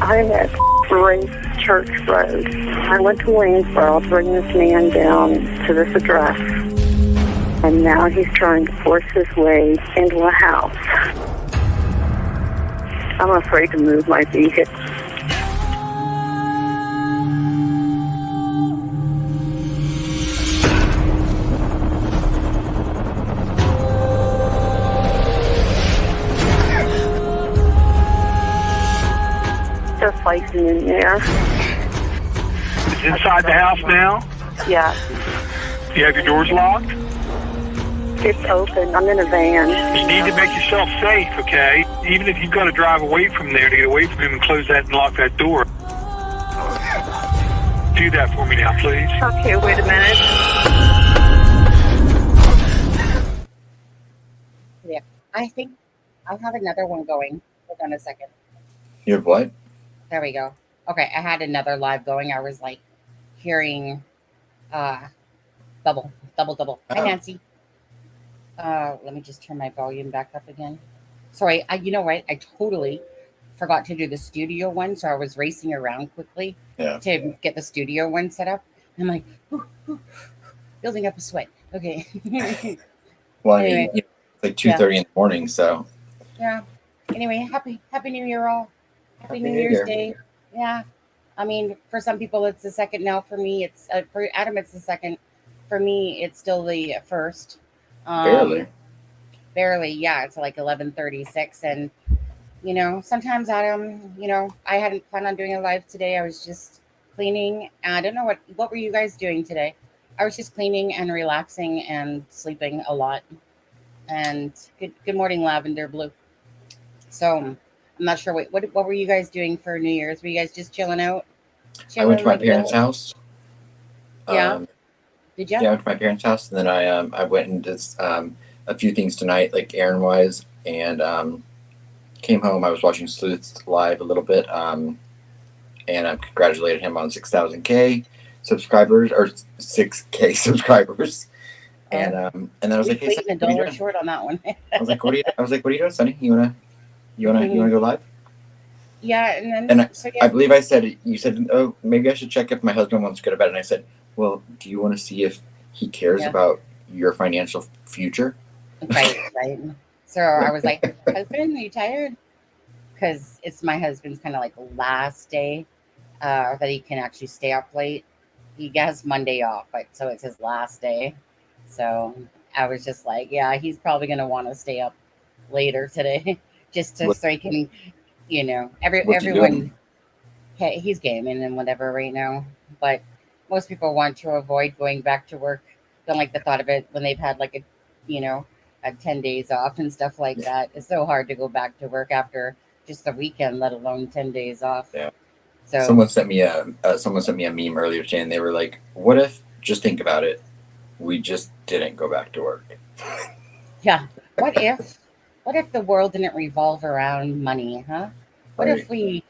I'm at Grace Church Road. I went to Waynesboro to bring this man down to this address, and now he's trying to force his way into a house. I'm afraid to move my vehicle. They're fighting in there. It's inside the house now? Yeah, You have your doors locked? it's open. I'm in a van. You need to make yourself safe, okay? Even if you've got to drive away from there to get away from him and close that and lock that door. Do that for me now, please. Okay, wait a minute. Yeah, I think I have another one going. Hold on a second. You have what? There we go. Okay, I had another live going. I was like hearing double. Hi, Nancy. Let me just turn my volume back up again. Sorry, you know what? I totally forgot to do the studio one, so I was racing around quickly to get the studio one set up. I'm like, building up a sweat. Okay. Well, Anyway. I mean, it's like 2:30 in the morning, so. Yeah. Anyway, happy New Year, all. Happy New New Year's Year. Day. Yeah. I mean, for some people, it's the second now. For me, it's for Adam, it's the second. For me, it's still the first. Barely, yeah. It's like 11:36, and sometimes Adam, I hadn't planned on doing a live today. I was just cleaning. I don't know what were you guys doing today? I was just cleaning and relaxing and sleeping a lot. And good morning, Lavender Blue. So I'm not sure what were you guys doing for New Year's? Were you guys just chilling out? I went to my parents' house. Yeah. Did you? Yeah, I went to my parents' house, and then I went and did a few things tonight, like errand-wise, and came home. I was watching Sleuths live a little bit, and I congratulated him on 6,000K subscribers, or 6K subscribers. And then I was like, "Hey, Sonny, a dollar short on that one." I was like, "What are you doing, Sonny? You wanna go live?" Yeah, and then And I believe you said, "Oh, maybe I should check if my husband wants to go to bed." And I said, "Well, do you want to see if he cares about your financial future?" Right. So I was like, "Husband, are you tired?" Because it's my husband's kind of like last day that he can actually stay up late. He has Monday off, but so it's his last day. So I was just like, yeah, he's probably going to want to stay up later today just so he can, everyone, he's gaming and whatever right now. But most people want to avoid going back to work. Don't like the thought of it when they've had like a 10 days off and stuff like that. It's so hard to go back to work after just the weekend, let alone 10 days off. Yeah. So someone sent me a meme earlier today, and they were like, "What if? Just think about it. We just didn't go back to work." Yeah. What if the world didn't revolve around money, huh? What if we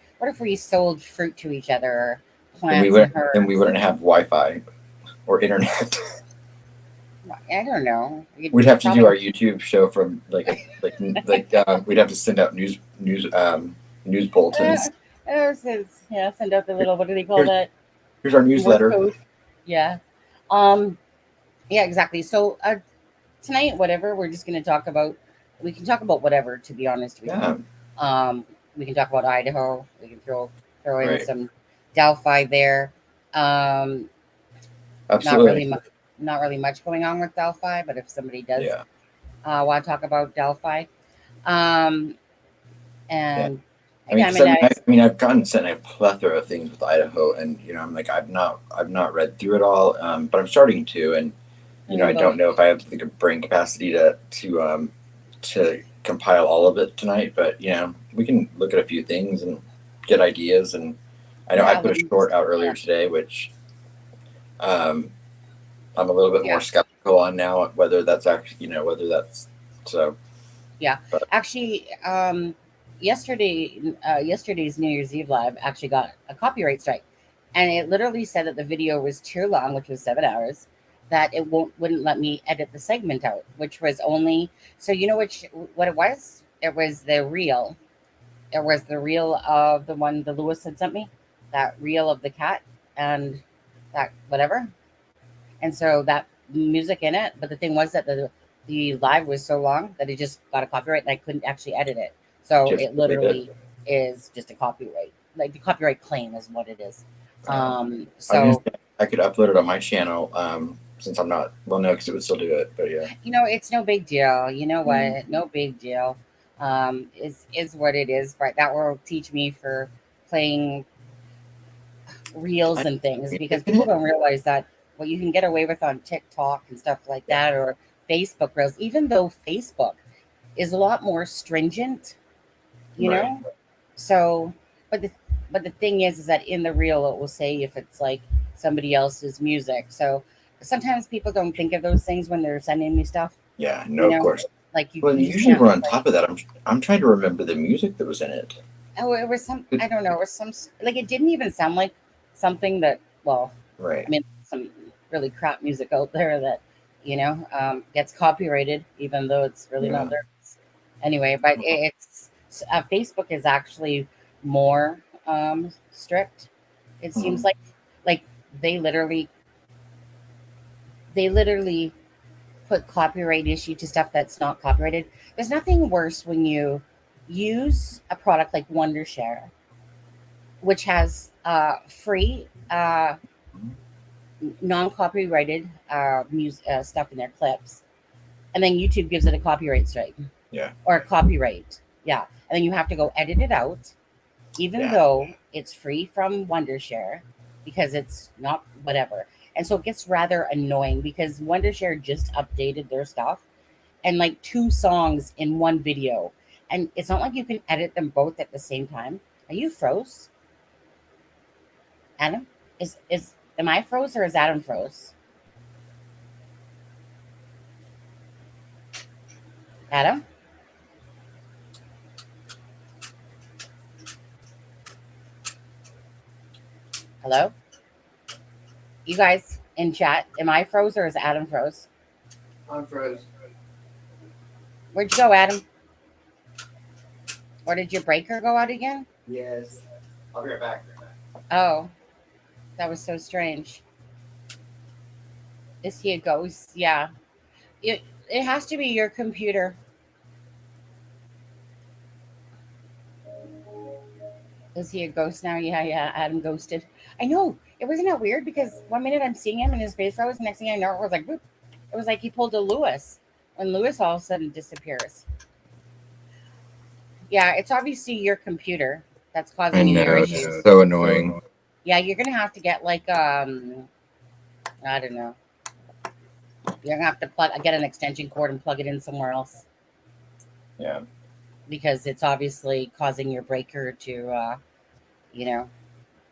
sold fruit to each other, or plants and we wouldn't have Wi-Fi or internet. I don't know. We'd have to do our YouTube show from like we'd have to send out news bulletins. Send out the little, what do they call that? Here's our newsletter. Yeah. Yeah, exactly. So tonight, whatever, we're just going to talk about, we can talk about whatever, to be honest with you. We can talk about Idaho. We can throw in some Delphi there. Absolutely. Not really much going on with Delphi, but if somebody does want to talk about Delphi, I've gotten sent a plethora of things with Idaho, and I'm like, I've not read through it all, but I'm starting to, and I don't know if I have the brain capacity to compile all of it tonight, but we can look at a few things and get ideas. And I know I put a short out earlier today, which I'm a little bit more skeptical on now, whether that's actually so. Yeah, but actually, yesterday's New Year's Eve live actually got a copyright strike, and it literally said that the video was too long, which was 7 hours, that it wouldn't let me edit the segment out, which was only, so what it was? It was the reel, It was the reel of the one the Lewis had sent me, that reel of the cat and that whatever. And so that music in it, but the thing was that the live was so long that it just got a copyright and I couldn't actually edit it. So Just it literally is just a copyright. Like the copyright claim is what it is. So I could upload it on my channel. Since I'm not no, because it would still do it. But yeah, it's no big deal. You know what? No big deal. Is what it is. But that will teach me for playing reels and things, because people don't realize that what you can get away with on TikTok and stuff like that, or Facebook reels, even though Facebook is a lot more stringent, you know. So, but the thing is that in the reel it will say if it's like somebody else's music. So sometimes people don't think of those things when they're sending me stuff. Yeah, no, of course. Like usually we're on top of that. I'm trying to remember the music that was in it. Oh, it was some. I don't know. It was some like it didn't even sound like something that. Well, right. I mean, some really crap music out there that gets copyrighted, even though it's really not there. Anyway, but it's Facebook is actually more strict. It seems like they literally put copyright issue to stuff that's not copyrighted. There's nothing worse when you use a product like Wondershare, which has free non-copyrighted music stuff in their clips, and then YouTube gives it a copyright strike. Yeah. Or a copyright. Yeah. And then you have to go edit it out, even though it's free from Wondershare, because it's not whatever. And so it gets rather annoying because Wondershare just updated their stuff and like 2 songs in one video. And it's not like you can edit them both at the same time. Are you froze? Adam? Am I froze or is Adam froze? Adam? Hello? You guys in chat, am I froze or is Adam froze? I'm froze. Where'd you go, Adam? Or did your breaker go out again? Yes. I'll be right back. Oh, that was so strange. Is he a ghost? Yeah. It has to be your computer. Is he a ghost now? Yeah. Adam ghosted. I know. It wasn't that weird because one minute I'm seeing him and his face froze. The next thing I know, it was like, boop. It was like he pulled a Lewis when Lewis all of a sudden disappears. Yeah, it's obviously your computer that's causing you your issues. It's so annoying. Yeah, you're gonna have to get like I don't know. You're gonna have to get an extension cord and plug it in somewhere else. Yeah. Because it's obviously causing your breaker to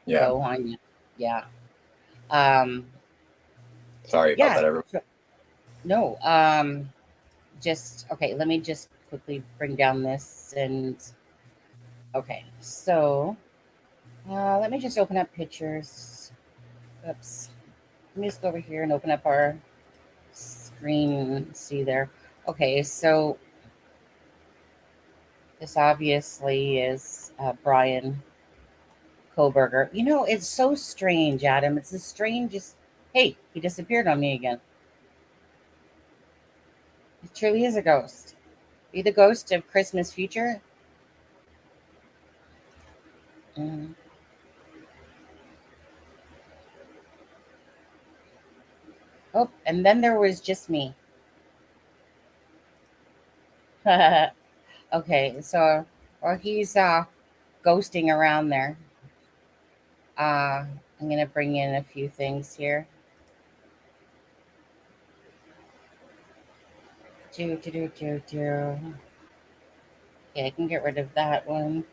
go on you. Yeah. Sorry about that, everyone. No, just okay, let me just quickly bring down this and okay, so let me just open up pictures. Oops. Let me just go over here and open up our screen. See there. Okay, so this obviously is Bryan Kohberger. It's so strange, Adam. It's the strangest. Hey, he disappeared on me again. It truly is a ghost. Are you the ghost of Christmas future? Oh, and then there was just me. Okay, so or he's ghosting around there. I'm gonna bring in a few things here. Okay, I can get rid of that one.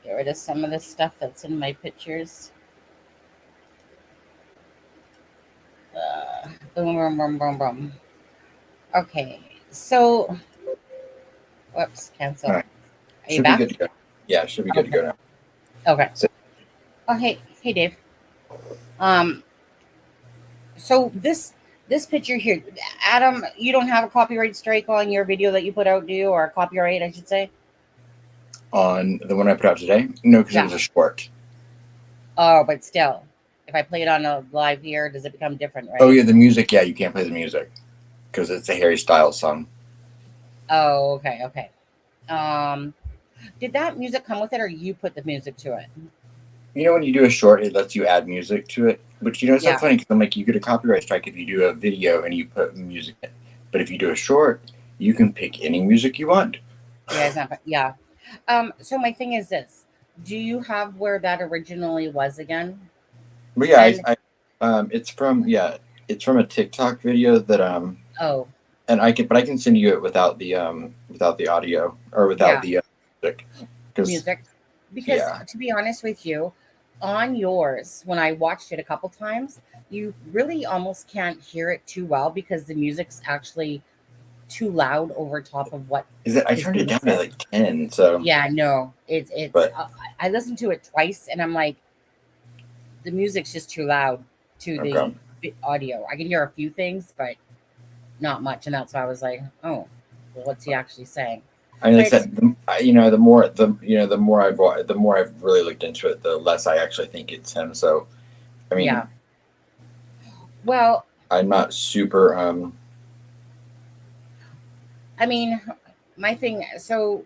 Get rid of some of the stuff that's in my pictures. Boom. Okay, so whoops, cancel. All right. Are you back? Be good to go. Yeah, should be good to go now. Okay. Oh, hey, Dave. So this picture here, Adam, you don't have a copyright strike on your video that you put out, do you? Or a copyright, I should say. On the one I put out today? No, because it was a short. Oh, but still, if I play it on a live here, does it become different, right? Oh yeah, the music. Yeah, you can't play the music because it's a Harry Styles song. Oh, okay. Did that music come with it, or you put the music to it? You know, when you do a short, it lets you add music to it. But you know, it's so funny because I'm like, you get a copyright strike if you do a video and you put music in. But if you do a short, you can pick any music you want. Yeah, it's not. Yeah. So my thing is this: do you have where that originally was again? But yeah, it's from a TikTok video that Oh. And I can send you it without the audio or without the music. Because to be honest with you, on yours, when I watched it a couple times, you really almost can't hear it too well because the music's actually too loud over top of what is it. I turned it down to like 10, so yeah, no, it's but, I listened to it twice and I'm like, the music's just too loud to the audio. I can hear a few things, but not much, and that's why I was like, oh, well, what's he actually saying? I mean, like I said, the more I've really looked into it, the less I actually think it's him. So, I mean, yeah. Well, I'm not super. I mean, my thing. So,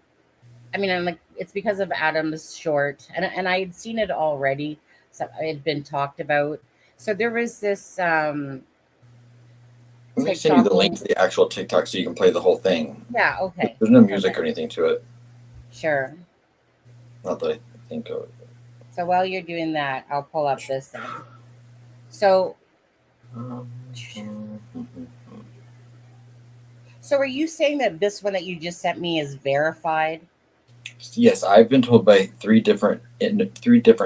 I mean, I'm like, it's because of Adam's short, and I had seen it already. So it had been talked about. So there was this. Let me send you the link to the actual TikTok so you can play the whole thing. Yeah, okay. There's no music or anything to it. Sure. Not that I think of it. So while you're doing that, I'll pull up this thing. So are you saying that this one that you just sent me is verified? Yes, I've been told by three different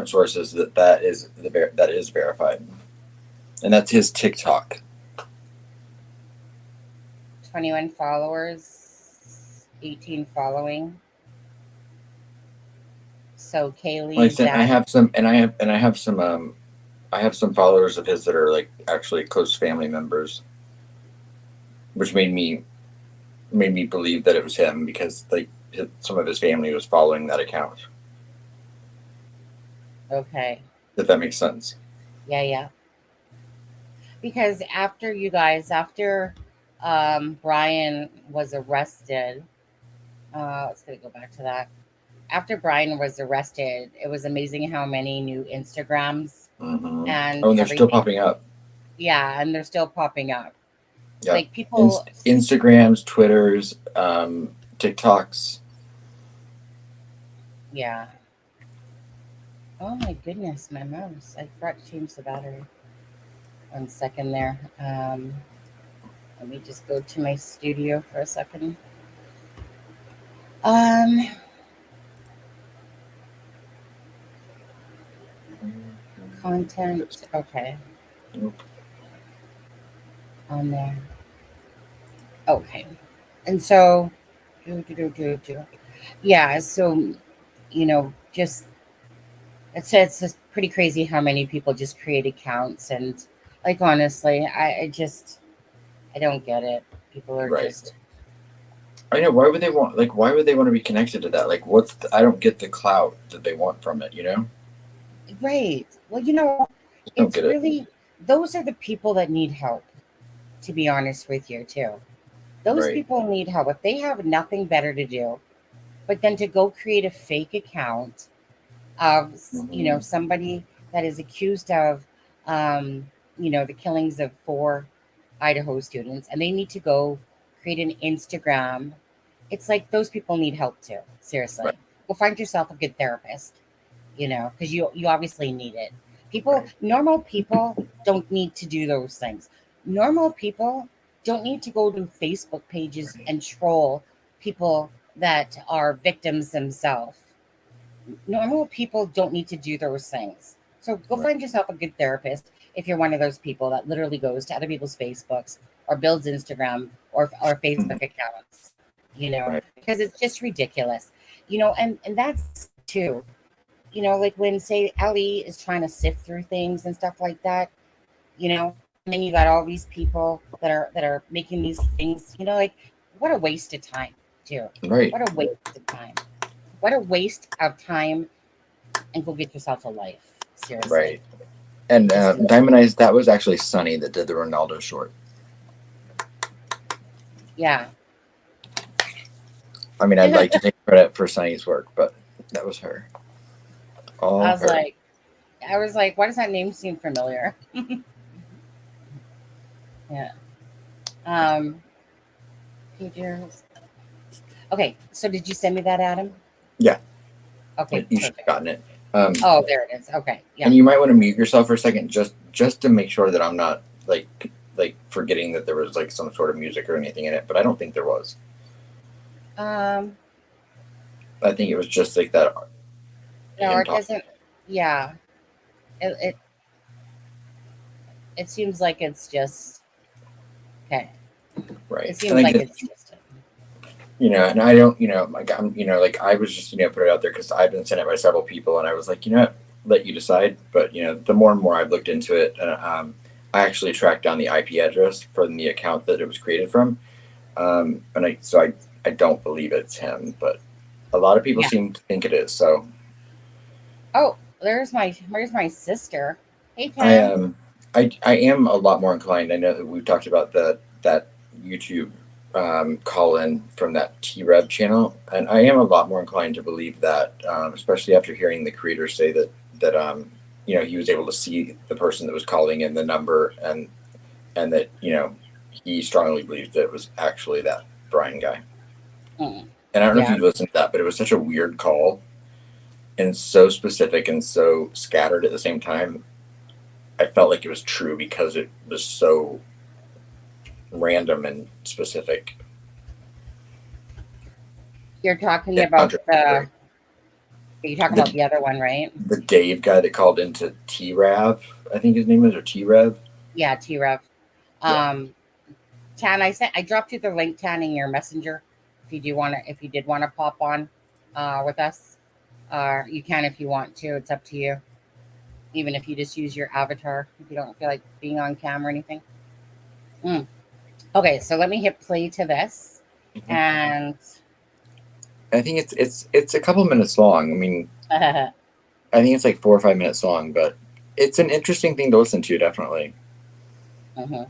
sources that is verified. And that's his TikTok. 21 followers, 18 following. So Kaylee, like I have some followers of his that are like actually close family members, which made me believe that it was him because like some of his family was following that account. Okay. If that makes sense. Yeah. Because after Bryan was arrested, let's go back to that. After Bryan was arrested, it was amazing how many new Instagrams and they're still popping up. Yeah, and they're still popping up. Yeah. Like people Instagrams, Twitters, TikToks. Yeah. Oh my goodness, my mouse. I forgot to change the battery. 1 second there. Let me just go to my studio for a second. Content. Okay. Nope. On there. Okay. And so, yeah. So, just it's just pretty crazy how many people just create accounts, and like honestly, I don't get it. People are just. I know. Why would they want to be connected to that? Like, I don't get the clout that they want from it. Right. Well, it's really those are the people that need help. To be honest with you, too, those people need help if they have nothing better to do, but then to go create a fake account of somebody that is accused of the killings of 4 Idaho students, and they need to go create an Instagram. It's like those people need help too. Seriously, go find yourself a good therapist. Because you obviously need it. Normal people don't need to do those things. Normal people don't need to go to Facebook pages and troll people that are victims themselves. Normal people don't need to do those things. So go find yourself a good therapist if you're one of those people that literally goes to other people's Facebooks or builds Instagram or Facebook accounts, because it's just ridiculous, and that's too, like when say Ellie is trying to sift through things and stuff like that, and then you got all these people that are making these things, like what a waste of time too. What a waste of time. what a waste of time, and go get yourself a life. Seriously. Right. And Diamond Eyes, that was actually Sunny that did the Ronaldo short. Yeah. I mean, I'd like to take credit for Sunny's work, but that was her. All I was her. like, why does that name seem familiar? Yeah. Pages. Okay, so did you send me that, Adam? Yeah. Okay, you should have gotten it. Oh, there it is. Okay, yeah. And you might want to mute yourself for a second, just to make sure that I'm not like forgetting that there was like some sort of music or anything in it. But I don't think there was. I think it was just like that. No, it doesn't. Yeah. It seems like it's just okay. Right. It seems like it's just. You know, and I don't, like I'm, like I was just, put it out there because I've been sent it by several people, and I was like, let you decide. But the more and more I've looked into it, I actually tracked down the IP address from the account that it was created from, and I don't believe it's him, but a lot of people seem to think it is. So. Oh, where's my sister? Hey, Tam. I am a lot more inclined. I know that we've talked about that YouTube call in from that T-Rev channel, and I am a lot more inclined to believe that, especially after hearing the creator say that he was able to see the person that was calling in the number, and that he strongly believed that it was actually that Bryan guy. And I don't know if you listened to that, but it was such a weird call and so specific and so scattered at the same time. I felt like it was true because it was so random and specific. You're talking about the other one, right? The Dave guy that called into T-Rev, I think his name is, or T-Rev. Yeah, T-Rev. Tan, I dropped you the link, Tan, in your messenger. If you did want to pop on with us, you can if you want to. It's up to you. Even if you just use your avatar, if you don't feel like being on camera or anything. Okay, so let me hit play to this, and I think it's a couple minutes long. I mean, I think it's like 4 or 5 minutes long, but it's an interesting thing to listen to, definitely. And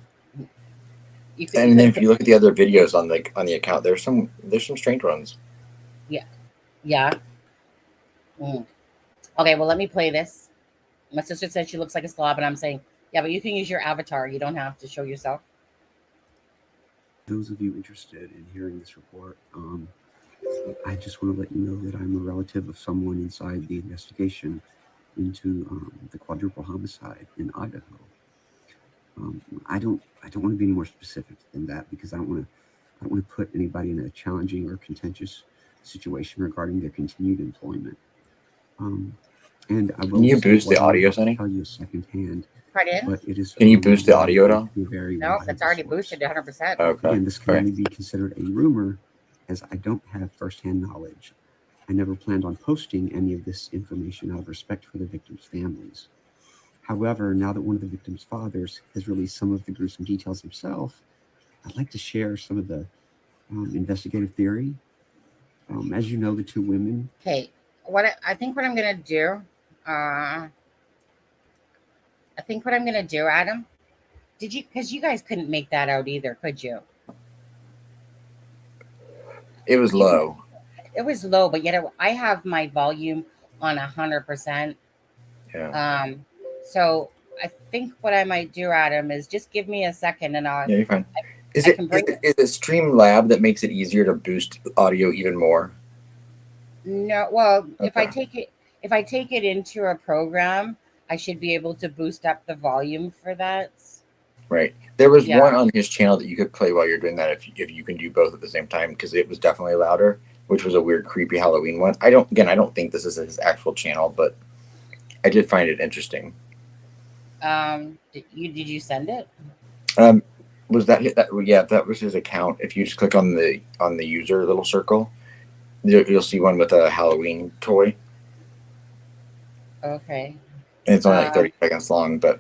then if you look at the other videos on the account, there's some strange ones. Yeah. Okay, well, let me play this. My sister said she looks like a slob, and I'm saying, yeah, but you can use your avatar. You don't have to show yourself. Those of you interested in hearing this report, I just want to let you know that I'm a relative of someone inside the investigation into the quadruple homicide in Idaho. I don't want to be any more specific than that because I don't want to put anybody in a challenging or contentious situation regarding their continued employment. And I will. Can you boost the audio, Sonny? Tell you secondhand. Pardon? But it is. Can you boost the audio at all? No, it's already boosted to 100%. Okay. And this can only be considered a rumor, as I don't have firsthand knowledge. I never planned on posting any of this information out of respect for the victims' families. However, now that one of the victims' fathers has released some of the gruesome details himself, I'd like to share some of the investigative theory. As you know, the two women. Okay, I think what I'm gonna do, Adam. Because you guys couldn't make that out either, could you? It was low. It was low, but yet I have my volume on 100%. Yeah. So I think what I might do, Adam, is just give me a second, and I'll. Yeah, you're fine. Is it Streamlab that makes it easier to boost audio even more? No, well, Okay. if I take it into a program, I should be able to boost up the volume for that. Right. There was one on his channel that you could play while you're doing that if you can do both at the same time, because it was definitely louder, which was a weird, creepy Halloween one. I don't think this is his actual channel, but I did find it interesting. Did you send it? Was that yeah, that was his account. If you just click on the user little circle, you'll see one with a Halloween toy. Okay. And it's only like 30 seconds long, but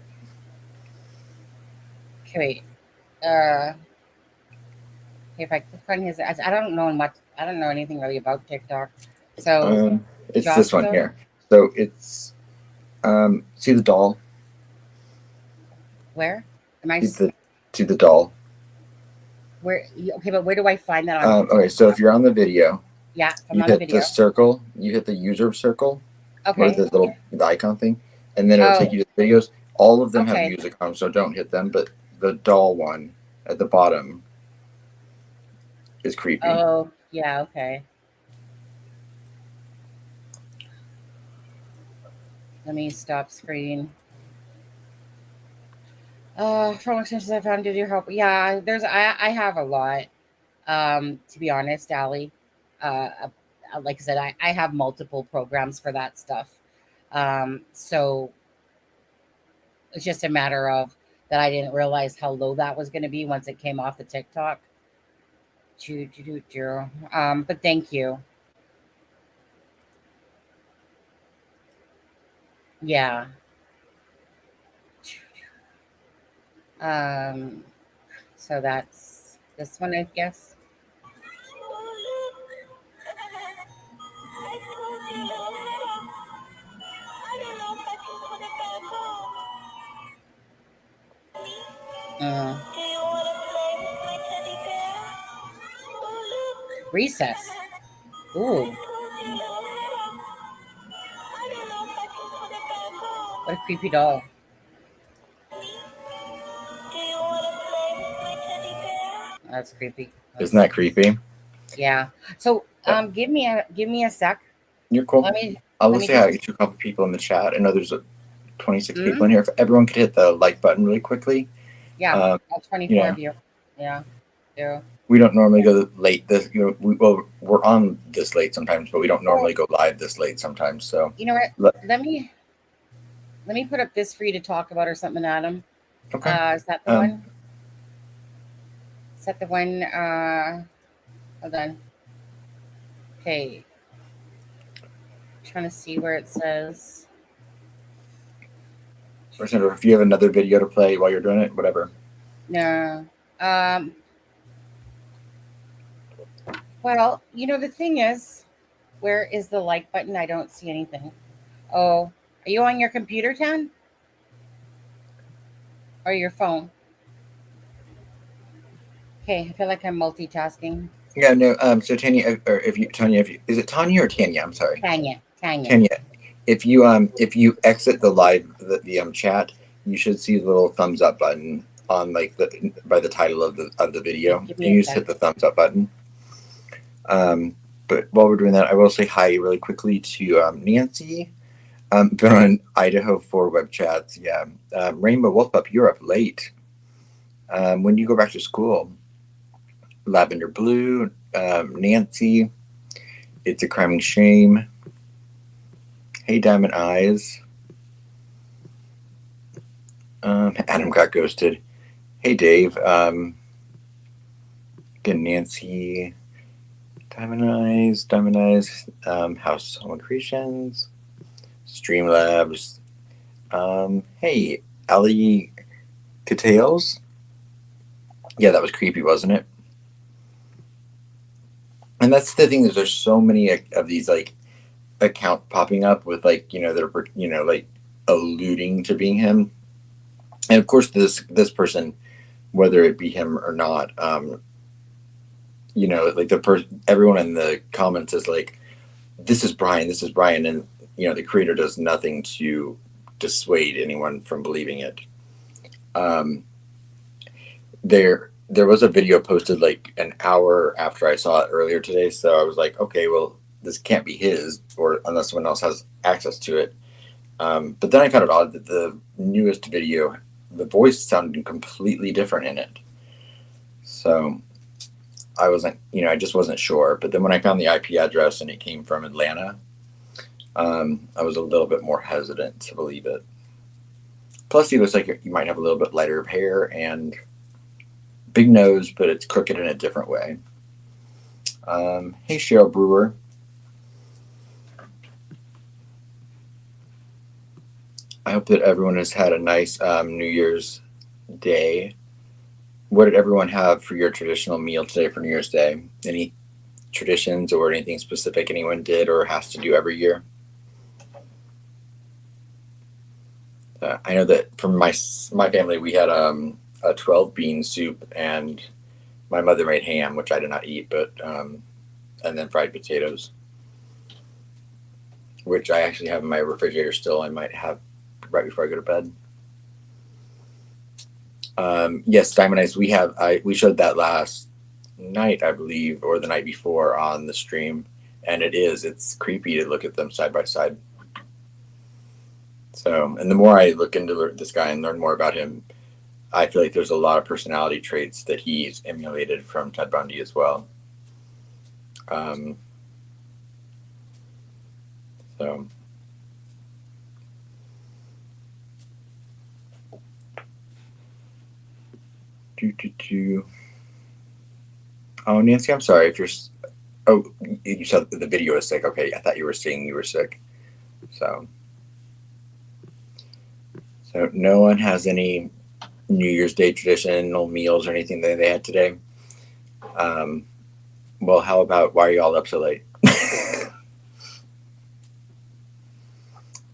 okay, wait. If I click on his, I don't know anything really about TikTok. So It's Josh this one though? here. So it's see the doll. Where? Am I See the doll. where? Okay, but where do I find that on? Okay, so if you're on the video, Yeah, if I'm you on the hit video. the circle. You hit the user circle. Or Okay. the icon thing, and then it'll take Oh, you to the videos. All of them have okay. music on, so don't hit them. But the doll one at the bottom is creepy. Oh, yeah, okay. Let me stop screen. From extensions I found due to your help. Yeah, I have a lot. To be honest, Allie. Like I said, I have multiple programs for that stuff. So it's just a matter of that I didn't realize how low that was going to be once it came off the TikTok. But thank you. Yeah. So that's this one, I guess. Uh, Recess. Ooh. What a creepy doll. That's creepy. Isn't that creepy? Yeah. So give me a sec. You're cool. I'll let me say hi just to a couple people in the chat. I know there's 26 people in here. If everyone could hit the like button really quickly. Yeah, all 24 of you. Yeah. We don't normally go late. We're on this late sometimes, but we don't normally go live this late sometimes. So you know what? Let me put up this for you to talk about or something, Adam. Okay. Is that the one? Is that the one? Hold on. Okay. Trying to see where it says. If you have another video to play while you're doing it, whatever. No. Well, the thing is, where is the like button? I don't see anything. Oh, are you on your computer, Tan? Or your phone? Okay, I feel like I'm multitasking. Yeah, no. So Tanya, or is it Tanya or Tanya? I'm sorry. Tanya. If you exit the live the chat, you should see the little thumbs up button on by the title of the video, and you just hit the thumbs up button. But while we're doing that, I will say hi really quickly to Nancy. Been on Idaho4 web chats. Yeah, Rainbow Wolf Pup, you're up late. When do you go back to school? Lavender Blue, Nancy. It's a Criming Shame. Hey, Diamond Eyes. Adam got ghosted. Hey, Dave. Again, Nancy. Diamond Eyes. House Home Creations. Streamlabs. Hey, Ali Catales. Yeah, that was creepy, wasn't it? And that's the thing, is there's so many of these account popping up with they're alluding to being him, and of course this person, whether it be him or not, everyone in the comments is like, this is Bryan, and the creator does nothing to dissuade anyone from believing it. There was a video posted an hour after I saw it earlier today, so I was like, okay, well, this can't be his, or unless someone else has access to it. But then I found it odd that the newest video, the voice sounded completely different in it. So I just wasn't sure. But then when I found the IP address and it came from Atlanta, I was a little bit more hesitant to believe it. Plus, he looks like you might have a little bit lighter hair and big nose, but it's crooked in a different way. Hey, Cheryl Brewer. I hope that everyone has had a nice New Year's Day. What did everyone have for your traditional meal today for New Year's Day? Any traditions or anything specific anyone did or has to do every year? I know that from my family, we had a 12-bean soup, and my mother made ham, which I did not eat, but and then fried potatoes, which I actually have in my refrigerator still. I might have right before I go to bed. Yes, diamond eyes. We showed that last night, I believe, or the night before on the stream, and it's creepy to look at them side by side. So, and the more I look into this guy and learn more about him, I feel like there's a lot of personality traits that he's emulated from Ted Bundy as well. So. Oh, Nancy, I'm sorry if you're. Oh, you said the video was sick. Okay, I thought you were saying you were sick. So no one has any New Year's Day traditional meals or anything that they had today. Well, how about why are you all up so late?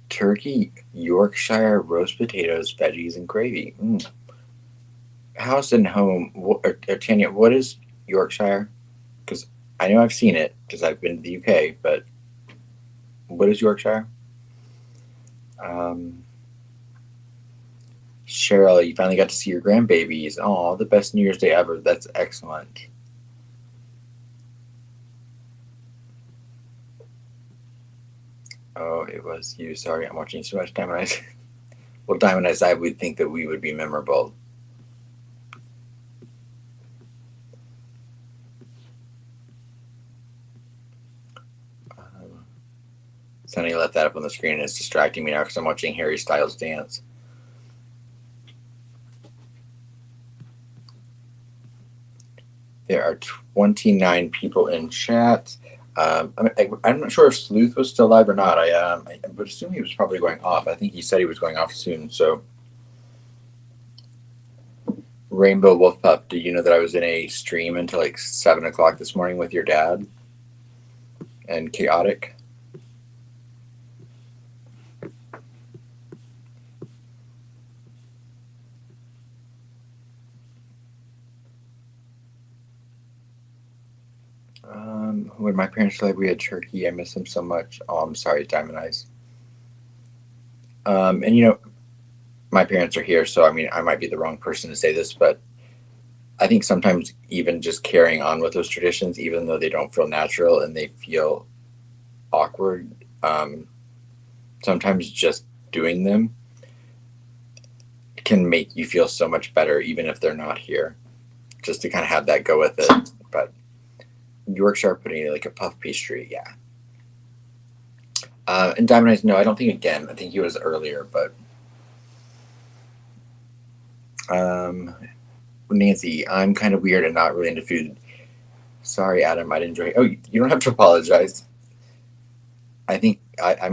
Turkey, Yorkshire, roast potatoes, veggies, and gravy. House and home. Tanya, what is Yorkshire? Because I know I've seen it because I've been to the UK, but what is Yorkshire? Cheryl, you finally got to see your grandbabies. Oh, the best New Year's Day ever. That's excellent. Oh, it was you. Sorry, I'm watching so much Diamond Eyes. Well, Diamond Eyes, I would think that we would be memorable. Sonny left that up on the screen and it's distracting me now because I'm watching Harry Styles dance. There are 29 people in chat. I'm not sure if Sleuth was still live or not. I would assume he was probably going off. I think he said he was going off soon. So, Rainbow Wolf Pup, do you know that I was in a stream until like 7 o'clock this morning with your dad? And Chaotic? When my parents died, we had turkey. I miss them so much. Oh, I'm sorry, Diamond Eyes. And you know, my parents are here, so I mean, I might be the wrong person to say this, but I think sometimes even just carrying on with those traditions, even though they don't feel natural and they feel awkward, sometimes just doing them can make you feel so much better, even if they're not here. Just to kind of have that go with it. But Yorkshire pudding, like a puff pastry, yeah. And Diamond Eyes, no, I don't think again. I think he was earlier, but Nancy, I'm kind of weird and not really into food. Sorry, Adam, I didn't enjoy it. Oh, you don't have to apologize. I think I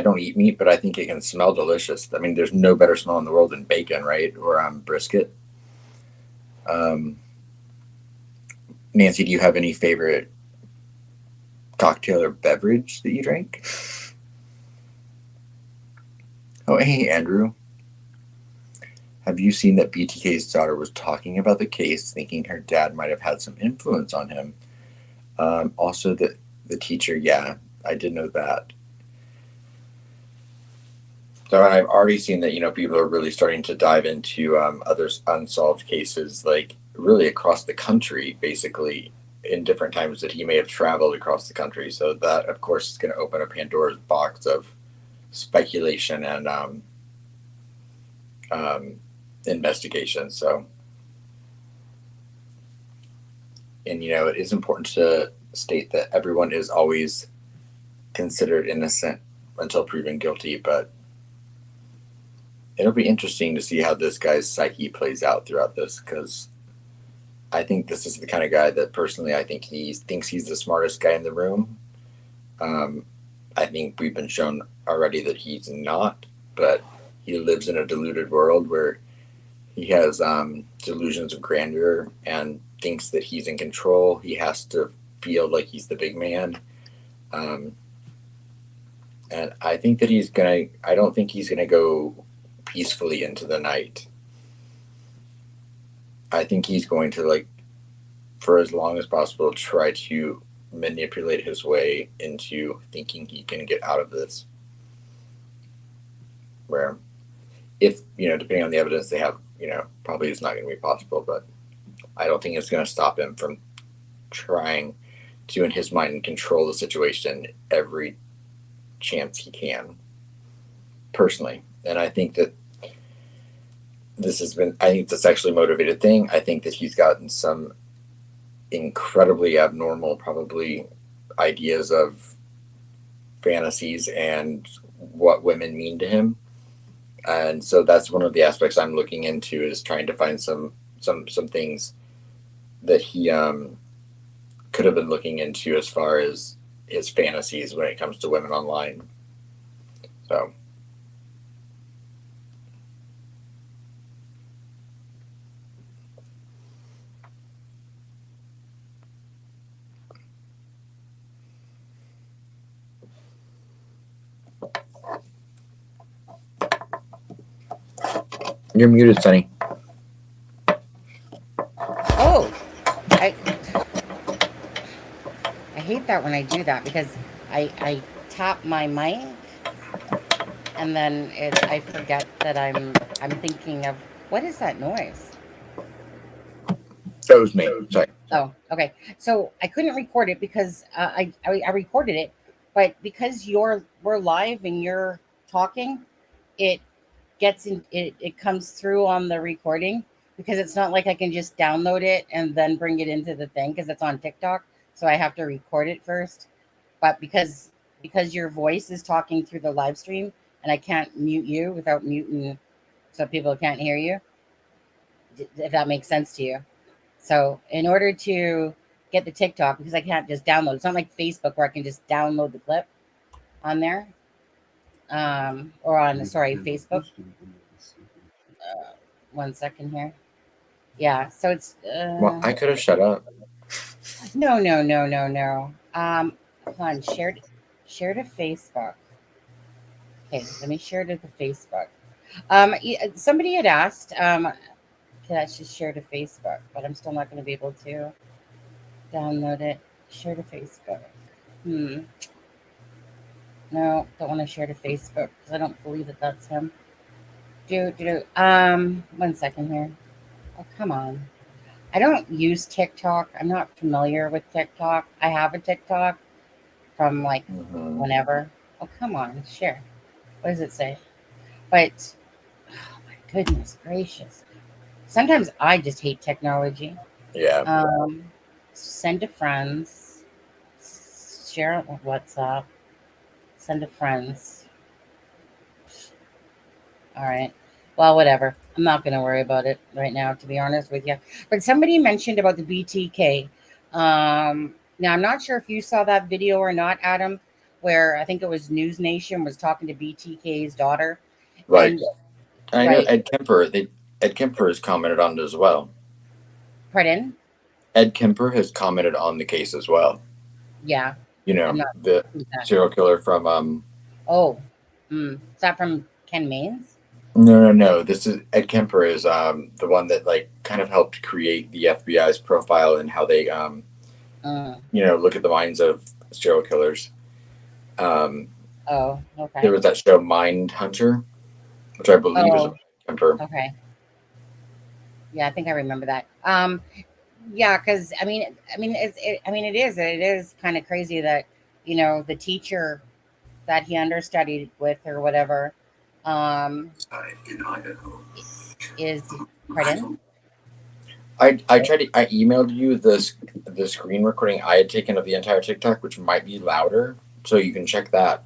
don't eat meat, but I think it can smell delicious. I mean, there's no better smell in the world than bacon, right? Or brisket. Nancy, do you have any favorite cocktail or beverage that you drink? Oh, hey, Andrew. Have you seen that BTK's daughter was talking about the case, thinking her dad might have had some influence on him? Also, the teacher, yeah, I did know that. So I've already seen that, you know, people are really starting to dive into other unsolved cases, like really across the country, basically, in different times that he may have traveled across the country. So that, of course, is going to open a Pandora's box of speculation and investigation. So, and, you know, it is important to state that everyone is always considered innocent until proven guilty, but it'll be interesting to see how this guy's psyche plays out throughout this, because I think this is the kind of guy that personally I think he thinks he's the smartest guy in the room. I think we've been shown already that he's not, but he lives in a deluded world where he has delusions of grandeur and thinks that he's in control. He has to feel like he's the big man. And I think that I don't think he's gonna go peacefully into the night. I think he's going to, like, for as long as possible, try to manipulate his way into thinking he can get out of this. Where, if, depending on the evidence they have, probably it's not going to be possible, but I don't think it's going to stop him from trying to, in his mind, control the situation every chance he can, personally. And I think that I think it's a sexually motivated thing. I think that he's gotten some incredibly abnormal, probably, ideas of fantasies and what women mean to him. And so that's one of the aspects I'm looking into, is trying to find some things that he could have been looking into as far as his fantasies when it comes to women online. So you're muted, Sonny. Oh, I hate that when I do that, because I tap my mic and then I forget that I'm thinking of, what is that noise? That was me. Sorry. Oh, okay. So I couldn't record it because I recorded it, but because we're live and you're talking, it comes through on the recording, because it's not like I can just download it and then bring it into the thing, because it's on TikTok. So I have to record it first. But because your voice is talking through the live stream, and I can't mute you without muting so people can't hear you, if that makes sense to you. So in order to get the TikTok, because I can't just download, it's not like Facebook where I can just download the clip on there. Or on, Facebook. 1 second here. Yeah, so it's Well, I could have shut up. No. Hold on, share to Facebook. Okay, let me share to the Facebook. Somebody had asked, can I just share to Facebook, but I'm still not going to be able to download it. Share to Facebook. No, don't want to share to Facebook because I don't believe that that's him. 1 second here. Oh, come on. I don't use TikTok. I'm not familiar with TikTok. I have a TikTok from whenever. Oh, come on. Share. What does it say? But, oh my goodness gracious. Sometimes I just hate technology. Yeah. Send to friends. Share it with WhatsApp. Send to friends. All right. Well, whatever. I'm not going to worry about it right now, to be honest with you. But somebody mentioned about the BTK. Now, I'm not sure if you saw that video or not, Adam, where I think it was News Nation was talking to BTK's daughter. Right. And, I know Ed Kemper. Ed Kemper has commented on it as well. Pardon? Ed Kemper has commented on the case as well. Yeah. The serial killer from is that from Ken Maines? No. This is Ed Kemper is the one that kind of helped create the FBI's profile and how they look at the minds of serial killers. Okay. There was that show Mind Hunter, which I believe is Ed Kemper. Okay. Yeah, I think I remember that. Yeah, because it is kind of crazy that the teacher that he understudied with or whatever in Idaho is pardon. I emailed you the screen recording I had taken of the entire TikTok, which might be louder, so you can check that.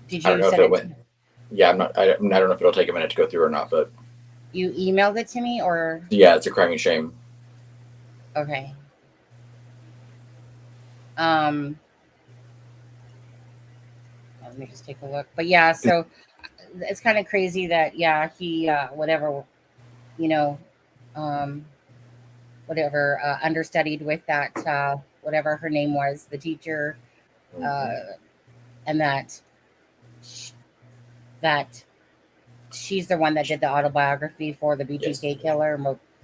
Did you? I don't know if it went. Yeah, I don't know if it'll take a minute to go through or not, but you emailed it to me, or yeah, it's a crime and shame. Okay. Let me just take a look. But yeah, so it's kind of crazy that he understudied with that whatever her name was, the teacher, and that she's the one that did the autobiography for the BTK killer,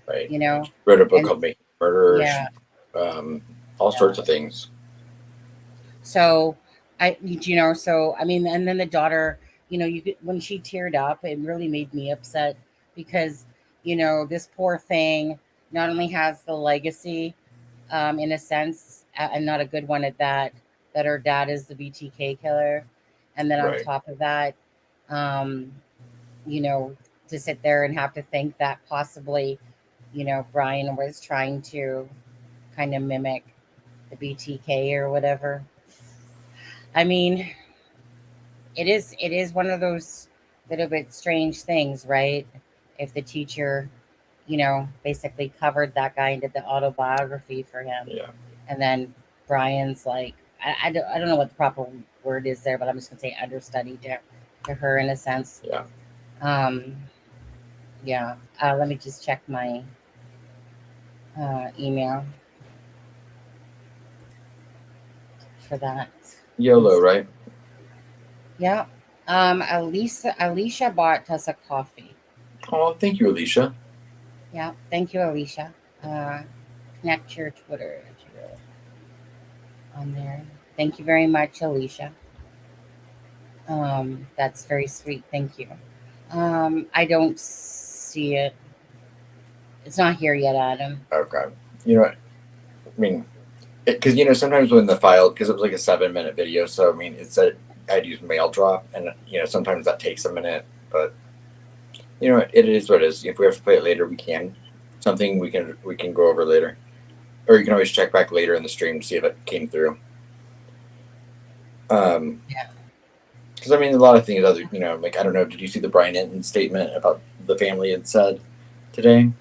right? You know, Wrote a book called Making Murderers. Yeah. All sorts of things. So so I mean, and then the daughter, when she teared up, it really made me upset because, this poor thing not only has the legacy, in a sense, and not a good one at that her dad is the BTK killer. And then on top of that, to sit there and have to think that possibly, Bryan was trying to kind of mimic the BTK or whatever. I mean, it is one of those little bit strange things, right? If the teacher, basically covered that guy and did the autobiography for him. Yeah. And then Bryan's like, I don't know what the proper word is there, but I'm just gonna say understudy to her in a sense. Yeah. Yeah. Let me just check my email for that. YOLO, right? Yeah. Alicia bought us a coffee. Oh, thank you, Alicia. Yeah, thank you, Alicia. Connect your Twitter on there. Thank you very much, Alicia. That's very sweet. Thank you. I don't see it. It's not here yet, Adam. Okay. You know what? I mean, because sometimes when the file, because it was like a 7-minute video, so I mean, it said I'd use mail drop, and sometimes that takes a minute, but it is what it is. If we have to play it later, we can. Something we can go over later, or you can always check back later in the stream to see if it came through. Yeah. Because I mean, a lot of things. Like I don't know. Did you see the Bryan Enton statement about the family had said today?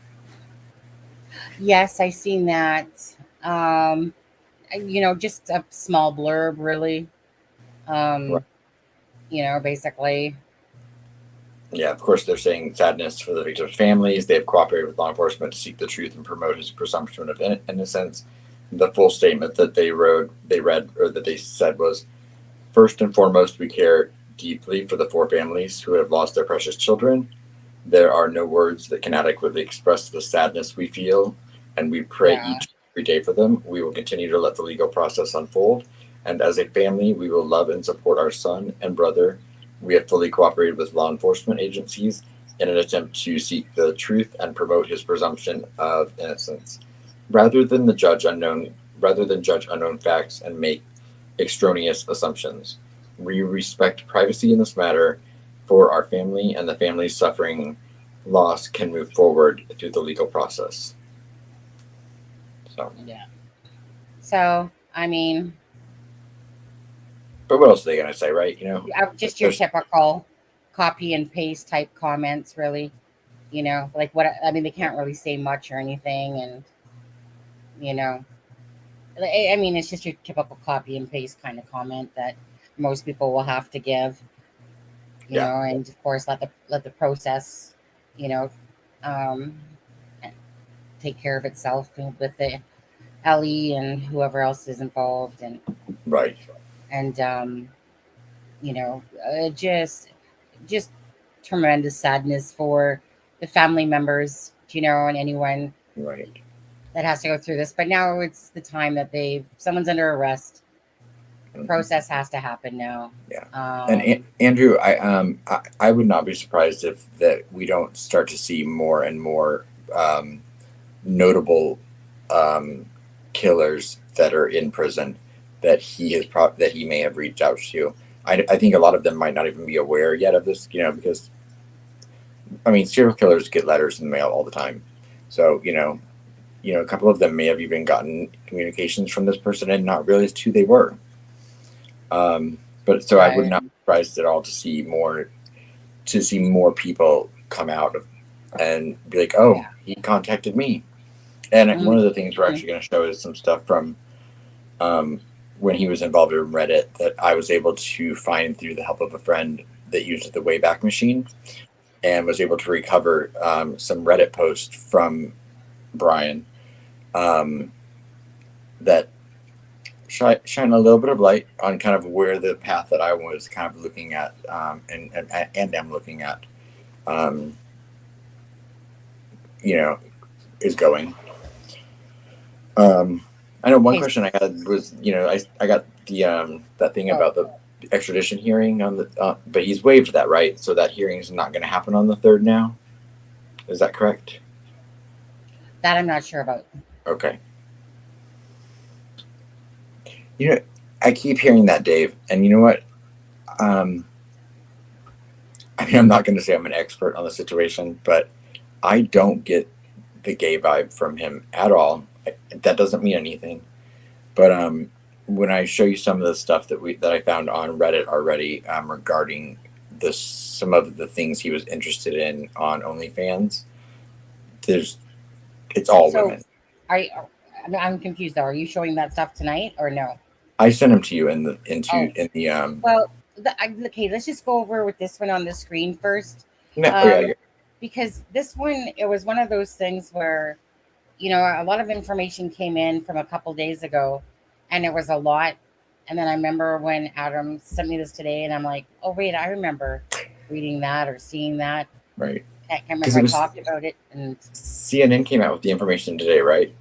Yes, I seen that. Just a small blurb, really. Basically. Yeah, of course, they're saying sadness for the victims' families. They have cooperated with law enforcement to seek the truth and promote his presumption of innocence. The full statement that they said was, first and foremost, we care deeply for the 4 families who have lost their precious children. There are no words that can adequately express the sadness we feel, and we pray every day for them. We will continue to let the legal process unfold, and as a family, we will love and support our son and brother. We have fully cooperated with law enforcement agencies in an attempt to seek the truth and promote his presumption of innocence, rather than judge unknown facts and make extraneous assumptions. We respect privacy in this matter for our family, and the family's suffering loss can move forward through the legal process. So yeah. So I mean. But what else are they going to say, right? Just your typical copy and paste type comments, really. Like what I mean, they can't really say much or anything, and I mean, it's just your typical copy and paste kind of comment that most people will have to give. And of course, let the process, take care of itself with the Ellie and whoever else is involved, and right. And, just tremendous sadness for the family members, and anyone that has to go through this. But now it's the time that someone's under arrest. The process has to happen now. Yeah. And Andrew, I would not be surprised if that we don't start to see more and more notable killers that are in prison that he may have reached out to. I think a lot of them might not even be aware yet of this, because I mean, serial killers get letters in the mail all the time. So, a couple of them may have even gotten communications from this person and not realized who they were. But so I would not be surprised at all to see more people come out and be like, oh, he contacted me. And one of the things we're actually going to show is some stuff from when he was involved in Reddit that I was able to find through the help of a friend that used the Wayback Machine, and was able to recover some Reddit posts from Bryan that shine a little bit of light on kind of where the path that I was kind of looking at, and am looking at, is going. I know one question I had was, I got the that thing about the extradition hearing on the, but he's waived that, right? So that hearing is not going to happen on the 3rd now. Is that correct? That I'm not sure about. Okay. I keep hearing that, Dave, and you know what? I mean, I'm not going to say I'm an expert on the situation, but I don't get the gay vibe from him at all. That doesn't mean anything. But when I show you some of the stuff that I found on Reddit already, regarding some of the things he was interested in on OnlyFans, it's all women. I'm confused though. Are you showing that stuff tonight or no? I sent them to you in the Well, okay, let's just go over with this one on the screen first. Because this one, it was one of those things where, a lot of information came in from a couple days ago, and it was a lot. And then I remember when Adam sent me this today, and I'm like, oh wait, I remember reading that or seeing that. Right. I can't remember I talked about it. And CNN came out with the information today, right?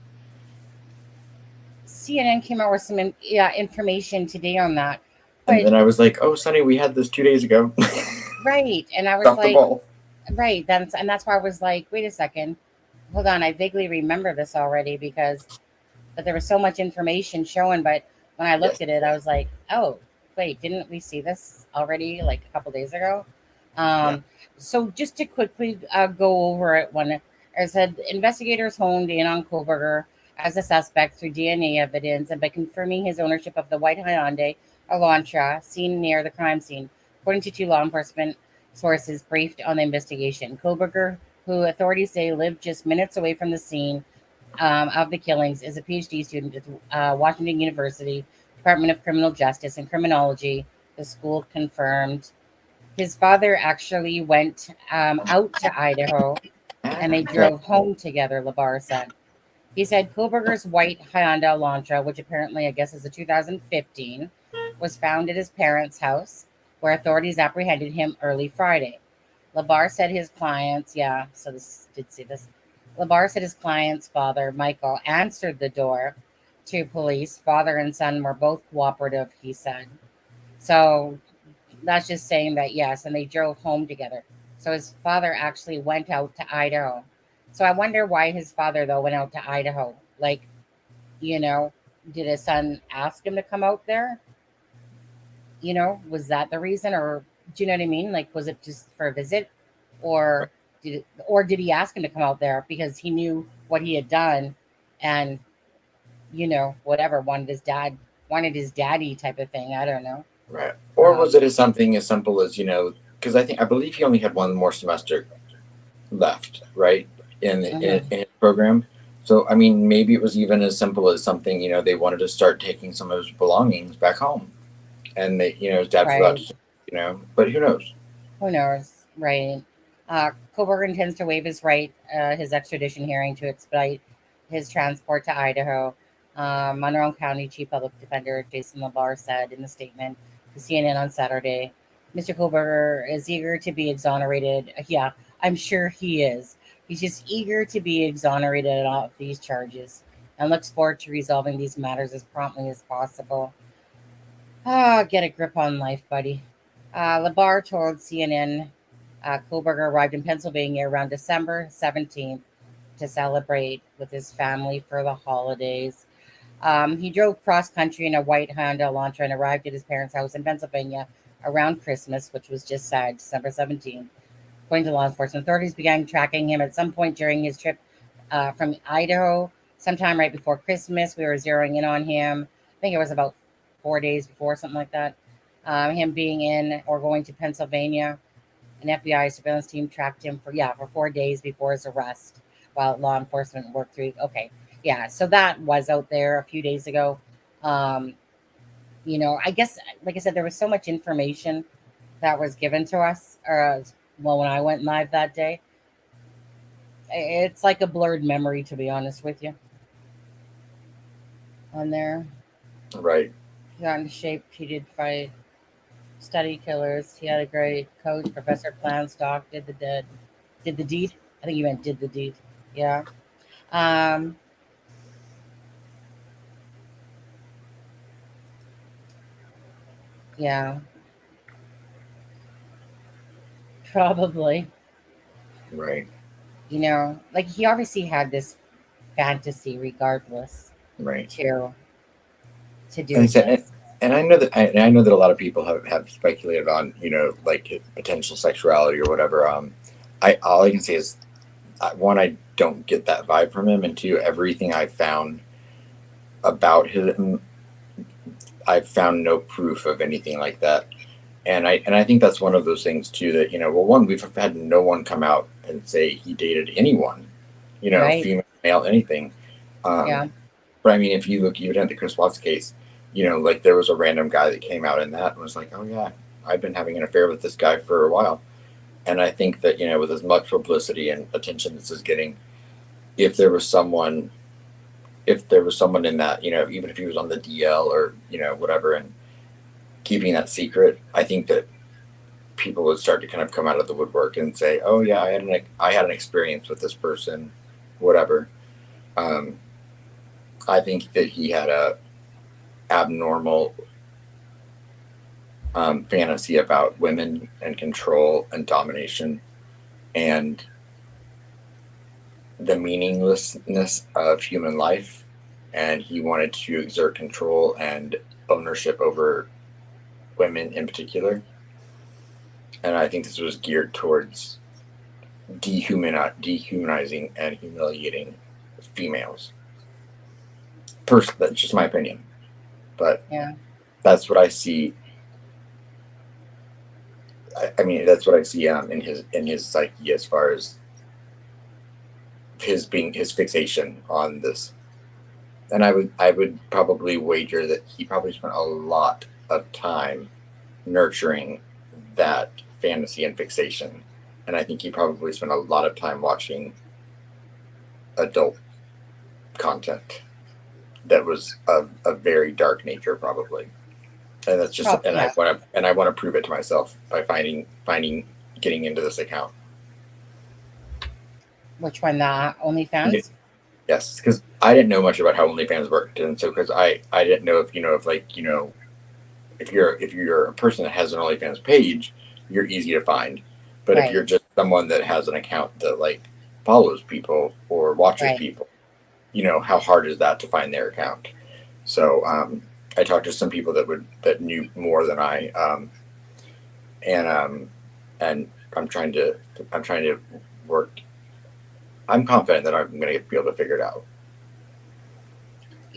CNN came out with some information today on that. And then I was like, oh, Sonny, we had this 2 days ago. Right. And I was like, right. That's why I was like, wait a second. Hold on. I vaguely remember this already but there was so much information showing. But when I looked at it, I was like, oh, wait, didn't we see this already like a couple days ago? So just to quickly go over it, I said investigators honed in on Kohberger as a suspect through DNA evidence and by confirming his ownership of the white Hyundai Elantra seen near the crime scene, according to 2 law enforcement sources briefed on the investigation. Kohberger, who authorities say lived just minutes away from the scene of the killings, is a PhD student at Washington University Department of Criminal Justice and Criminology. The school confirmed. His father actually went out to Idaho, and they drove home together, Labar said. He said Kohberger's white Hyundai Elantra, which apparently I guess is a 2015, was found at his parents' house, where authorities apprehended him early Friday. Labar said his client's Labar said his client's father, Michael, answered the door to police. Father and son were both cooperative, he said. So that's just saying that, yes, and they drove home together. So his father actually went out to Idaho. So I wonder why his father, though, went out to Idaho. Like, did his son ask him to come out there? Was that the reason? Or do you know what I mean? Like, was it just for a visit? Or did he ask him to come out there because he knew what he had done and, whatever, wanted his daddy type of thing? I don't know. Right. Or was it something as simple as, because I believe he only had one more semester left, right? In his program. So, I mean, maybe it was even as simple as something, they wanted to start taking some of his belongings back home. And his dad forgot to, but who knows? Who knows, right? Kohberger intends to waive his extradition hearing to expedite his transport to Idaho. Monroe County Chief Public Defender Jason Labar said in a statement to CNN on Saturday, Mr. Kohberger is eager to be exonerated. Yeah, I'm sure he is. He's just eager to be exonerated of these charges and looks forward to resolving these matters as promptly as possible. Get a grip on life, buddy. Labar told CNN Kohberger arrived in Pennsylvania around December 17th to celebrate with his family for the holidays. He drove cross-country in a white Honda Elantra and arrived at his parents' house in Pennsylvania around Christmas, which was just said, December 17th. According to law enforcement, authorities began tracking him at some point during his trip from Idaho, sometime right before Christmas. We were zeroing in on him. I think it was about 4 days before, something like that. Him being in or going to Pennsylvania. An FBI surveillance team tracked him for 4 days before his arrest while law enforcement worked through. Okay. Yeah. So that was out there a few days ago. I guess, like I said, there was so much information that was given to us, when I went live that day. It's like a blurred memory, to be honest with you. On there. Right. He got into shape. He did fight, study killers. He had a great coach, Professor Planstalk. Did the deed. I think you meant did the deed. Yeah. Um. Yeah. Probably. Right. Like he obviously had this fantasy, regardless, Right. to do And, this. and I know that I know that a lot of people have speculated on, like potential sexuality or whatever. All I can say is, one, I don't get that vibe from him, and two, everything I found about him, I've found no proof of anything like that. And I think that's one of those things too that, well, one, we've had no one come out and say he dated anyone, Right. female, male, anything. Yeah. But I mean, if you look even at the Chris Watts case, like there was a random guy that came out in that and was like, oh yeah, I've been having an affair with this guy for a while. And I think that, with as much publicity and attention this is getting, if there was someone in that, even if he was on the DL or, whatever, and keeping that secret, I think that people would start to kind of come out of the woodwork and say, oh yeah, I had an experience with this person, whatever. I think that he had a abnormal fantasy about women and control and domination and the meaninglessness of human life, and he wanted to exert control and ownership over women in particular. And I think this was geared towards dehumanizing and humiliating females. That's just my opinion, but Yeah. that's what I see. I mean, that's what I see in his psyche, as far as his fixation on this. And I would probably wager that he probably spent a lot of time nurturing that fantasy and fixation. And I think he probably spent a lot of time watching adult content that was of a very dark nature, probably. And that's just, Yeah. I want to prove it to myself by getting into this account. Which one? The OnlyFans? Yes, because I didn't know much about how OnlyFans worked, and so because I didn't know if if you're a person that has an OnlyFans page, you're easy to find. But Right. if you're just someone that has an account that like follows people or watches Right. people, how hard is that to find their account? So I talked to some people that knew more than I, and I'm trying to work. I'm confident that I'm going to be able to figure it out.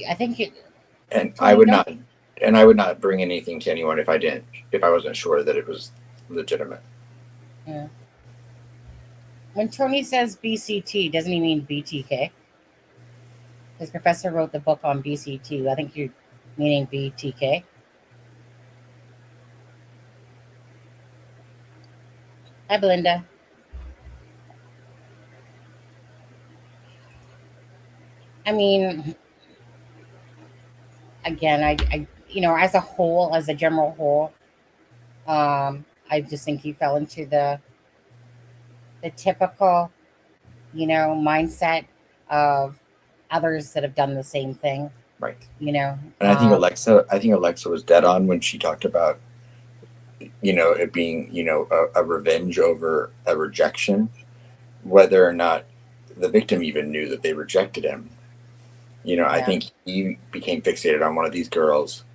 I think it. And I would not bring anything to anyone if I wasn't sure that it was legitimate. Yeah. When Tony says BCT, doesn't he mean BTK? His professor wrote the book on BCT. I think you're meaning BTK. Hi, Belinda. I mean, again, I as a whole, as a general whole, I just think he fell into the typical, mindset of others that have done the same thing. Right. And I think Alexa was dead on when she talked about, it being, a revenge over a rejection, whether or not the victim even knew that they rejected him. I think he became fixated on one of these girls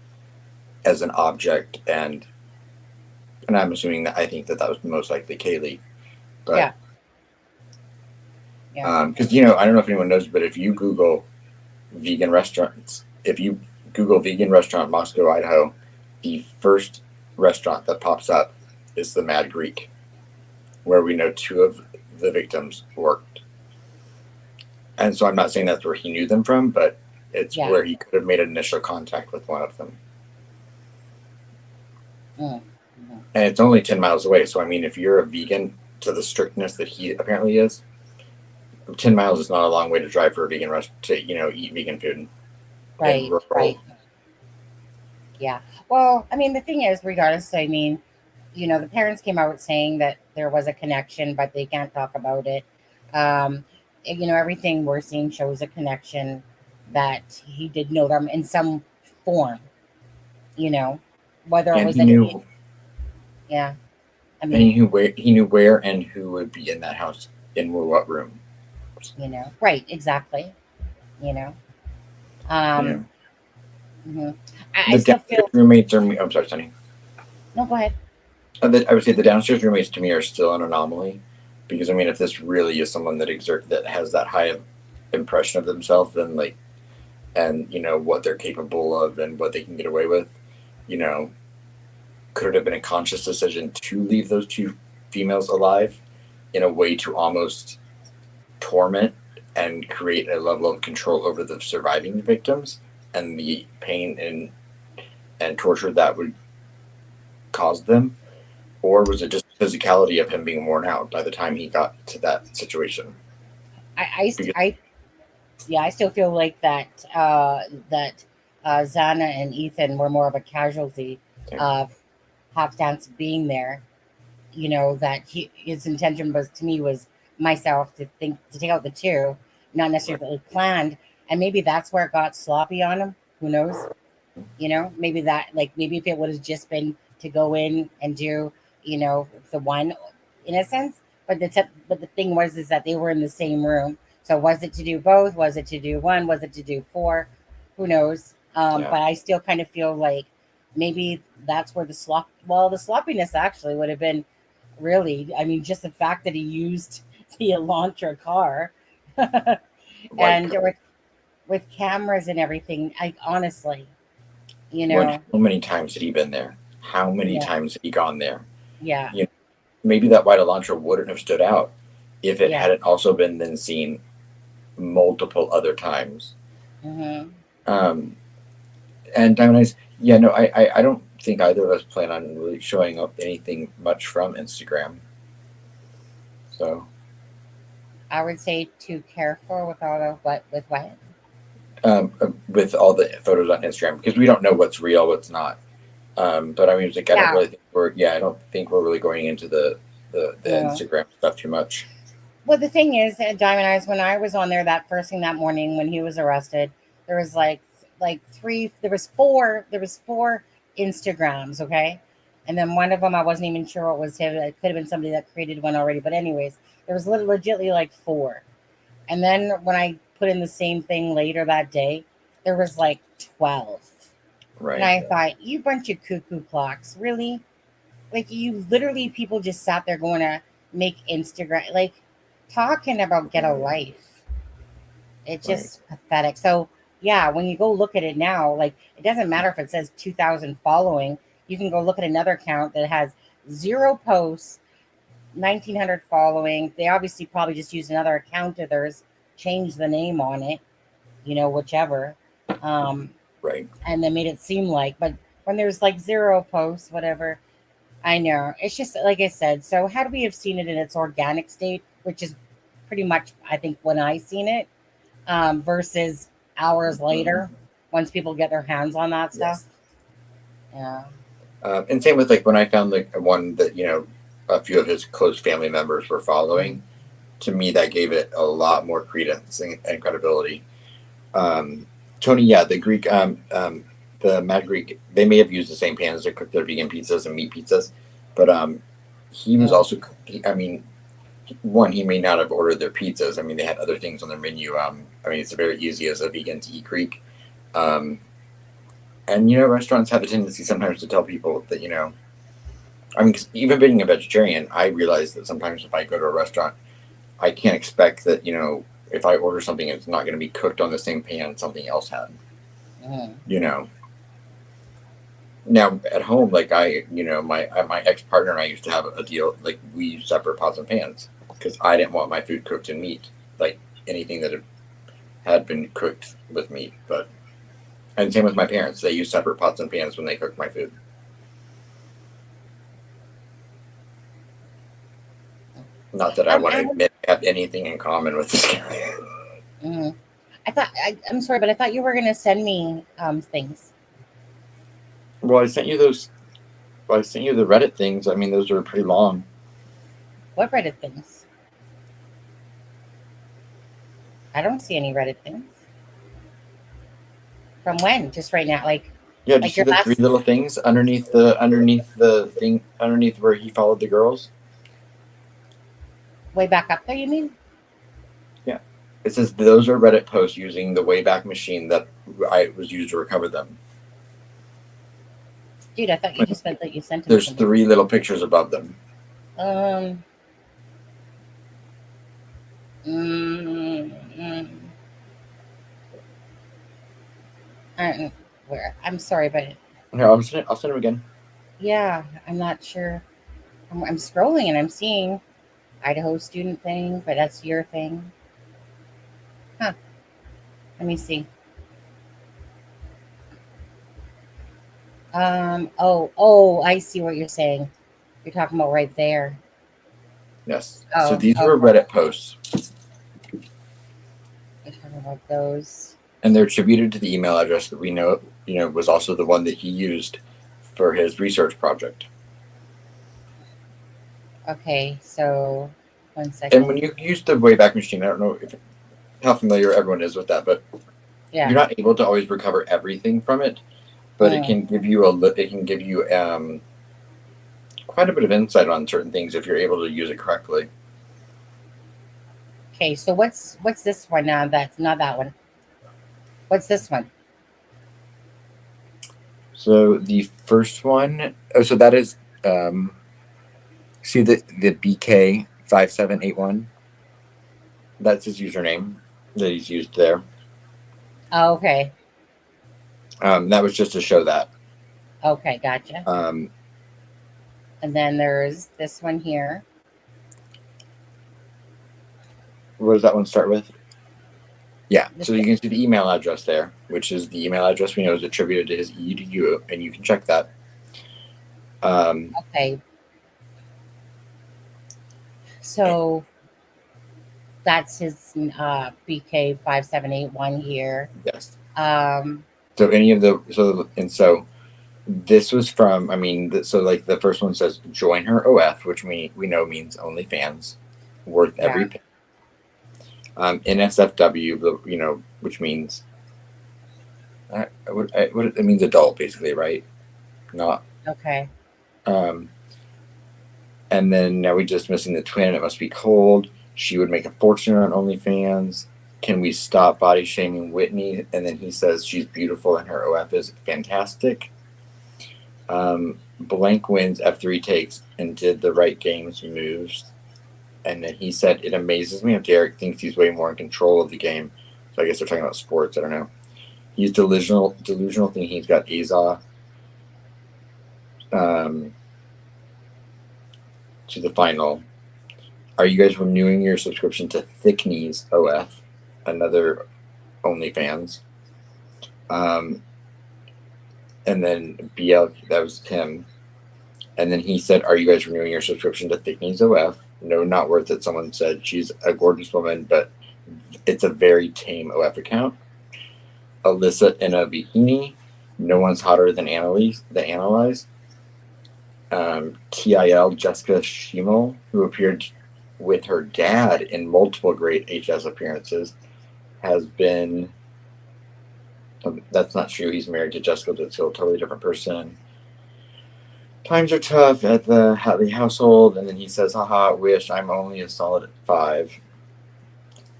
as an object, and I'm assuming that I think that was most likely Kaylee. But because I don't know if anyone knows, but if you Google vegan restaurants, if you Google vegan restaurant Moscow, Idaho, the first restaurant that pops up is the Mad Greek, where we know two of the victims worked. And so I'm not saying that's where he knew them from, but it's where he could have made initial contact with one of them. Mm-hmm. And it's only 10 miles away. So, I mean, if you're a vegan to the strictness that he apparently is, 10 miles is not a long way to drive for a vegan restaurant to, eat vegan food. Right. Yeah. Well, I mean, the thing is, regardless, I mean, the parents came out saying that there was a connection, but they can't talk about it. Um, everything we're seeing shows a connection that he did know them in some form, you know, whether it And was he that, knew, yeah, I and mean, he knew where and who would be in that house in what room. right, exactly, you know, You know, um, mhm. I the still downstairs feel, roommates are. I'm sorry, Sonny. no, go ahead. I would say the downstairs roommates to me are still an anomaly, because I mean, if this really is someone that has that high of impression of themselves, then like, and what they're capable of and what they can get away with, you know, could it have been a conscious decision to leave those two females alive in a way to almost torment and create a level of control over the surviving victims and the pain and torture that would cause them? Or was it just the physicality of him being worn out by the time he got to that situation? Because I yeah, I still feel like that Zana and Ethan were more of a casualty of Hopstance being there. That his intention was to me was myself to take out the two, not necessarily planned, and maybe that's where it got sloppy on him. Who knows? Maybe that, like, maybe if it would have just been to go in and do, the one, in a sense. But the thing was is that they were in the same room. So was it to do both? Was it to do one? Was it to do four? Who knows? yeah, But I still kind of feel like maybe that's where the sloppiness actually would have been, really. I mean, just the fact that he used the Elantra car, white. and with cameras and everything. I honestly, you When know, how many times had he been there? How many yeah, times had he gone there? yeah, You know, maybe that white Elantra wouldn't have stood out if it yeah. hadn't also been then seen multiple other times. Hmm. Um, and Diamond Eyes, yeah, no, I don't think either of us plan on really showing up anything much from Instagram. So, I would say too careful with all of what. with all the photos on Instagram, because we don't know what's real, what's not. But I mean, it's like Yeah, I don't think we're really going into the no. Instagram stuff too much. Well, the thing is, Diamond Eyes, when I was on there that first thing that morning when he was arrested, there was like three, there was four Instagrams, okay, and then one of them I wasn't even sure what was him. It could have been somebody that created one already, but anyways, there was legitly like four. And then when I put in the same thing later that day, there was like 12. And Right. I thought, you bunch of cuckoo clocks, really? Like, you literally, people just sat there going to make Instagram, like, talking about get a life. It's Right. just pathetic. So, yeah, when you go look at it now, like, it doesn't matter if it says 2,000 following. You can go look at another account that has zero posts, 1,900 following. They obviously probably just used another account of theirs, changed the name on it, whichever. Um, Right. and then made it seem like, but when there's like zero posts, whatever, I know. It's just like I said. So had we have seen it in its organic state, which is pretty much, I think, when I seen it, versus hours later, once people get their hands on that stuff. Yes. Yeah. And same with like when I found like one that a few of his close family members were following. To me, that gave it a lot more credence and credibility. Um, Tony, yeah, the Mad Greek, they may have used the same pans to cook their vegan pizzas and meat pizzas, but he was Mm. also, I mean, one, he may not have ordered their pizzas. I mean, they had other things on their menu. I mean, it's very easy as a vegan to eat Greek. Um, and restaurants have a tendency sometimes to tell people that I mean, 'cause even being a vegetarian, I realize that sometimes if I go to a restaurant, I can't expect that if I order something, it's not going to be cooked on the same pan something else had. Mm. You know. Now at home, like my ex partner and I used to have a deal, like we used separate pots and pans because I didn't want my food cooked in meat, like anything that had been cooked with meat. But and same with my parents, they use separate pots and pans when they cook my food. Not that I want to admit I have anything in common with this guy. Mm. I'm sorry, but I thought you were gonna send me things. Well, I sent you those. Well, I sent you the Reddit things. I mean, those are pretty long. What Reddit things? I don't see any Reddit things. From when? Just right now, like Yeah, like just see your the three last little things underneath the thing underneath where he followed the girls. way back up there. You mean? Yeah, it says those are Reddit posts using the Wayback Machine that I was used to recover them. Dude, I thought you just meant that you sent them There's to me. 3 little pictures above them. Um. Mm, I don't know where. I'm sorry, but Here, I'll send them again. yeah, I'm not sure. I'm scrolling and I'm seeing Idaho student thing, but that's your thing. Huh. Let me see. Oh, I see what you're saying. You're talking about right there. Yes. Oh, So these okay. were Reddit posts, You're talking about those. and they're attributed to the email address that we know, was also the one that he used for his research project. Okay, so 1 second. And when you use the Wayback Machine, I don't know how familiar everyone is with that, but Yeah. you're not able to always recover everything from it. But it can give you quite a bit of insight on certain things if you're able to use it correctly. Okay, so what's this one now? That's not that one. What's this one? So the first one, so that is, see the BK5781. That's his username that he's used there. Oh, okay. That was just to show that. Okay, gotcha. And then there's this one here. What does that one start with? Yeah, so you can see the email address there, which is the email address we know is attributed to his EDU, and you can check that. Okay. So that's his BK5781 here. Yes. So this was from, so like the first one says join her OF, which we know means OnlyFans, worth every penny. NSFW, which means it means adult, basically, right? Not okay. And then now we're just missing the twin. It must be cold. She would make a fortune on OnlyFans. Can we stop body shaming Whitney? And then he says she's beautiful and her OF is fantastic. Blank wins F3 takes and did the right games moves. And then he said, it amazes me if Derek thinks he's way more in control of the game. So I guess they're talking about sports. I don't know. He's delusional thinking he's got Azah. To the final. Are you guys renewing your subscription to Thick Knees OF, another OnlyFans? And then BL, that was him. And then he said, are you guys renewing your subscription to Thick Knees OF? No, not worth it. Someone said she's a gorgeous woman, but it's a very tame OF account. Alyssa in a bikini. No one's hotter than Analyze. TIL Jessica Schimmel, who appeared with her dad in multiple great HS appearances, has been. That's not true. He's married to Jessica, but still a totally different person. Times are tough at the household, and then he says, haha, wish I'm only a solid 5.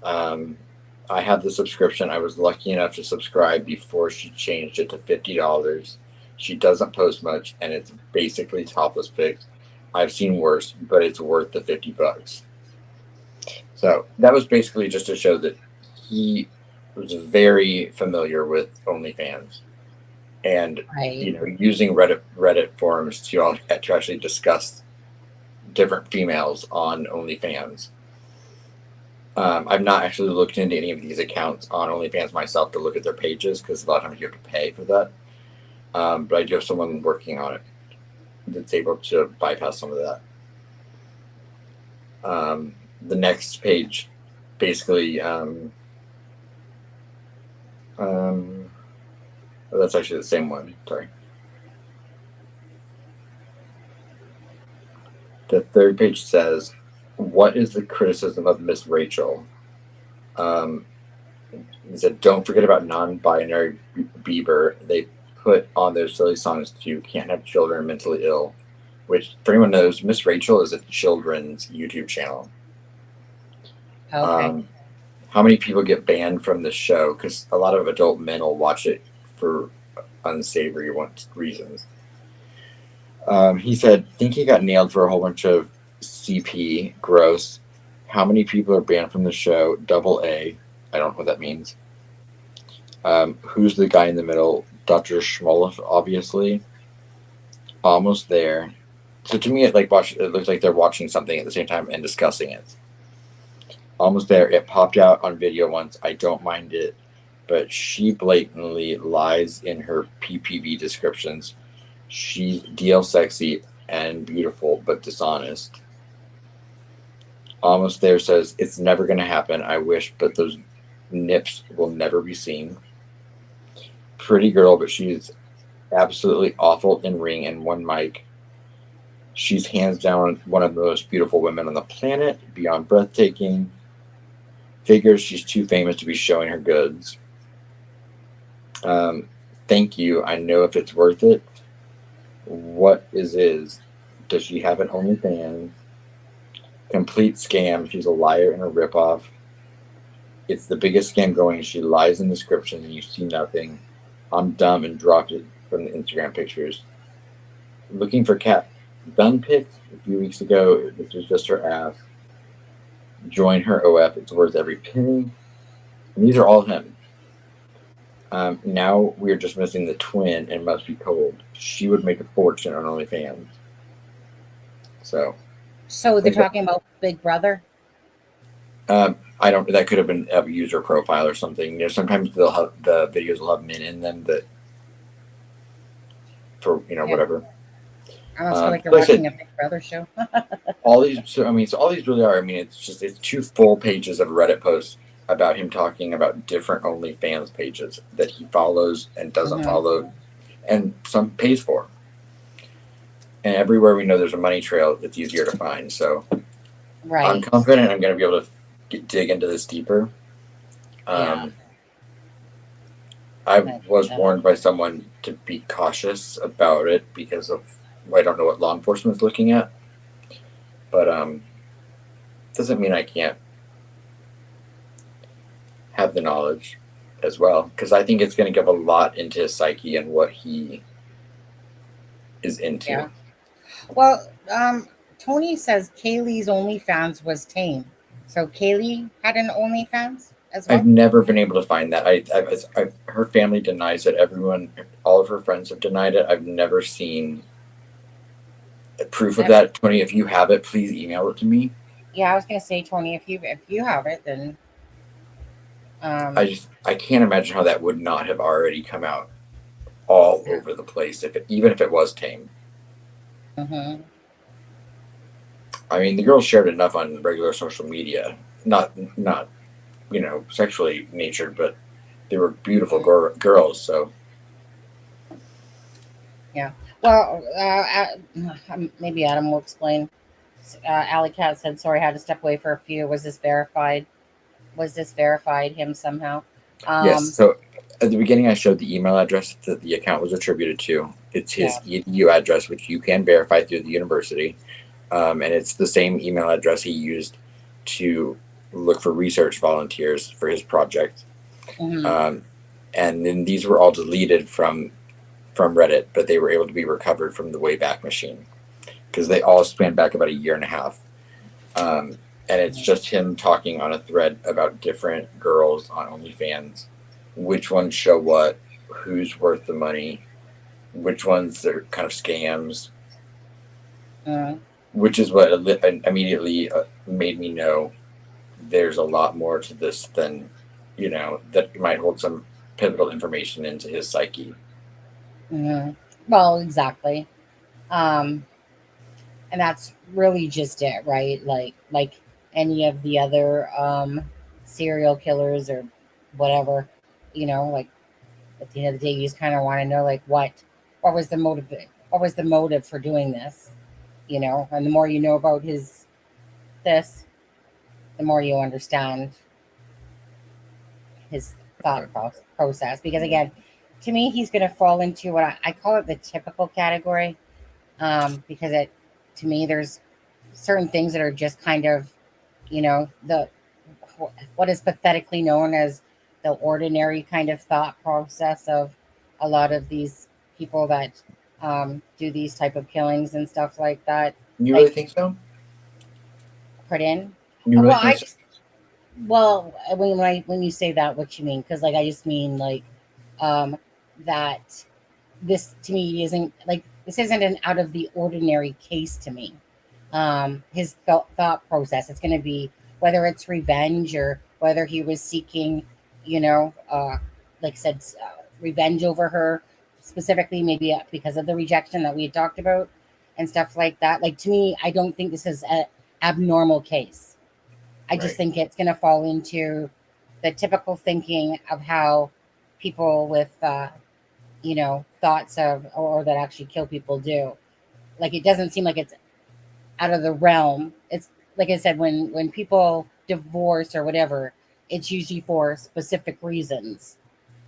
I had the subscription. I was lucky enough to subscribe before she changed it to $50. She doesn't post much, and it's basically topless pics. I've seen worse, but it's worth the $50. So that was basically just to show that he was very familiar with OnlyFans, and using Reddit forums to actually discuss different females on OnlyFans. I've not actually looked into any of these accounts on OnlyFans myself to look at their pages, because a lot of times you have to pay for that. But I do have someone working on it that's able to bypass some of that. The next page, basically, that's actually the same one. Sorry. The third page says, "What is the criticism of Miss Rachel?" He said, "Don't forget about non-binary Bieber. They put on their silly songs too. Can't have children mentally ill." Which, for anyone knows, Miss Rachel is a children's YouTube channel. Okay. How many people get banned from the show? Because a lot of adult men will watch it for unsavory reasons. He said, "Think he got nailed for a whole bunch of CP. Gross. How many people are banned from the show? Double A. I don't know what that means. Who's the guy in the middle? Dr. Schmolef, obviously. Almost there." So to me, it looks like they're watching something at the same time and discussing it. Almost there. It popped out on video once. I don't mind it, but she blatantly lies in her PPV descriptions. She's DL sexy and beautiful, but dishonest. Almost there says, "It's never going to happen. I wish, but those nips will never be seen." Pretty girl, but she's absolutely awful in ring and one mic. She's hands down one of the most beautiful women on the planet, beyond breathtaking. Figures she's too famous to be showing her goods. Thank you. I know if it's worth it. What is? Does she have an OnlyFans? Complete scam. She's a liar and a ripoff. It's the biggest scam going. She lies in descriptions and you see nothing. I'm dumb and dropped it from the Instagram pictures. Looking for cat done pics a few weeks ago. This was just her ass. Join her OF. It's worth every penny. And these are all him. Now we're just missing the twin and must be told. She would make a fortune on OnlyFans. So they're talking about Big Brother? I don't. That could have been a user profile or something. You know, sometimes they'll have the videos will have men in them that, for whatever. I almost feel like you're watching a Big Brother show. all these really are. I mean, it's 2 full pages of Reddit posts about him talking about different OnlyFans pages that he follows and doesn't follow, and some pays for. And everywhere we know there's a money trail, it's easier to find. So, right. I'm confident I'm going to be able to dig into this deeper. I was warned by someone to be cautious about it because of I don't know what law enforcement is looking at, but doesn't mean I can't have the knowledge as well, because I think it's going to give a lot into his psyche and what he is into. Yeah. Well, Tony says Kaylee's OnlyFans was tame. So Kaylee had an OnlyFans as well? I've never been able to find that. Her family denies it. All of her friends have denied it. I've never seen proof of that. Tony, if you have it, please email it to me. Yeah, I was going to say, Tony, if you have it, then... I can't imagine how that would not have already come out all over the place, even if it was tame. Mm-hmm. I mean, the girls shared enough on regular social media, not sexually natured, but they were beautiful girls. So, yeah. Well, maybe Adam will explain. Alley Cat said, "Sorry, I had to step away for a few. Was this verified? Him somehow?" Yes. So at the beginning, I showed the email address that the account was attributed to. It's his EDU address, which you can verify through the university. And it's the same email address he used to look for research volunteers for his project. Mm-hmm. And then these were all deleted from Reddit, but they were able to be recovered from the Wayback Machine because they all span back about a year and a half. And it's just him talking on a thread about different girls on OnlyFans, which ones show what, who's worth the money, which ones are kind of scams. Which is what immediately made me know there's a lot more to this than, that might hold some pivotal information into his psyche. Mm-hmm. Well, exactly. And that's really just it, right? Like any of the other serial killers or whatever, like at the end of the day, you just kind of want to know, like, what was the motive for doing this? you know, and the more you know about this, the more you understand his thought process. Because again, to me, he's going to fall into what I call it the typical category, because to me, there's certain things that are just kind of, you know, what is pathetically known as the ordinary kind of thought process of a lot of these people that do these type of killings and stuff like that. You Like, really think so? put in. You really Well, think so? When you say that, what you mean? Because like I just mean like that this to me isn't like this isn't an out of the ordinary case to me. His thought process. It's going to be whether it's revenge or whether he was seeking, you know, like I said, revenge over her specifically, maybe because of the rejection that we had talked about and stuff like that. Like to me, I don't think this is an abnormal case. I just think it's going to fall into the typical thinking of how people with, you know, thoughts of or that actually kill people do. Like it doesn't seem like it's out of the realm. It's like I said, when people divorce or whatever, it's usually for specific reasons.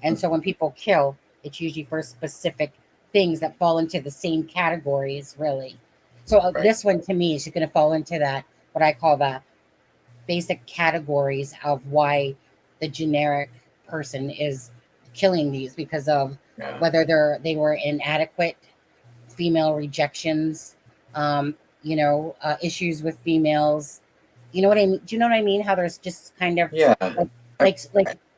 And so when people kill, it's usually for specific things that fall into the same categories, really. So this one to me is going to fall into that, what I call the basic categories of why the generic person is killing these, because of whether they were inadequate, female rejections, you know, issues with females. You know what I mean? Do you know what I mean? How there's just kind of like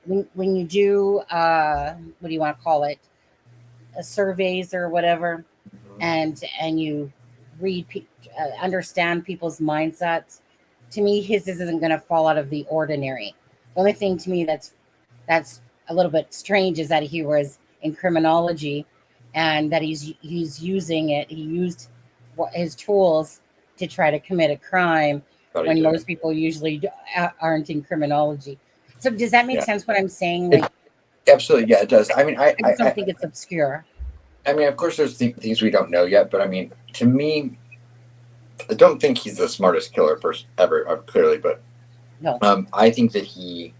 when you do what do you want to call it? Surveys or whatever, and you read, understand people's mindsets. To me, his isn't going to fall out of the ordinary. The only thing to me that's a little bit strange is that he was in criminology, and that he's using it. He used his tools to try to commit a crime when most people usually aren't in criminology. So does that make sense? What I'm saying? Like, absolutely, yeah, it does. I mean, I just don't think it's obscure. I mean, of course, there's things we don't know yet, but I mean, to me, I don't think he's the smartest killer person ever, clearly, but no. I think that he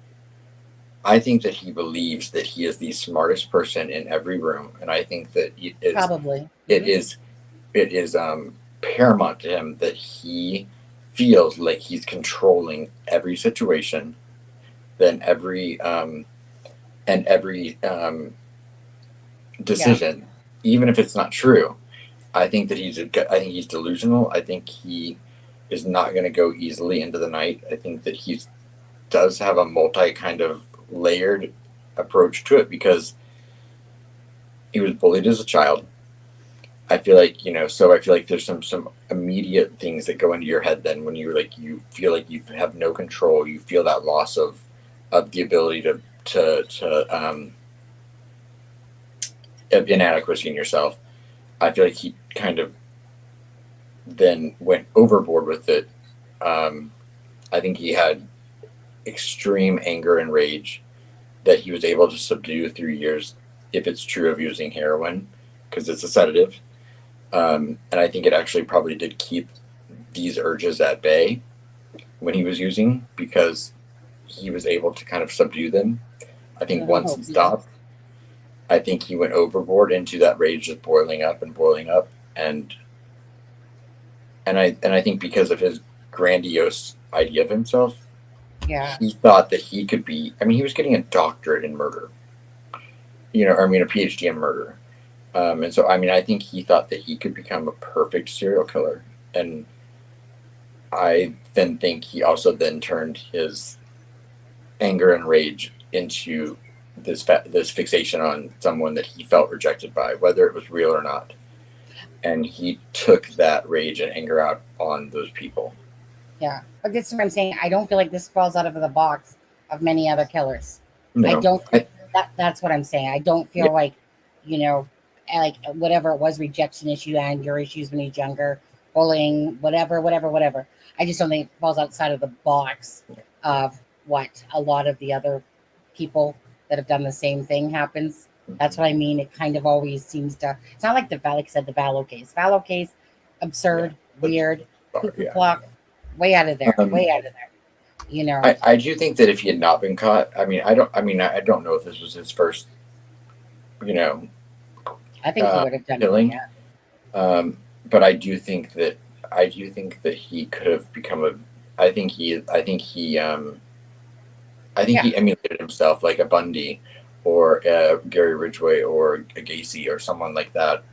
believes that he is the smartest person in every room, and I think that it is paramount to him that he feels like he's controlling every situation, then every decision, even if it's not true. I think that he's delusional. I think he is not going to go easily into the night. I think that he does have a multi kind of layered approach to it, because he was bullied as a child. I feel like, you know, so I feel like there's some immediate things that go into your head then when you feel like you have no control. You feel that loss of the ability to of inadequacy in yourself. I feel like he kind of then went overboard with it. I think he had extreme anger and rage that he was able to subdue through years, if it's true of using heroin, because it's a sedative. And I think it actually probably did keep these urges at bay when he was using, because he was able to kind of subdue them. I think once he stopped, I think he went overboard into that rage just boiling up, and I think because of his grandiose idea of himself, he thought that he could be. I mean, he was getting a doctorate in murder, you know, or I mean, a PhD in murder, and so I mean, I think he thought that he could become a perfect serial killer, and I then think he also then turned his anger and rage into this fixation on someone that he felt rejected by, whether it was real or not. And he took that rage and anger out on those people. Yeah, but this is what I'm saying. I don't feel like this falls out of the box of many other killers. No. I don't. That's what I'm saying. I don't feel like, you know, like whatever it was, rejection issue, anger issues when he's younger, bullying, whatever. I just don't think it falls outside of the box of what a lot of the other people that have done the same thing happens. That's what I mean. It kind of always seems to. It's not like the Vallow case. Vallow case, absurd, weird, cuckoo Yeah. clock, way out of there, way out of there. You know, I do think that if he had not been caught, I don't know if this was his first, you know, I think he would have done killing. it. Yeah. But I do think that he could have become a. I think he emulated himself like a Bundy, or a Gary Ridgway, or a Gacy, or someone like that,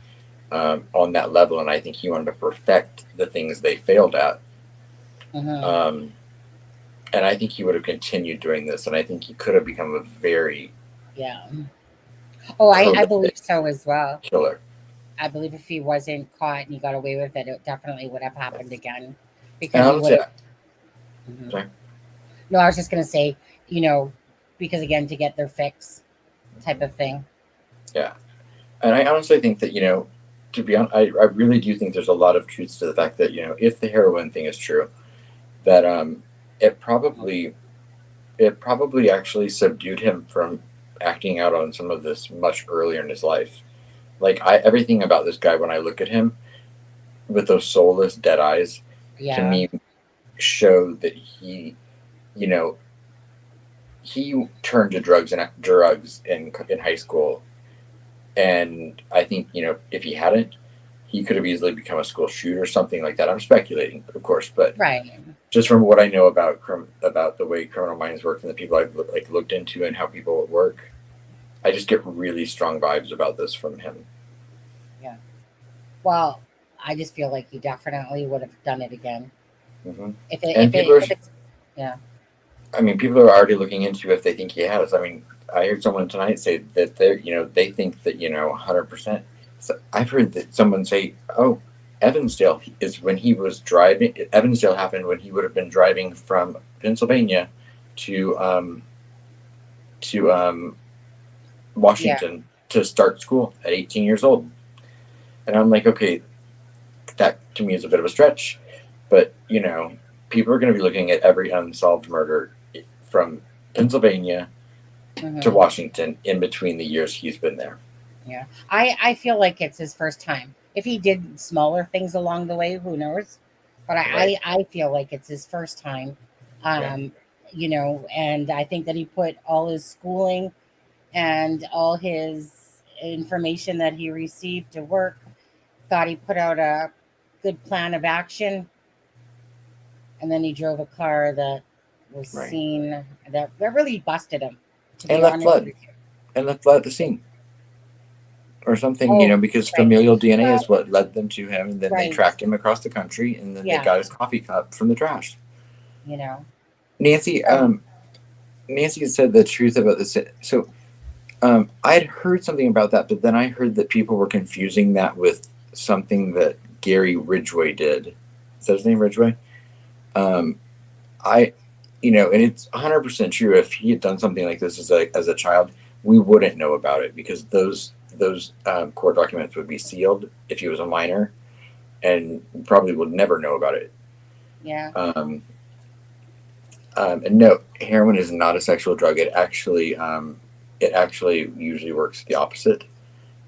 on that level. And I think he wanted to perfect the things they failed at. And I think he would have continued doing this, and I think he could have become a very I believe so as well. Killer. I believe if he wasn't caught and he got away with it, it definitely would have happened again. Because he would have. Sorry. No, I was just going to say, because again, to get their fix type of thing. Yeah. And I honestly think that, to be honest, I really do think there's a lot of truth to the fact that, if the heroin thing is true, that it probably actually subdued him from acting out on some of this much earlier in his life. Like, everything about this guy, when I look at him with those soulless dead eyes, to me show that he turned to drugs in high school. And I think, if he hadn't, he could have easily become a school shooter or something like that. I'm speculating, of course, but just from what I know about the way criminal minds work and the people I've looked into and how people work, I just get really strong vibes about this from him. Yeah. Well, I just feel like he definitely would have done it again. Mm-hmm. I mean, people are already looking into if they think he has. I mean, I heard someone tonight say that they think that 100%. So I've heard that someone say, "Oh, Evansdale is when he was driving. Evansdale happened when he would have been driving from Pennsylvania to Washington to start school at 18 years old." And I'm like, okay, that to me is a bit of a stretch, but people are going to be looking at every unsolved murder from Pennsylvania to Washington in between the years he's been there. Yeah, I feel like it's his first time. If he did smaller things along the way, who knows? But I feel like it's his first time. And I think that he put all his schooling and all his information that he received to work. Thought he put out a good plan of action, and then he drove a car that was seen that really busted him. And left blood at the scene. Or something, because familial DNA is what led them to him, and then they tracked him across the country, and then they got his coffee cup from the trash. Nancy, Nancy said the truth about this. So, I had heard something about that, but then I heard that people were confusing that with something that Gary Ridgway did. Is that his name, Ridgway? And it's 100% true. If he had done something like this as a child, we wouldn't know about it, because those court documents would be sealed if he was a minor, and probably would never know about it. Yeah. And no, heroin is not a sexual drug. It actually usually works the opposite.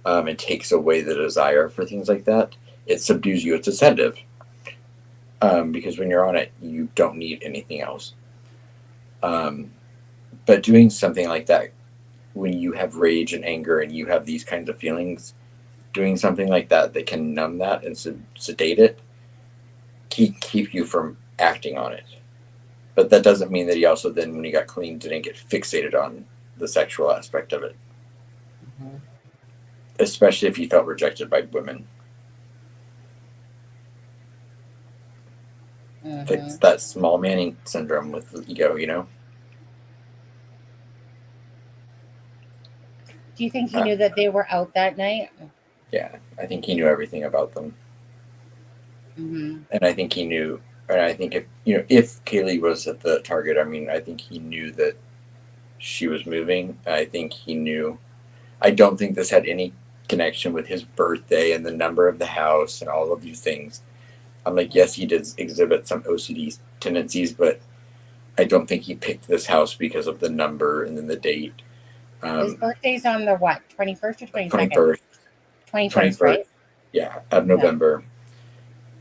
It takes away the desire for things like that. It subdues you. It's a sedative. Because when you're on it, you don't need anything else. But doing something like that, when you have rage and anger and you have these kinds of feelings, doing something like that can numb that and sedate it, keep you from acting on it. But that doesn't mean that he also then, when he got clean, didn't get fixated on the sexual aspect of it. Mm-hmm. Especially if he felt rejected by women. Mm-hmm. It's that small Manning syndrome with ego, Do you think he knew that they were out that night? Yeah, I think he knew everything about them. Mm-hmm. And I think he knew, and I think if Kaylee was at the target, I think he knew that she was moving. I think he knew. I don't think this had any connection with his birthday and the number of the house and all of these things. I'm like, yes, he did exhibit some OCD tendencies, but I don't think he picked this house because of the number and then the date. His birthday's on the 21st or 22nd? 21st, right? Yeah, of November.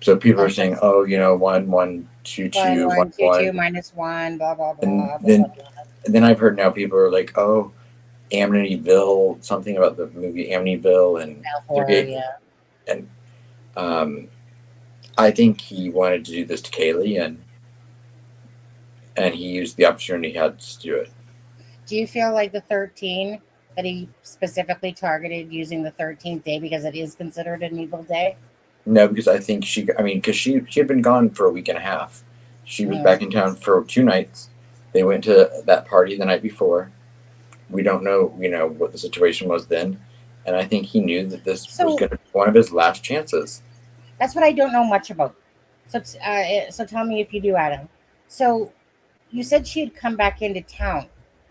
So people are saying, oh, 1, 1, 2, 2, 1, 1, 2, 2, 1. -1, blah, blah, blah, And blah, then, blah, blah. and then I've heard now people are like, oh, Amityville, something about the movie Amityville and Horror, yeah. And I think he wanted to do this to Kaylee, and he used the opportunity he had to do it. Do you feel like the 13 that he specifically targeted using the 13th day because it is considered an evil day? No, because I think because she had been gone for a week and a half. She was back in town for 2 nights. They went to that party the night before. We don't know, what the situation was then. And I think he knew that this was going to be one of his last chances. That's what I don't know much about. So tell me if you do, Adam. So you said she had come back into town.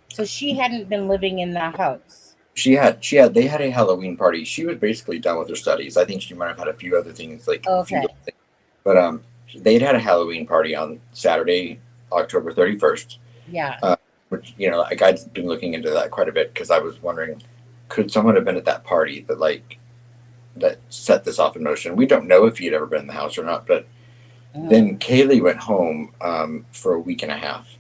So she hadn't been living in the house. They had a Halloween party. She was basically done with her studies. I think she might have had a few other things, like a few other things. But they had a Halloween party on Saturday, October 31st. Yeah. Which, like I'd been looking into that quite a bit because I was wondering, could someone have been at that party that set this off in motion? We don't know if he had ever been in the house or not, but then Kaylee went home for a week and a half.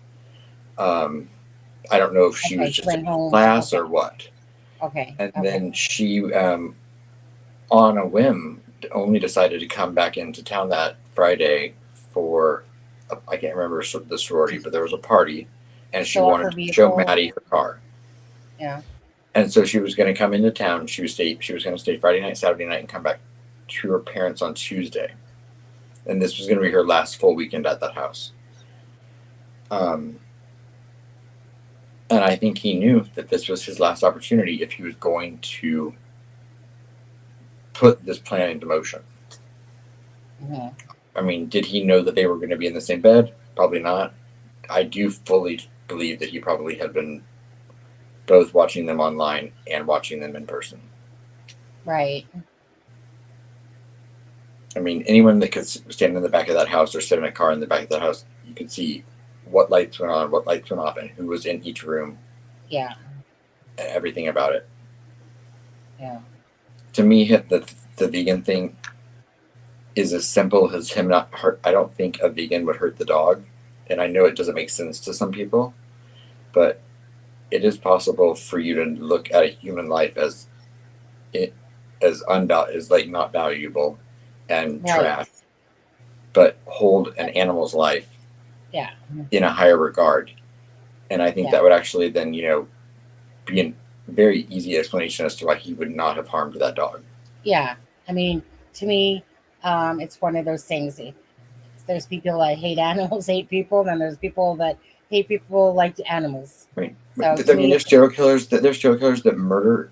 I don't know if she was just in class or what. Okay. And then she, on a whim, only decided to come back into town that Friday for, I can't remember the sorority, but there was a party, and she wanted to show Maddie her car. Yeah. And so she was going to come into town. She was going to stay Friday night, Saturday night, and come back to her parents on Tuesday. And this was going to be her last full weekend at that house. And I think he knew that this was his last opportunity if he was going to put this plan into motion. Mm-hmm. I mean, did he know that they were going to be in the same bed? Probably not. I do fully believe that he probably had been both watching them online and watching them in person. Right. I mean, anyone that could stand in the back of that house or sit in a car in the back of that house, you could see what lights went on, what lights went off, and who was in each room. Yeah. And everything about it. Yeah. To me, the vegan thing is as simple as him not hurt. I don't think a vegan would hurt the dog. And I know it doesn't make sense to some people, but it is possible for you to look at a human life as not valuable and trash, but hold an animal's life in a higher regard. And I think that would actually then, be a very easy explanation as to why he would not have harmed that dog. Yeah. I mean, to me, it's one of those things. There's people that hate animals, hate people, and then there's people that hate people like animals. Right. So there's serial killers that murder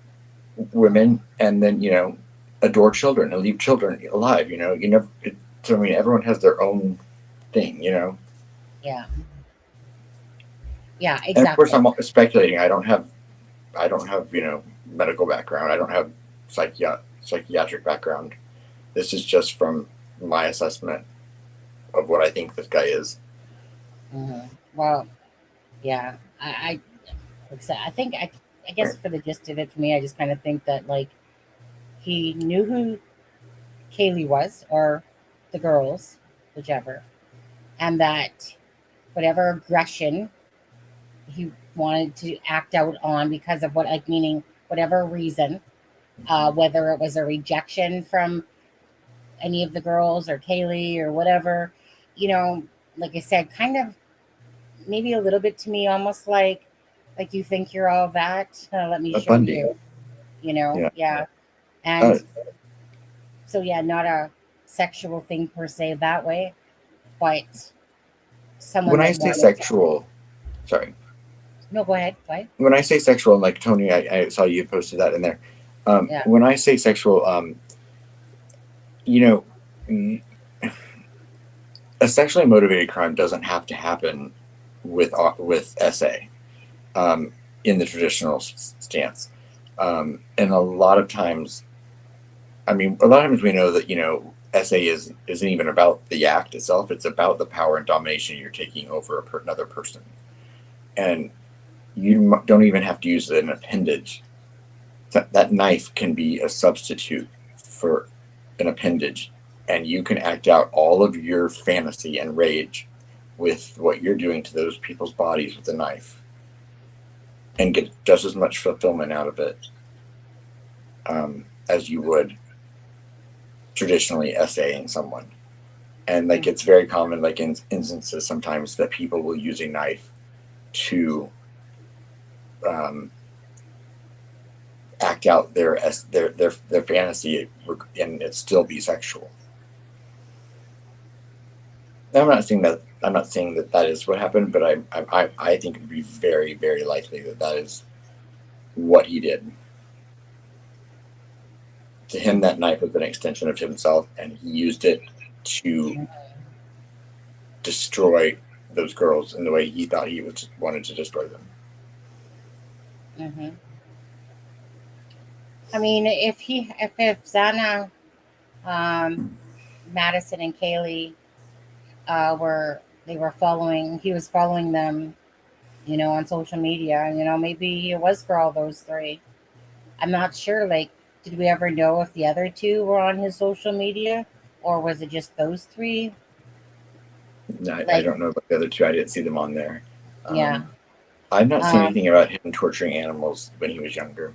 women and then, adore children and leave children alive. Everyone has their own thing, Yeah. Yeah, exactly. And of course, I'm speculating. I don't have medical background. I don't have psychiatric background. This is just from my assessment of what I think this guy is. Mm-hmm. Well, yeah, I guess for the gist of it, for me, I just kind of think that he knew who Kaylee was, or the girls, whichever, and that whatever aggression he wanted to act out on because of meaning whatever reason, whether it was a rejection from any of the girls or Kaylee or whatever, like I said, kind of maybe a little bit to me, almost like you think you're all that. Let me show you, Yeah. And so, not a sexual thing per se that way, but someone. When I say sexual, sorry. No, go ahead. What? When I say sexual, like Tony, I saw you posted that in there. When I say sexual, a sexually motivated crime doesn't have to happen with SA in the traditional stance. And a lot of times we know that, SA isn't even about the act itself. It's about the power and domination you're taking over another person. And you don't even have to use an appendage. That knife can be a substitute for an appendage and you can act out all of your fantasy and rage with what you're doing to those people's bodies with a knife and get just as much fulfillment out of it as you would traditionally essaying someone. And like it's very common, like in instances sometimes that people will use a knife to act out their fantasy and it still be sexual. Now, I'm not saying that is what happened, but I think it would be very, very likely that is what he did. To him, that knife was an extension of himself, and he used it to destroy those girls in the way he thought he wanted to destroy them. Mm-hmm. I mean, if Xana, Madison, and Kaylee he was following them, on social media. Maybe it was for all those three. I'm not sure. Like, did we ever know if the other two were on his social media, or was it just those three? No, I don't know about the other two. I didn't see them on there. Yeah. I've not seen anything about him torturing animals when he was younger.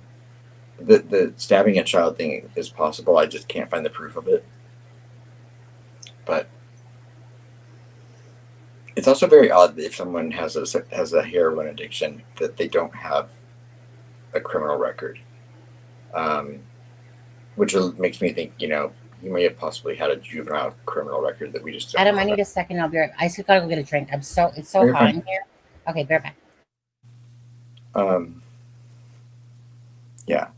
The stabbing a child thing is possible. I just can't find the proof of it. But it's also very odd that if someone has a heroin addiction that they don't have a criminal record, which makes me think, he may have possibly had a juvenile criminal record that we just don't Adam, know I need about. a second. I'll be right. I just gotta go get a drink. It's so hot in here. Okay, be right back. Yeah.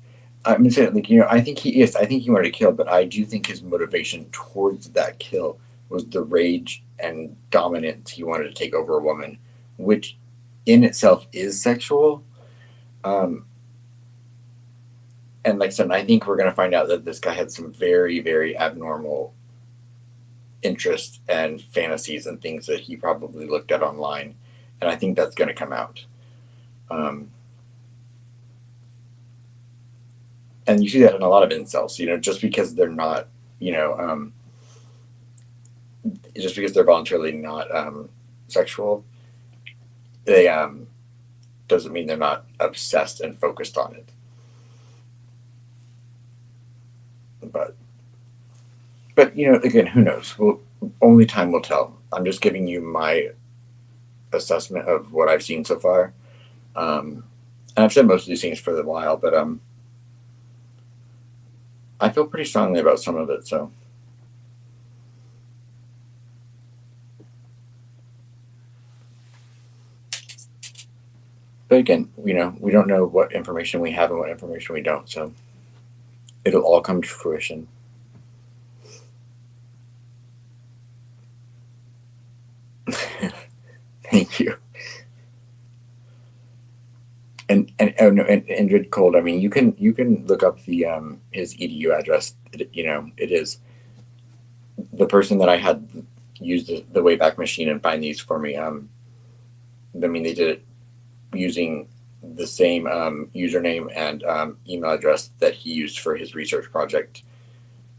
I'm gonna say, like, I think he wanted to kill, but I do think his motivation towards that kill was the rage and dominance. He wanted to take over a woman, which in itself is sexual. And like I said, I think we're going to find out that this guy had some very, very abnormal interests and fantasies and things that he probably looked at online. And I think that's going to come out. And you see that in a lot of incels, just because they're not, just because they're voluntarily not sexual, they doesn't mean they're not obsessed and focused on it. But again, who knows? Only time will tell. I'm just giving you my assessment of what I've seen so far. And I've said most of these things for a while, but I feel pretty strongly about some of it, so. But again, we don't know what information we have and what information we don't, so it'll all come to fruition. Thank you. And Indrid Cold, I mean, you can look up the his edu address. It is the person that I had used the Wayback Machine and find these for me. I mean, they did it using the same username and email address that he used for his research project,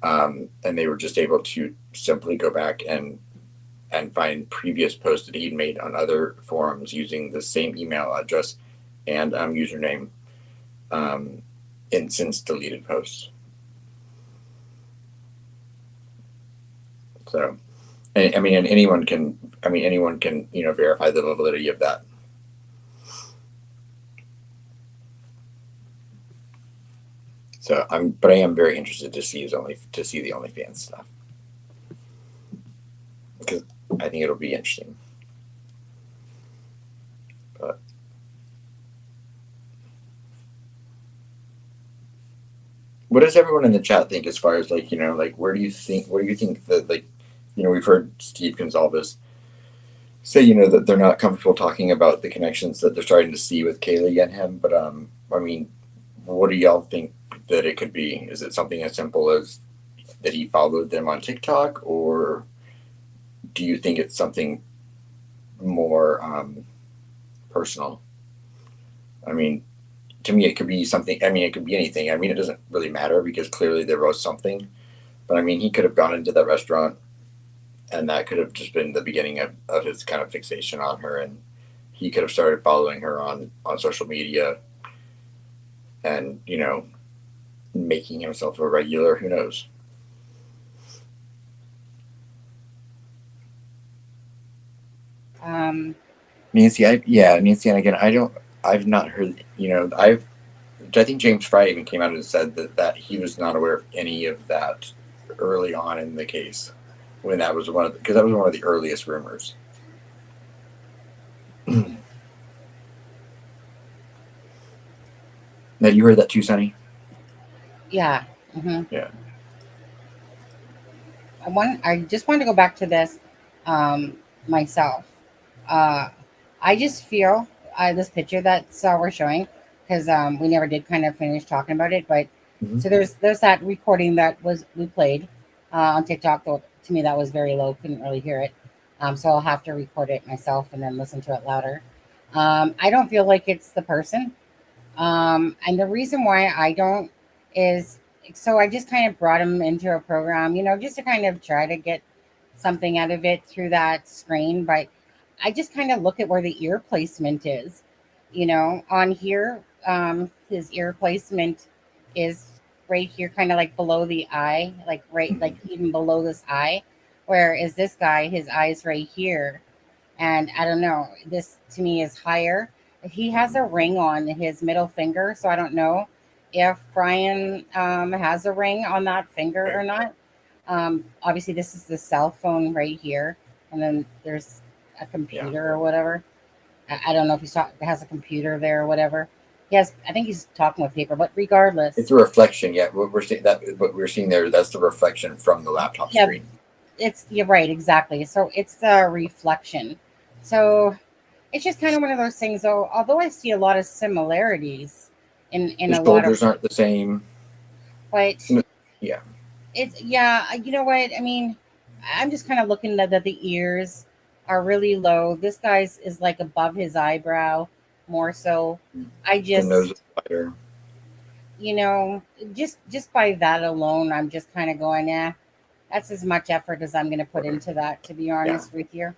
and they were just able to simply go back and find previous posts that he'd made on other forums using the same email address and username in since deleted posts. So, and anyone can verify the validity of that. So but I am very interested to see the OnlyFans stuff, because I think it'll be interesting. But what does everyone in the chat think as far as where do you think that we've heard Steve Gonzalez say that they're not comfortable talking about the connections that they're starting to see with Kaylee and him, but I mean, what do y'all think that it could be? Is it something as simple as that he followed them on TikTok, or do you think it's something more personal? I mean, to me, it could be something. I mean, it could be anything. I mean, it doesn't really matter because clearly there was something. But I mean, he could have gone into that restaurant, and that could have just been the beginning of his kind of fixation on her, and he could have started following her on social media, and making himself a regular. Who knows? Nancy, Nancy, and again, I've not heard. I think James Fry even came out and said that he was not aware of any of that early on in the case, when that was because that was one of the earliest rumors. Now, you heard that too, Sonny? Yeah. Mm-hmm. Yeah. I just wanted to go back to this myself. I just feel this picture that we're showing, because we never did kind of finish talking about it, but so there's that recording that we played on TikTok. Though to me that was very low, couldn't really hear it, so I'll have to record it myself and then listen to it louder. I don't feel like it's the person, and the reason why I don't is, so I just kind of brought him into a program, just to kind of try to get something out of it through that screen. But I just kind of look at where the ear placement is, on here. His ear placement is right here, kind of like below the eye, like like even below this eye. Whereas this guy, his eye's right here. And I don't know, this to me is higher. He has a ring on his middle finger, so I don't know if Bryan has a ring on that finger or not. Obviously, this is the cell phone right here, and then there's a computer or whatever. I don't know if has a computer there or whatever. Yes, I think he's talking with paper, but regardless, it's a reflection. Yeah, what we're seeing there, that's the reflection from the laptop screen. You're right, exactly. So it's the reflection. So it's just kind of one of those things, though. Although I see a lot of similarities in the shoulders aren't the same, but yeah, it's you know what I mean. I'm just kind of looking at that the ears are really low. This guy's is like above his eyebrow more so. I just, the nose is wider. Just by that alone, I'm just kind of going, that's as much effort as I'm going to put into that, to be honest with you.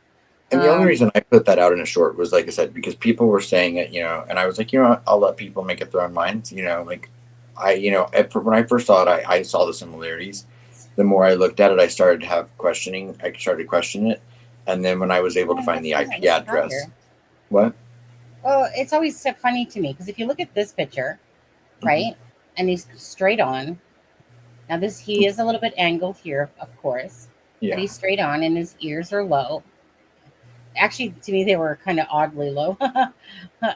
And the only reason I put that out in a short was, like I said, because people were saying it, and I was like, I'll let people make up their own minds, like when I first saw it, I saw the similarities. The more I looked at it, I started questioning it. And then when I was able to find the IP address, what? Well, it's always funny to me, because if you look at this picture, right, and he's straight on. Now he is a little bit angled here, of course, but he's straight on, and his ears are low. Actually, to me, they were kind of oddly low,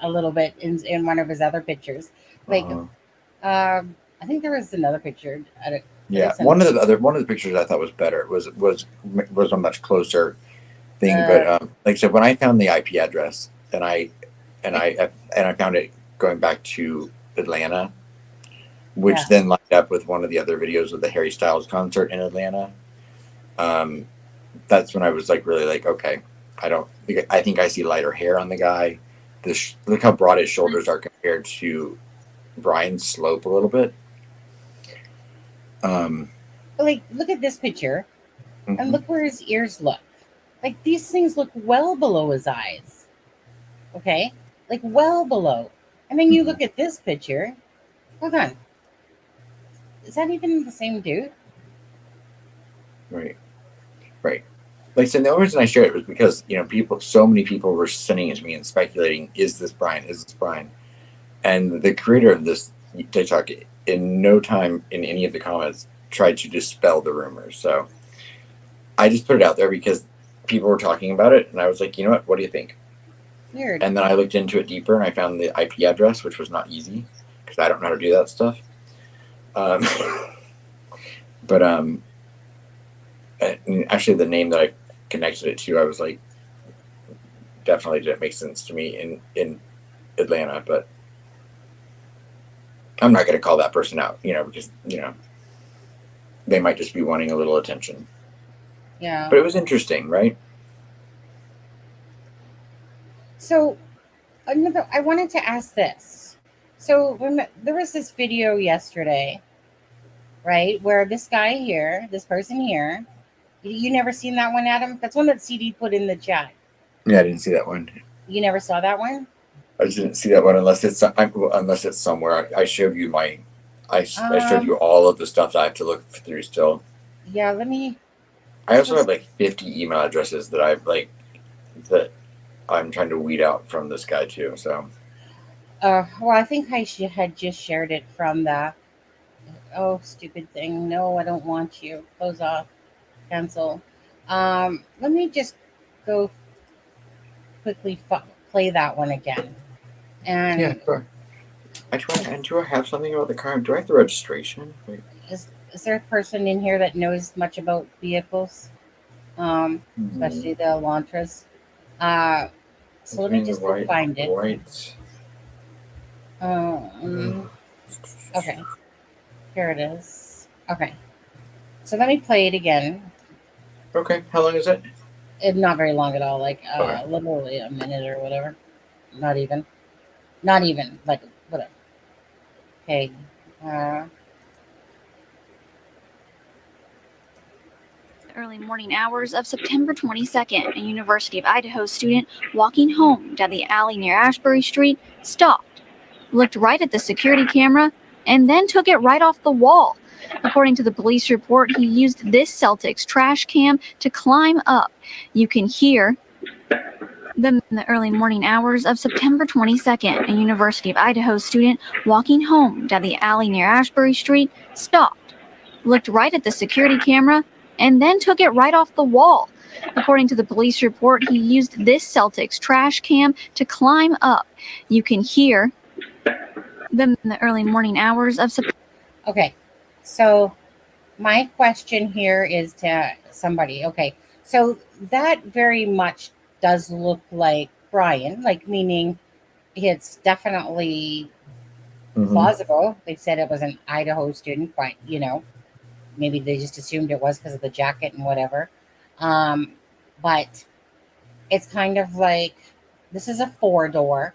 a little bit in one of his other pictures. Like, I think there was another picture. One of the pictures I thought was better was a much closer thing. But like I said, when I found the IP address, and I found it going back to Atlanta, which then lined up with one of the other videos of the Harry Styles concert in Atlanta. That's when I was like, really like, okay, I think I see lighter hair on the guy. Look how broad his shoulders are compared to Bryan's slope a little bit. Like, look at this picture, and look where his ears look. Like, these things look well below his eyes. Okay? Like, well below. And then you look at this picture. Hold on. Is that even the same dude? Right. Like I said, the only reason I shared it was because, so many people were sending it to me and speculating, is this Bryan? And the creator of this TikTok, in no time in any of the comments, tried to dispel the rumors. So I just put it out there because people were talking about it, and I was like, you know what do you think? Weird. And then I looked into it deeper, and I found the IP address, which was not easy because I don't know how to do that stuff. But actually, the name that I connected it to, I was like, definitely didn't make sense to me in Atlanta. But I'm not going to call that person out, because they might just be wanting a little attention. Yeah. But it was interesting, right? So, I wanted to ask this. So, there was this video yesterday right? Where this guy here, this person here, you never seen that one, Adam? That's one that CD put in the chat. Yeah, I didn't see that one. You never saw that one? I just didn't see that one unless it's somewhere. I showed you I showed you all of the stuff that I have to look through still. Yeah, let me. I also have like 50 email addresses that that I'm trying to weed out from this guy too. So. Well, I think I had just shared it from the. Oh, stupid thing! No, I don't want you. Close off. Cancel. Let me just go quickly play that one again. And Yeah, sure. Do I have something about the car? Do I have the registration? Wait. Is there a person in here that knows much about vehicles? Especially the Elantras. So let me just go find it. Right. Okay. Here it is. Okay. So let me play it again. Okay. How long is it? It's not very long at all. Like literally a minute or whatever. Not even. Like whatever. Okay. Early morning hours of September 22nd, a University of Idaho student walking home down the alley near Ashbury Street stopped, looked right at the security camera, and then took it right off the wall. According to the police report, he used this Celtics trash cam to climb up. You can hear them in the early morning hours of September 22nd, a University of Idaho student walking home down the alley near Ashbury Street stopped, looked right at the security camera, and then took it right off the wall. According to the police report, he used this Celtics trash cam to climb up. You can hear them in the early morning hours of September. Okay, so my question here is to somebody. Okay, so that very much does look like Bryan, like meaning it's definitely plausible. They said it was an Idaho student, but maybe they just assumed it was because of the jacket and whatever. But it's kind of like, this is a 4-door.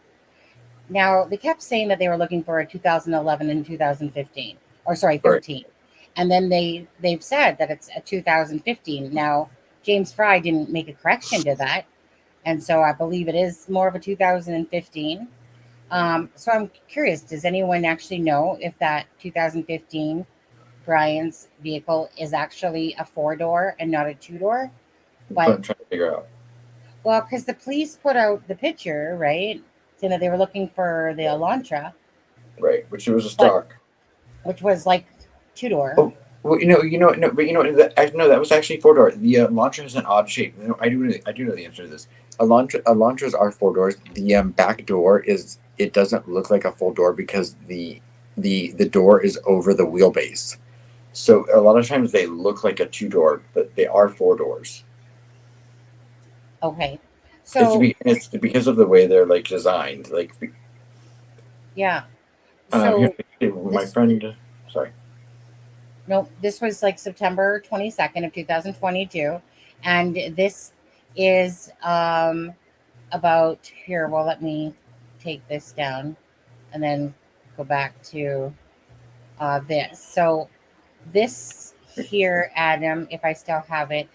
Now, they kept saying that they were looking for a 2011 and 2015, or sorry, 13. Right. And then they've said that it's a 2015. Now, James Fry didn't make a correction to that. And so I believe it is more of a 2015. So I'm curious, does anyone actually know if that 2015 Bryan's vehicle is actually a 4-door and not a 2-door? But I'm trying to figure out. Well, because the police put out the picture, right, saying that they were looking for the Elantra, right, which was a stock, which was like 2-door. Oh, well, that was actually 4-door. The Elantra is an odd shape. I do know the answer to this. Elantras are 4 doors. The back door it doesn't look like a full door because the door is over the wheelbase. So a lot of times they look like a 2-door, but they are 4 doors. Okay, so it's because of the way they're like designed. Like, yeah. So my friend, sorry. No, this was like September 22nd of 2022, and this is about here. Well, let me take this down, and then go back to this. So this here, Adam, if I still have it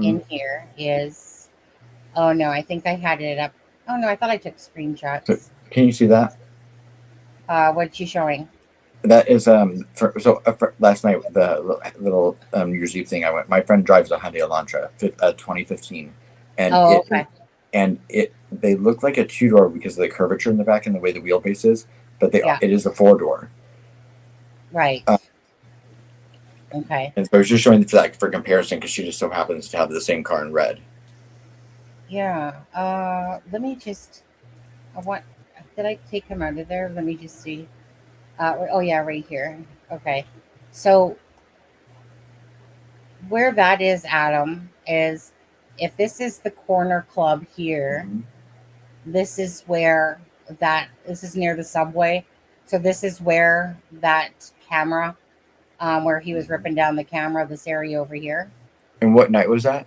in here, is, oh no, I think I had it up. Oh no, I thought I took screenshots. Can you see that? What's she showing? That is for last night, the little New Year's Eve thing I went. My friend drives a Hyundai Elantra 2015, and they look like a 2-door because of the curvature in the back and the way the wheelbase is, but it is a 4-door. Right. Okay. And so I was just showing for comparison because she just so happens to have the same car in red. Yeah. Let me just. Did I take him out of there? Let me just see. Oh yeah, right here. Okay. So where that is, Adam, is if this is the corner club here, this is where this is near the subway. So this is where that camera, where he was ripping down the camera, this area over here. And what night was that?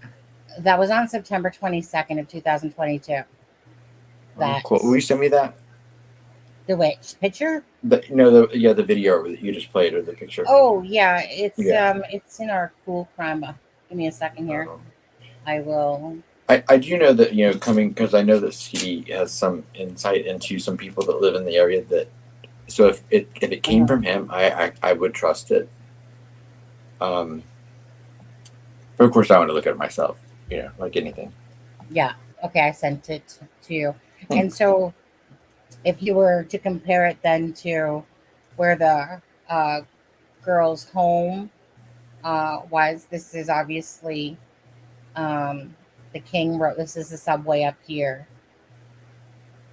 That was on September 22nd of 2022. Cool. Will you send me that? The which picture? The video that you just played or the picture. Oh yeah, it's Yeah. it's in our cool crime. Give me a second here. I will. I do know that coming because I know that CD has some insight into some people that live in the area that. So if it came from him, I would trust it. But of course, I want to look at it myself. Like anything. Yeah. Okay, I sent it to you. And so, if you were to compare it then to where the girl's home was, this is obviously the King Road. This is the subway up here,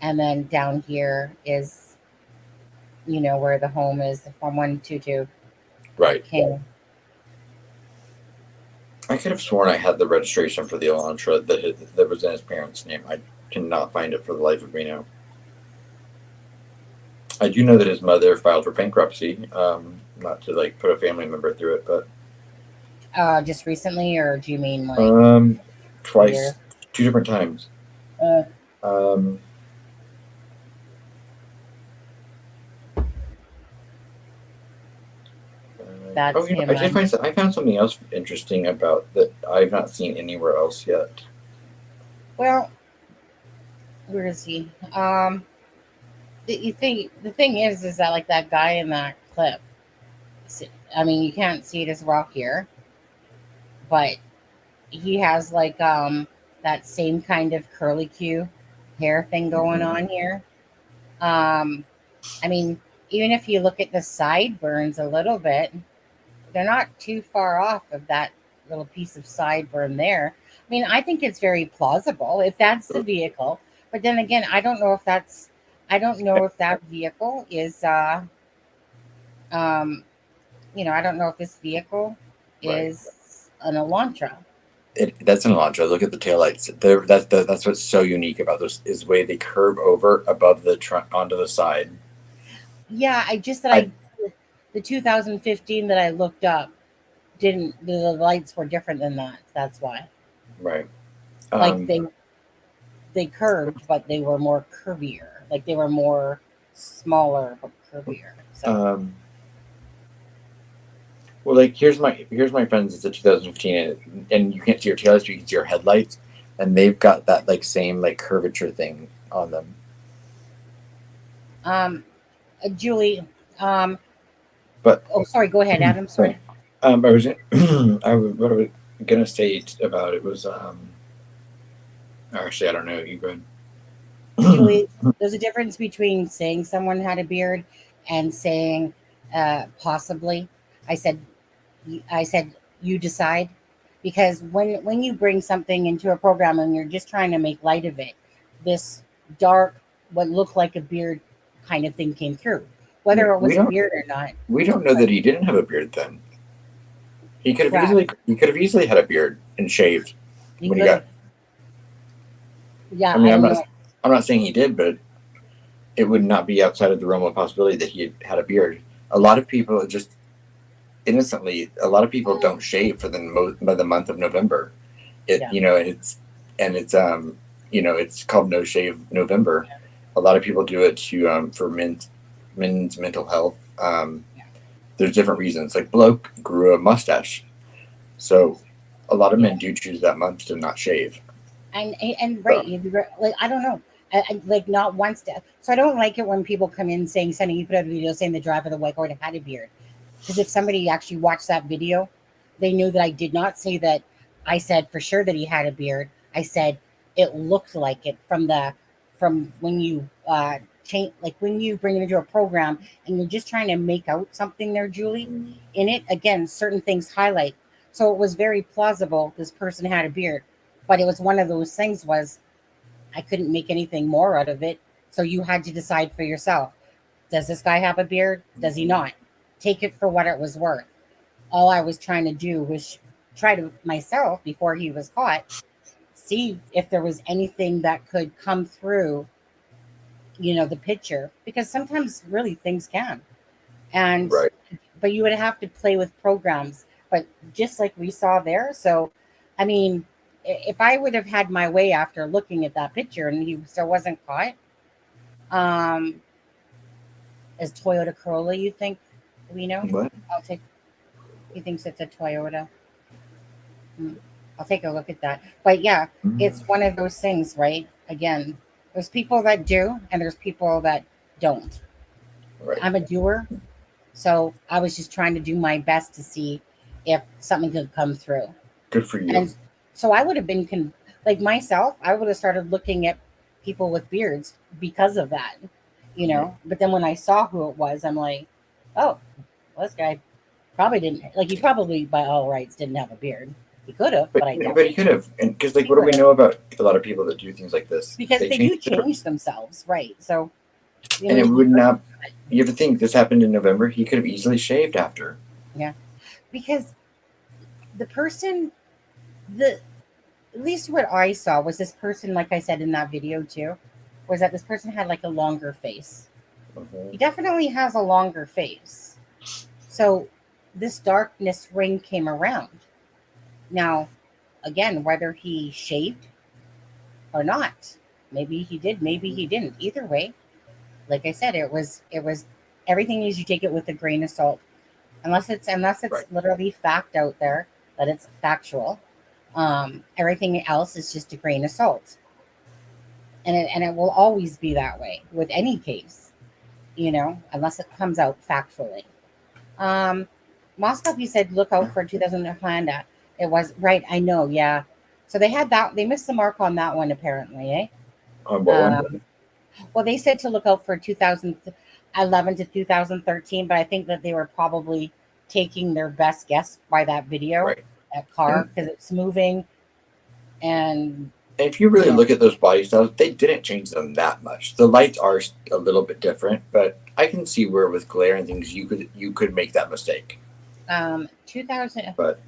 and then down here is where the home is, the 4122 Right. King. I could have sworn I had the registration for the Elantra that was in his parents' name. I cannot find it for the life of me now. I do know that his mother filed for bankruptcy. Not to put a family member through it, but Just recently, or do you mean twice, 2 different times. That's him. I found something else interesting about that I've not seen anywhere else yet. Well, where is he? The thing is that that guy in that clip. I mean, you can't see it as well here, but he has that same kind of curly Q hair thing going on here. I mean, even if you look at the sideburns a little bit, they're not too far off of that little piece of sideburn there. I mean, I think it's very plausible if that's the vehicle. But then again, I don't know if that vehicle is I don't know if this vehicle is an Elantra. That's an Elantra. Look at the taillights. That's what's so unique about this is the way they curve over above the trunk onto the side. Yeah, the 2015 that I looked up the lights were different than that. That's why. Right. They curved, but they were more curvier. They were more smaller but curvier. So. Well, here's my friends. It's a 2015, and you can't see your taillights, but you can see your headlights, and they've got that same curvature thing on them. Julie. But sorry. Go ahead, Adam. Sorry. I was what I was gonna say about it was actually I don't know. You go ahead. Julie, there's a difference between saying someone had a beard and saying possibly. I said you decide, because when you bring something into a program and you're just trying to make light of it, this dark, what looked like a beard kind of thing came through. Whether it was a beard or not. We don't know that he didn't have a beard then. He could have easily had a beard and shaved when he got. Yeah, I mean, I'm not saying he did, but it would not be outside of the realm of possibility that he had a beard. A lot of people just innocently. A lot of people don't shave for the month of November. It's called No Shave November. A lot of people do it for men's mental health. There's different reasons. Bloke grew a mustache, so a lot of men do choose that month to not shave. And right, I don't know, not once. So I don't like it when people come in sending you put out a video saying the driver of the white Gordon had a beard, because if somebody actually watched that video, they knew that I did not say that. I said for sure that he had a beard. I said it looked like it from when you change, when you bring it into a program and you're just trying to make out something there, Julie. In it again, certain things highlight. So it was very plausible this person had a beard. But it was one of those things was I couldn't make anything more out of it. So you had to decide for yourself. Does this guy have a beard? Does he not? Take it for what it was worth. All I was trying to do was try to myself before he was caught, see if there was anything that could come through, the picture, because sometimes really things can. And right. But you would have to play with programs. But just like we saw there. So, I mean, if I would have had my way after looking at that picture and he still wasn't caught, is Toyota Corolla, you think? We know? What? He thinks it's a Toyota. I'll take a look at that. But yeah, it's one of those things, right? Again, there's people that do, and there's people that don't. Right. I'm a doer, so I was just trying to do my best to see if something could come through. Good for you. And so I would have been like myself, I would have started looking at people with beards because of that, you know. But then when I saw who it was, I'm like, oh, well, this guy probably didn't, like, he probably by all rights didn't have a beard. He could have, but I don't. But he could have, and because like, what do we know about a lot of people that do things like this? Because they do change themselves, right? So, and it would not. You ever think this happened in November? He could have easily shaved after. Yeah, because the person, at least what I saw was this person, like I said in that video too, was that this person had like a longer face. He definitely has a longer face. So this darkness ring came around. Now, again, whether he shaved or not, maybe he did, maybe he didn't. Either way, like I said, it was everything is, you take it with a grain of salt, unless it's right. Literally fact out there that it's factual. Everything else is just a grain of salt, and it will always be that way with any case, you know, unless it comes out factually. Moscow, he said, look out for 2000 Honda. It was right. I know. Yeah. So they had that. They missed the mark on that one, apparently. Eh? Well, they said to look out for 2011 to 2013, but I think that they were probably taking their best guess by that video, right. That car, because it's moving. And if you really look at those body styles, they didn't change them that much. The lights are a little bit different, but I can see where with glare and things you could make that mistake. 2000. But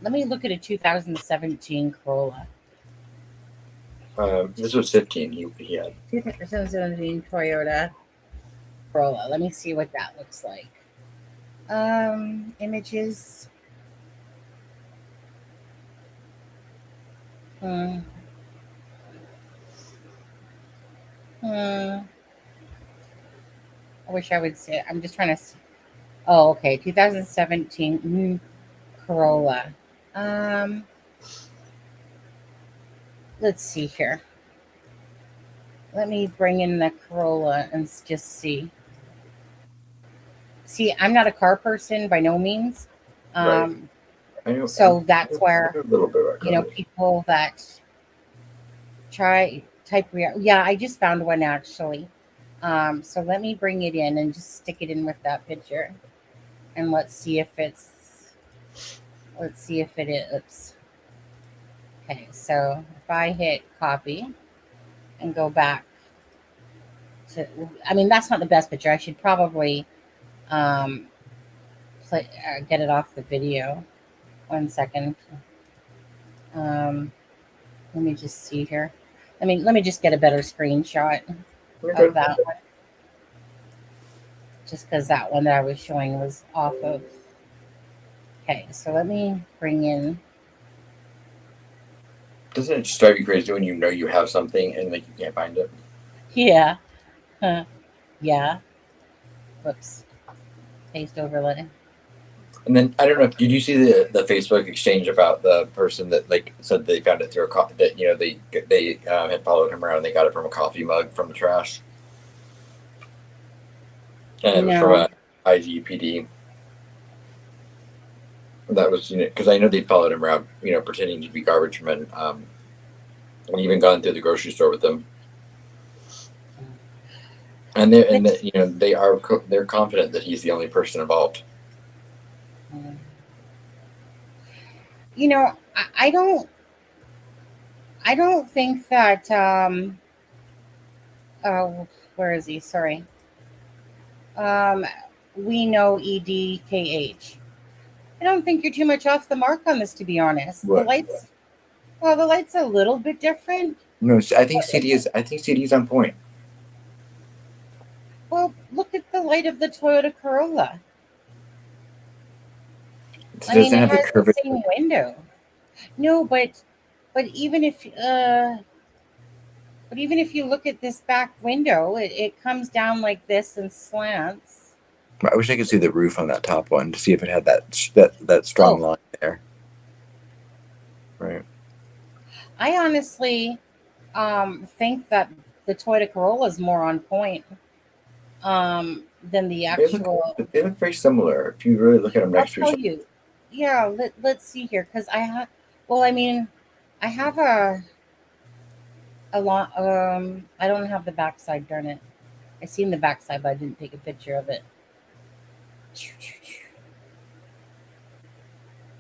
let me look at a 2017 Corolla. This was 15. He had 2017 Toyota Corolla. Let me see what that looks like. Images. I wish I would say it. I'm just trying to see. Oh, okay. 2017 Corolla. Let's see here. Let me bring in the Corolla and just see. See, I'm not a car person by no means. Right. So that's where, you know, people that yeah, I just found one actually. So let me bring it in and just stick it in with that picture. And let's see if it is. Okay, so if I hit copy and go back to, I mean, that's not the best picture. I should probably get it off the video. 1 second. Let me just see here. Let me just get a better screenshot of that one. Just because that one that I was showing was off of. Okay, so let me bring in. Doesn't it just drive you crazy when you know you have something and like you can't find it? Yeah. Yeah. Whoops. Paste overlay. And then I don't know. Did you see the Facebook exchange about the person that like said they found it through a coffee, that you know they had followed him around and they got it from a coffee mug from the trash, and it was from a IGPD. That was, you know, because I know they followed him around, you know, pretending to be garbage men, and even gone through the grocery store with them. And you know they're confident that he's the only person involved. You know, I don't think that where is he? Sorry. We know EDKH. I don't think you're too much off the mark on this, to be honest. What? The light's a little bit different. No, I think CD is on point. Well, look at the light of the Toyota Corolla. It has the same window. No, but even if But even if you look at this back window, it comes down like this and slants. I wish I could see the roof on that top one to see if it had that strong line there. Right. I honestly think that the Toyota Corolla is more on point than the actual. They look very similar if you really look at them I'll next to each tell other. you. Yeah, let's see here, because I have. Well, I mean, I have a lot. I don't have the backside. Darn it! I seen the backside, but I didn't take a picture of it.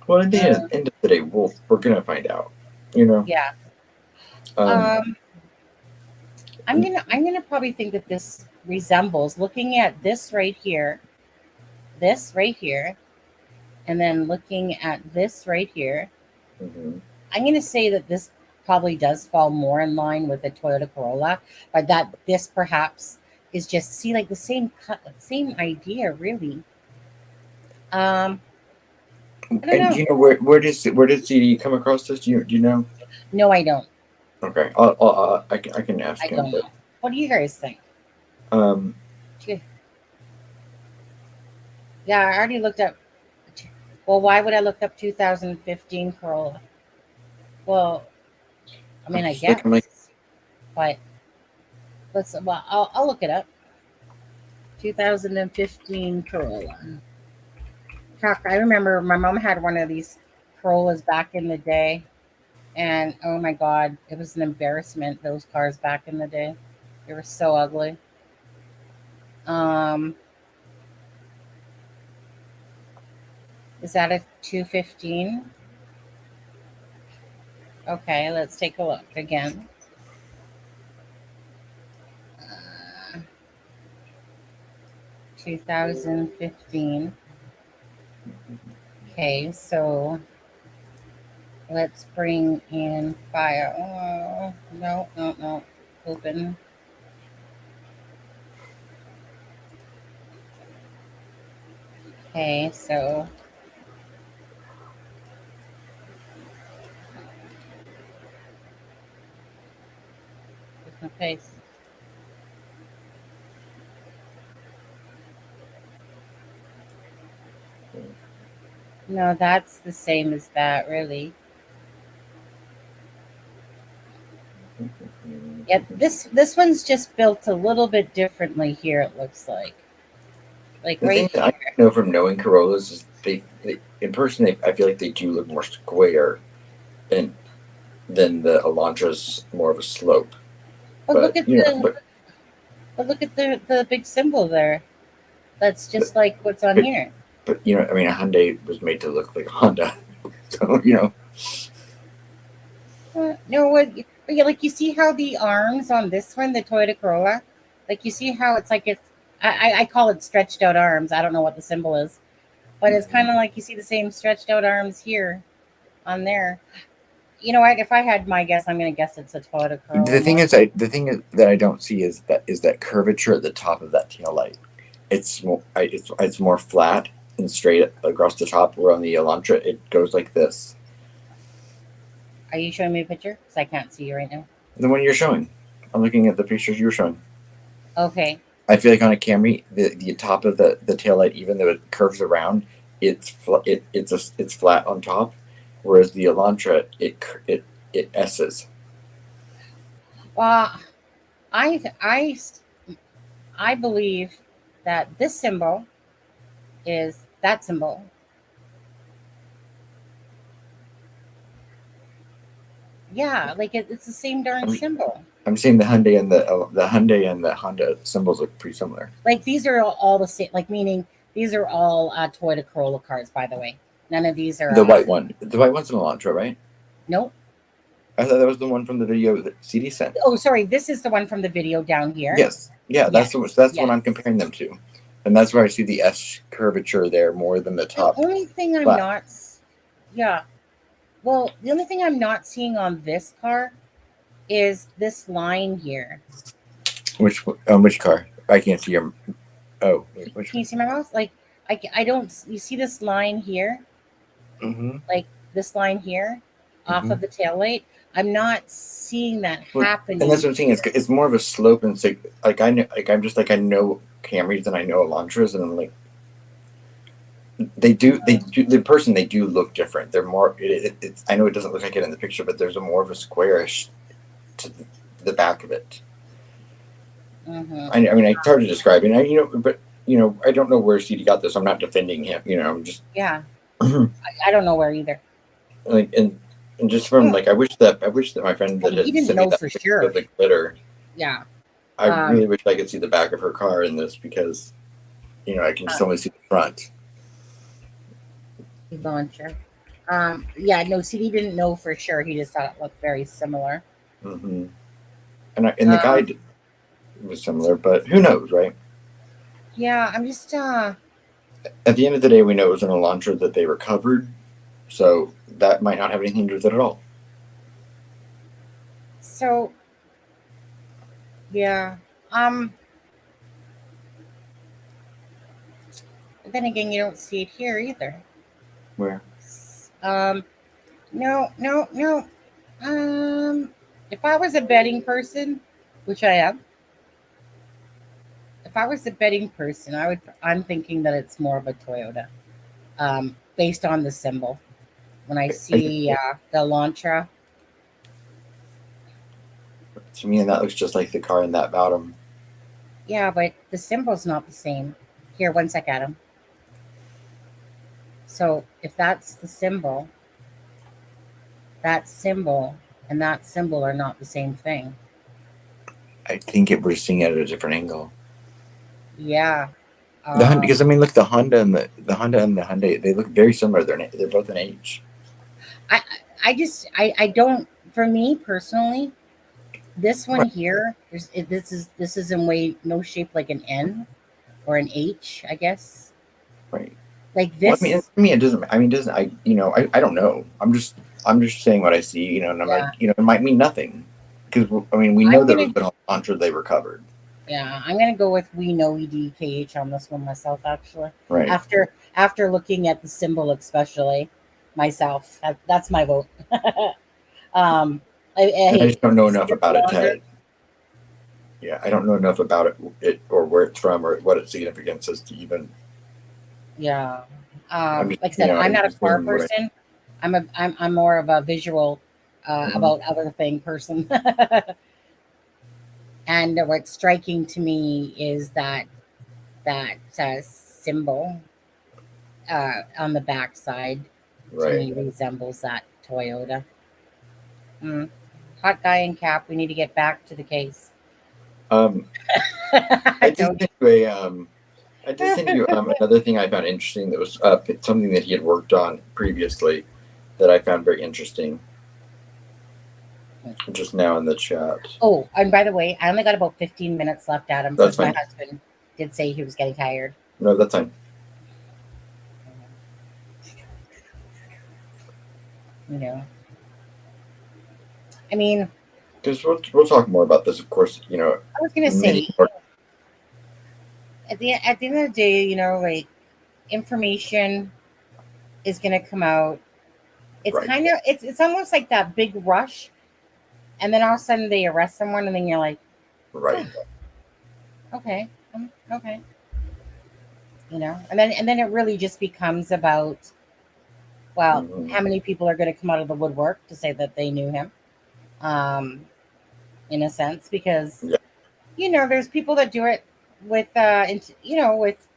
Well, at the end of the day, we're gonna find out. You know. Yeah. I'm gonna probably think that this resembles, looking at this right here, and then looking at this right here. Mm-hmm. I'm gonna say that this probably does fall more in line with the Toyota Corolla, but that this perhaps is just like the same cut, same idea, really. I don't know. And do you know where did CD come across this? Do you know? No, I don't. Okay, I can ask him. Don't know. What do you guys think? Yeah, I already looked up. Well, why would I look up 2015 Corolla? Well, I mean, I guess, but I'll look it up. 2015 Corolla. Heck, I remember my mom had one of these Corollas back in the day, and oh my God, it was an embarrassment. Those cars back in the day, they were so ugly. Is that a 215? Okay, let's take a look again. 2015. Okay, so let's bring in file. Oh, no. Open. Okay, so my face. No, that's the same as that, really. Yeah, this one's just built a little bit differently here, it looks like. Like the right thing here. I know from knowing Corollas is they in person I feel like they do look more square than the Elantra's more of a slope. But look at the big symbol there. That's just like what's on here. But a Hyundai was made to look like a Honda, so No, like you see how the arms on this one, the Toyota Corolla, like you see how it's like I call it stretched out arms. I don't know what the symbol is, but it's kind of like you see the same stretched out arms here, on there. You know what? If I had my guess, I'm going to guess it's a Toyota Corolla. The thing is that I don't see is that curvature at the top of that tail light. It's more flat and straight across the top. Where on the Elantra, it goes like this. Are you showing me a picture? Because I can't see you right now. The one you're showing. I'm looking at the pictures you're showing. Okay. I feel like on a Camry, the top of the taillight, even though it curves around, it's flat on top, whereas the Elantra it S's. Well, I believe that this symbol is that symbol. Yeah, like it's the same darn symbol. I'm seeing the Hyundai and the Honda symbols look pretty similar. Like these are all the same. Like meaning these are all Toyota Corolla cars. By the way, none of these are the white one. The white one's an Elantra, right? Nope. I thought that was the one from the video that CD sent. Oh, sorry. This is the one from the video down here. Yes. Yeah, that's what I'm comparing them to, and that's where I see the S curvature there more than the top. The only thing I'm not. Yeah. Well, the only thing I'm not seeing on this car is this line here. Which car? I can't see your. Oh, which can you see my mouse? Like I don't. You see this line here? Mm-hmm. Like this line here, off of the taillight. I'm not seeing that Well, happening. and that's what I'm saying. It's more of a slope, and it's like I know, like I'm just like I know Camrys and I know Elantras, and I'm like they do the person they do look different. They're more. It's I know it doesn't look like it in the picture, but there's a more of a squarish to the back of it. Mm-hmm. I mean, it's hard to describe, and but I don't know where CD got this. I'm not defending him. I'm just Yeah. I don't know where either. like and just from like I wish that my friend that He had didn't sent me know that for picture sure. of the glitter. Yeah. I really wish I could see the back of her car in this because I can just only see the front. Launcher. Yeah, no, CD didn't know for sure. He just thought it looked very similar. Mm-hmm. And the guy was similar, but who knows, right? Yeah, I'm just At the end of the day, we know it was an Elantra that they recovered, so that might not have anything to do with it at all. So yeah. But then again, you don't see it here either. Where? No. If I was a betting person, which I am, if I was a betting person, I'm thinking that it's more of a Toyota, based on the symbol. When I see the Elantra, to me, and that looks just like the car in that bottom. yeah, but the symbol's not the same. Here, one sec, Adam. So if that's the symbol, that symbol and that symbol are not the same thing. I think we're seeing it at a different angle. Yeah. Because I mean, look, the Honda and the Hyundai, they look very similar. They're both an H. I don't. For me personally, this one here, this is in way no shape like an N or an H, I guess. Right. Like this. Well, I mean, it doesn't. I mean, doesn't. I don't know. I'm just saying what I see. And I'm like, it might mean nothing because I mean, we know that it was an Elantra they recovered. Yeah, I'm gonna go with we know EDKH on this one myself. Actually, right. After looking at the symbol, especially myself, that's my vote. I just don't know enough about it, Ted. Yeah, I don't know enough about it or where it's from or what its significance is to even. Yeah, like I said, I'm not a car person. I'm more of a visual about other thing person. And what's striking to me is that symbol on the back side to me resembles that Toyota. Hot guy in cap. We need to get back to the case. I just sent you another thing I found interesting that was something that he had worked on previously that I found very interesting. Just now in the chat. Oh, and by the way, I only got about 15 minutes left, Adam, because my husband did say he was getting tired. No, that's fine. I mean, because we'll talk more about this, of course. I was gonna say at the end of the day, like information is gonna come out. It's kind of it's almost like that big rush, and then all of a sudden they arrest someone, and then you're like, right, okay, okay, and then it really just becomes about, well, how many people are going to come out of the woodwork to say that they knew him, in a sense, because there's people that do it with with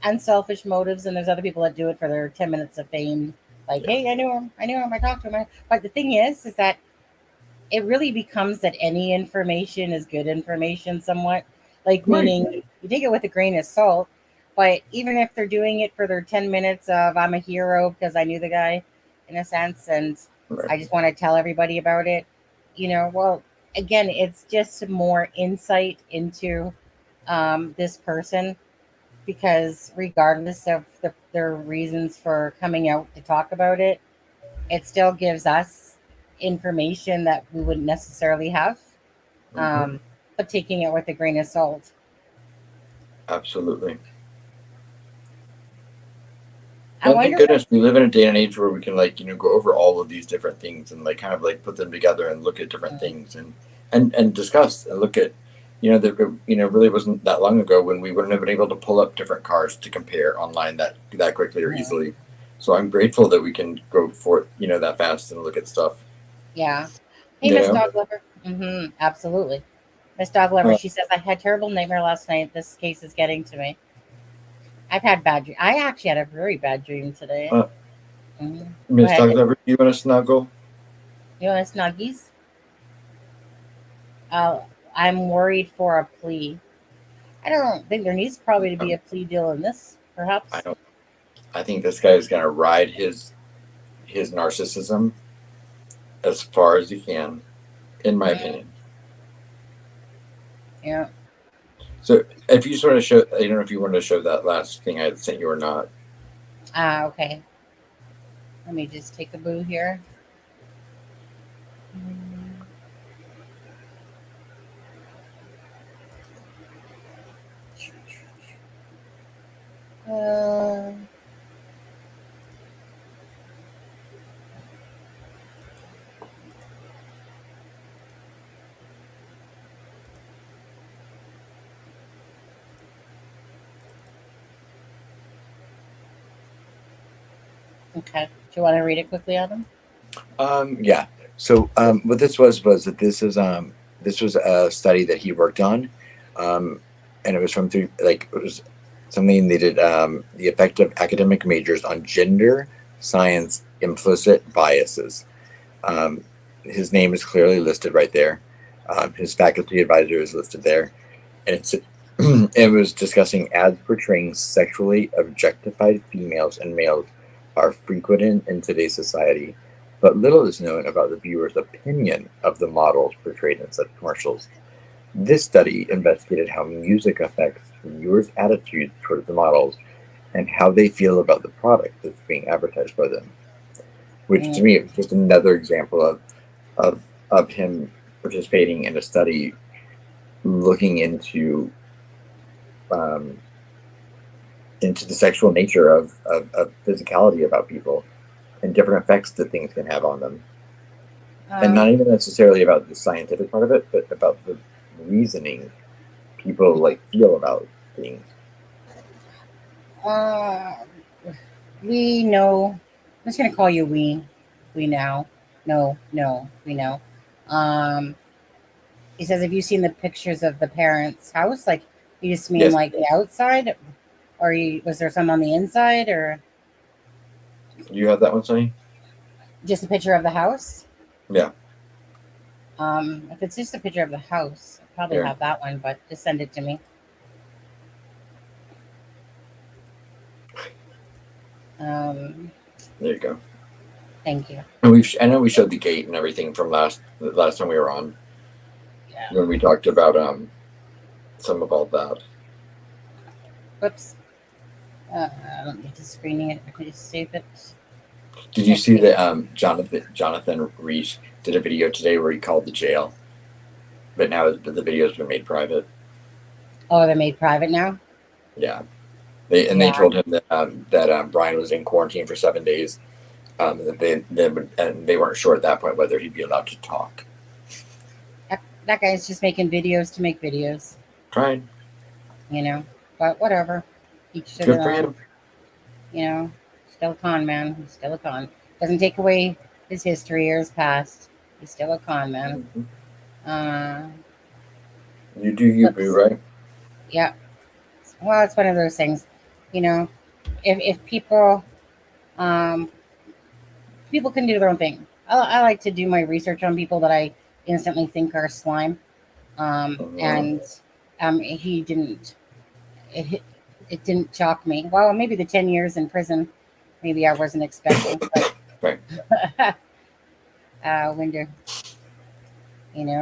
unselfish motives, and there's other people that do it for their 10 minutes of fame. Like, hey, I knew him, I talked to him. But the thing is that it really becomes that any information is good information somewhat. Like, meaning you take it with a grain of salt, but even if they're doing it for their 10 minutes of I'm a hero because I knew the guy, in a sense, and I just want to tell everybody about it, well, again, it's just more insight into this person, because regardless of their reasons for coming out to talk about it, it still gives us information that we wouldn't necessarily have, but taking it with a grain of salt. Absolutely. I And thank wonder. goodness we live in a day and age where we can like, go over all of these different things and like kind of like put them together and look at different things and discuss and look at, that, really wasn't that long ago when we wouldn't have been able to pull up different cars to compare online that quickly or easily. So I'm grateful that we can go for, that fast and look at stuff. Yeah. Hey, You Miss know? Dog Lover. Absolutely. Miss Dog Lover, she says, I had a terrible nightmare last night. This case is getting to me. I've had bad dreams. I actually had a very bad dream today. Go Miss ahead. Dog Lover, you want to snuggle? You want snuggies? I'm worried for a plea. I don't think there needs probably to be a plea deal in this, perhaps. I think this guy is going to ride his narcissism as far as he can, in my opinion. Yeah. So if you sort of show, I don't know if you wanted to show that last thing I had sent you or not. Okay. Let me just take a boo here. Okay. Do you want to read it quickly, Adam? Yeah. So what this was that this was a study that he worked on, and it was from it was something they did, the effect of academic majors on gender science implicit biases. His name is clearly listed right there. His faculty advisor is listed there, and it was discussing ads portraying sexually objectified females and males are frequent in today's society, but little is known about the viewer's opinion of the models portrayed in such commercials. This study investigated how music affects viewers' attitudes towards the models and how they feel about the product that's being advertised by them. Which to me is just another example of him participating in a study looking into the sexual nature of physicality about people and different effects that things can have on them. And not even necessarily about the scientific part of it, but about the reasoning people like feel about things. We know. I'm just gonna call you we. We now. No, we know. He says, have you seen the pictures of the parents' house? Like, you just mean like the outside, or was there some on the inside, or? Do you have that one, Sonny? Just a picture of the house? Yeah. If it's just a picture of the house, I probably have that one, but just send it to me. There you go. Thank you. And I know we showed the gate and everything from last time we were on. Yeah. When we talked about some of all that. Whoops. I don't need to screening it. I can just save it. Did you see that Jonathan Reich did a video today where he called the jail, but now the video's been made private? Oh, they're made private now? Yeah. They told him that Bryan was in quarantine for 7 days. They weren't sure at that point whether he'd be allowed to talk. That guy's just making videos to make videos. Trying. But whatever. Good for him. Still a con man. He's still a con. Doesn't take away his history or his past. He's still a con man. Mm-hmm. You do you, boo, right? Yeah. Well, it's one of those things. If people people can do their own thing. I like to do my research on people that I instantly think are slime. And he didn't. It didn't shock me. Well, maybe the 10 years in prison, maybe I wasn't expecting. But, right. Winder,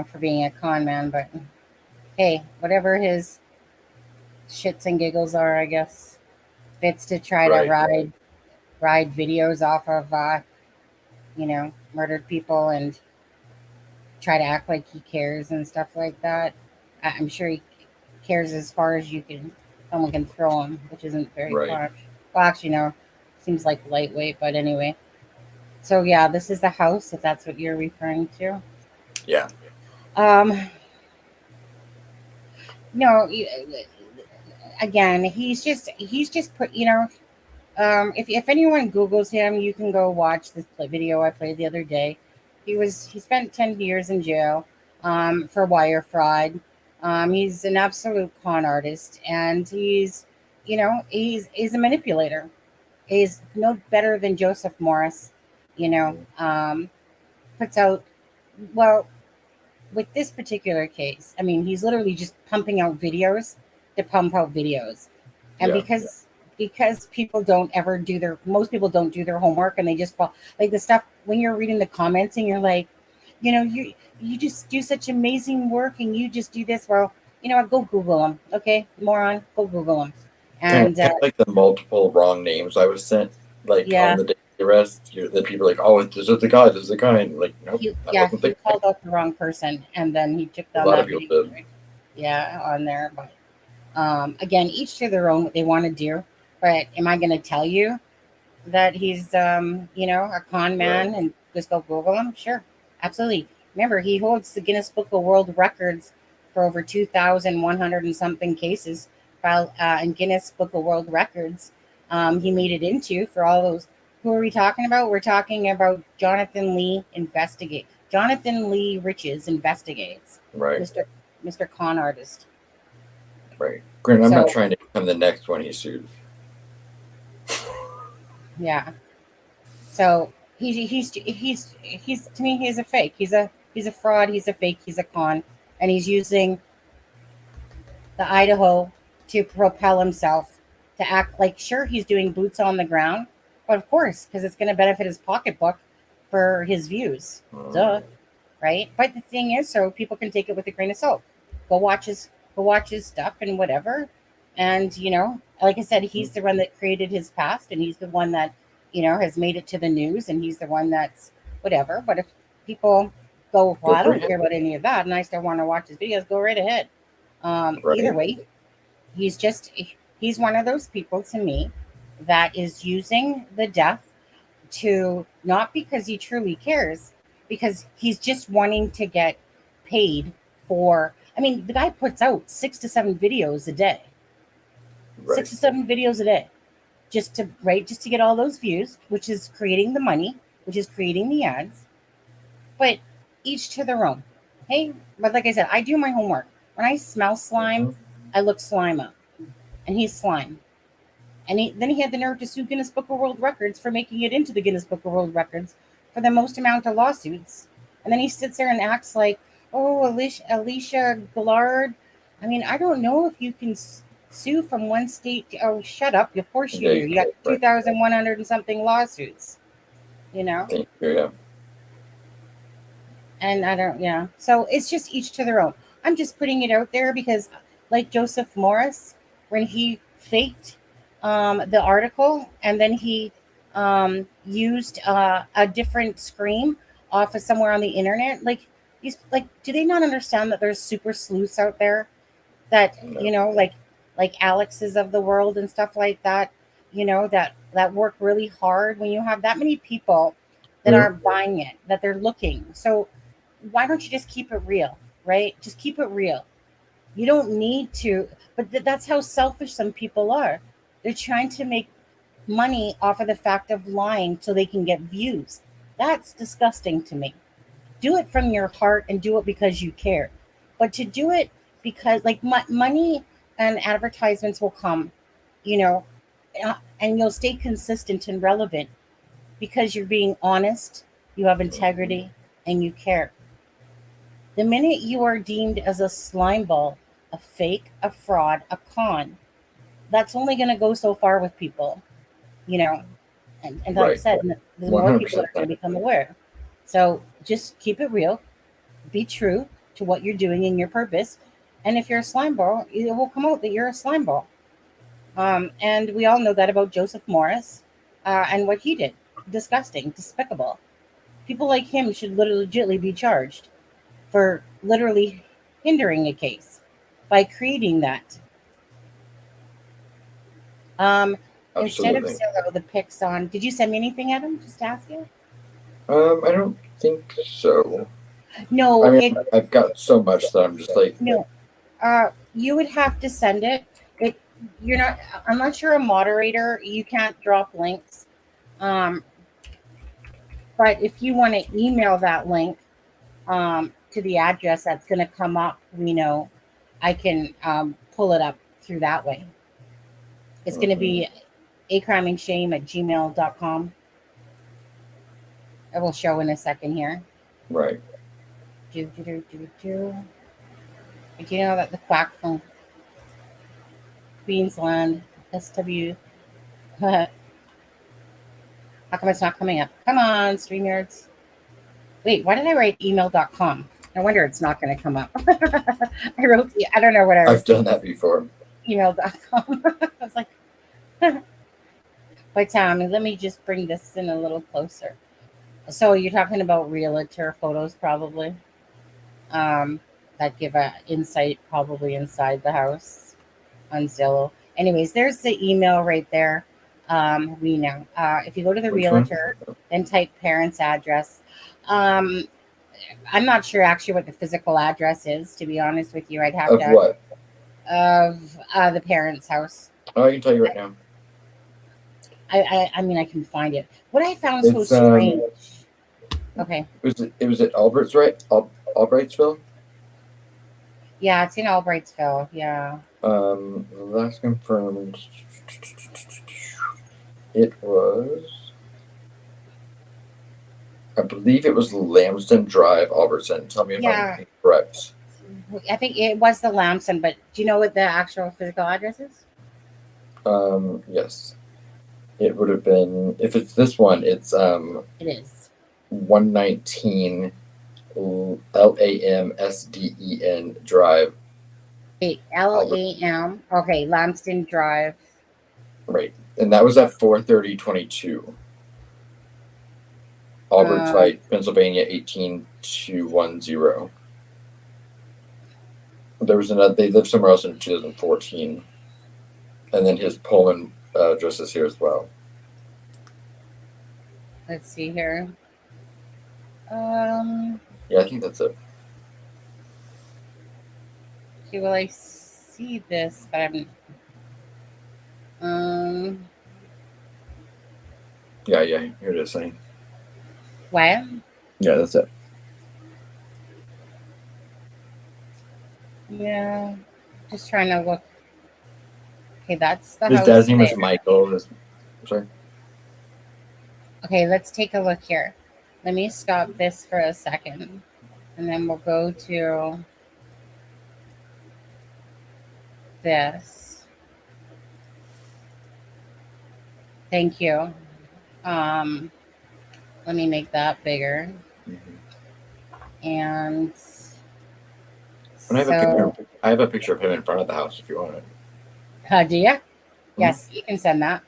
for being a con man. But hey, whatever his shits and giggles are, I guess, if it's to try to ride videos off of, murdered people and try to act like he cares and stuff like that. I'm sure he cares as far as someone can throw him, which isn't very far. Well, actually, no. Seems like lightweight, but anyway. So yeah, this is the house, if that's what you're referring to. Yeah. No, again, he's just put, if anyone Googles him, you can go watch this video I played the other day. He spent 10 years in jail for wire fraud. He's an absolute con artist, and he's a manipulator. He's no better than Joseph Morris, puts out, well, with this particular case, I mean, he's literally just pumping out videos to pump out videos. And because people don't ever most people don't do their homework, and they just fall, like the stuff when you're reading the comments and you're like, you just do such amazing work, and you just do this. Well, go Google them. Okay, moron, go Google them. And like the multiple wrong names I was sent, like on the day of the arrest, the people are like, oh, this is the guy, and like, nope. He called out the wrong person, and then he took down that video. Yeah, on there. But again, each to their own what they want to do. But am I going to tell you that he's a con man and just go Google him? Sure, absolutely. Remember, he holds the Guinness Book of World Records for over 2,100 and something cases filed in Guinness Book of World Records. He made it into for all those. Who are we talking about? We're talking about Jonathan Lee Riches investigates. Right. Mr. Con Artist. Right. Granted, I'm not trying to become the next one he sued. Yeah. So he's to me, he's a fake. He's a fraud. He's a fake. He's a con, and he's using the Idaho to propel himself to act like, sure, he's doing boots on the ground, but of course, because it's going to benefit his pocketbook for his views. Duh. Right. But the thing is, so people can take it with a grain of salt. Go watch his stuff and whatever. And, like I said, he's the one that created his past, and he's the one that, has made it to the news, and he's the one that's whatever. But if people go, well, I don't care about any of that, and I still want to watch his videos, go right ahead. Either way, he's one of those people to me that is using the death to, not because he truly cares, because he's just wanting to get paid for. I mean, the guy puts out 6 to 7 videos a day. Right. 6 to 7 videos a day, just to get all those views, which is creating the money, which is creating the ads. But each to their own. Hey, but like I said, I do my homework. When I smell slime, I look slime up, and he's slime. And then he had the nerve to sue Guinness Book of World Records for making it into the Guinness Book of World Records for the most amount of lawsuits. And then he sits there and acts like, oh, Alicia Gillard. I mean, I don't know if you can sue from one state. Oh, shut up. Of course you do. You got 2,100 and something lawsuits, Yeah. And I don't, So it's just each to their own. I'm just putting it out there because, like Joseph Morris, when he faked the article, and then he used a different scream off of somewhere on the internet, do they not understand that there's super sleuths out there that like Alex's of the world and stuff like that, that work really hard when you have that many people that aren't buying it, that they're looking. So why don't you just keep it real, right? Just keep it real. You don't need to, but that's how selfish some people are. They're trying to make money off of the fact of lying so they can get views. That's disgusting to me. Do it from your heart and do it because you care. But to do it because money and advertisements will come, and you'll stay consistent and relevant because you're being honest, you have integrity, and you care. The minute you are deemed as a slime ball, a fake, a fraud, a con, that's only going to go so far with people, and like I said, the more people are going to become aware. So just keep it real, be true to what you're doing and your purpose. And if you're a slime ball, it will come out that you're a slime ball. And we all know that about Joseph Morris and what he did. Disgusting, despicable. People like him should legitimately be charged for literally hindering a case by creating that. Instead of Absolutely. Zillow, the pics on. Did you send me anything, Adam? Just to ask you. I don't think so. No, I mean, I've got so much that I'm just like, no. You would have to send it. You're not, unless you're a moderator, you can't drop links. But if you want to email that link to the address that's going to come up, I can pull it up through that way. It's going to be acrimingshame@gmail.com. It will show in a second here. right. Do you know that the quack from Queensland, SW, how come it's not coming up? Come on, StreamYards. Wait, why did I write email.com? No wonder it's not going to come up. I don't know what I was I've done that before. Email.com. I was like, but let me just bring this in a little closer. So you're talking about realtor photos, probably, that give a insight probably inside the house on Zillow. Anyways, there's the email right there. We know. If you go to the Which realtor one? and type parent's address, I'm not sure actually what the physical address is. To be honest with you, I'd have Of to what? of the parent's house. Oh, I can tell you right now. I mean, I can find it. What I found so It's strange. Okay. it was at Albert's, right? Albrightsville. Yeah, it's in Albrightsville. Yeah. Last confirmed. It was. I believe it was Lambston Drive, Albertson. Tell me if I'm incorrect. I think it was the Lamson, but do you know what the actual physical address is? Yes. It would have been, if it's this one, it's It is 119 LAMSDEN Drive. LAM. Okay, Lamston Drive. Right. And that was at 4/30/22. Auburn site, Pennsylvania 18210. There was another, they lived somewhere else in 2014. And then his Pullman address is here as well. Let's see here. Yeah, I think that's it. Okay, well, I see this, but I'm. Yeah, here it is. Saying. What? Yeah, that's it. Yeah, just trying to look. Okay, that's the His house. dad's name was Michael. Sorry. Okay, let's take a look here. Let me stop this for a second, and then we'll go to this. Thank you. Let me make that bigger. And I have a picture of him in front of the house if you want it. Do you? Mm-hmm. Yes, you can send that.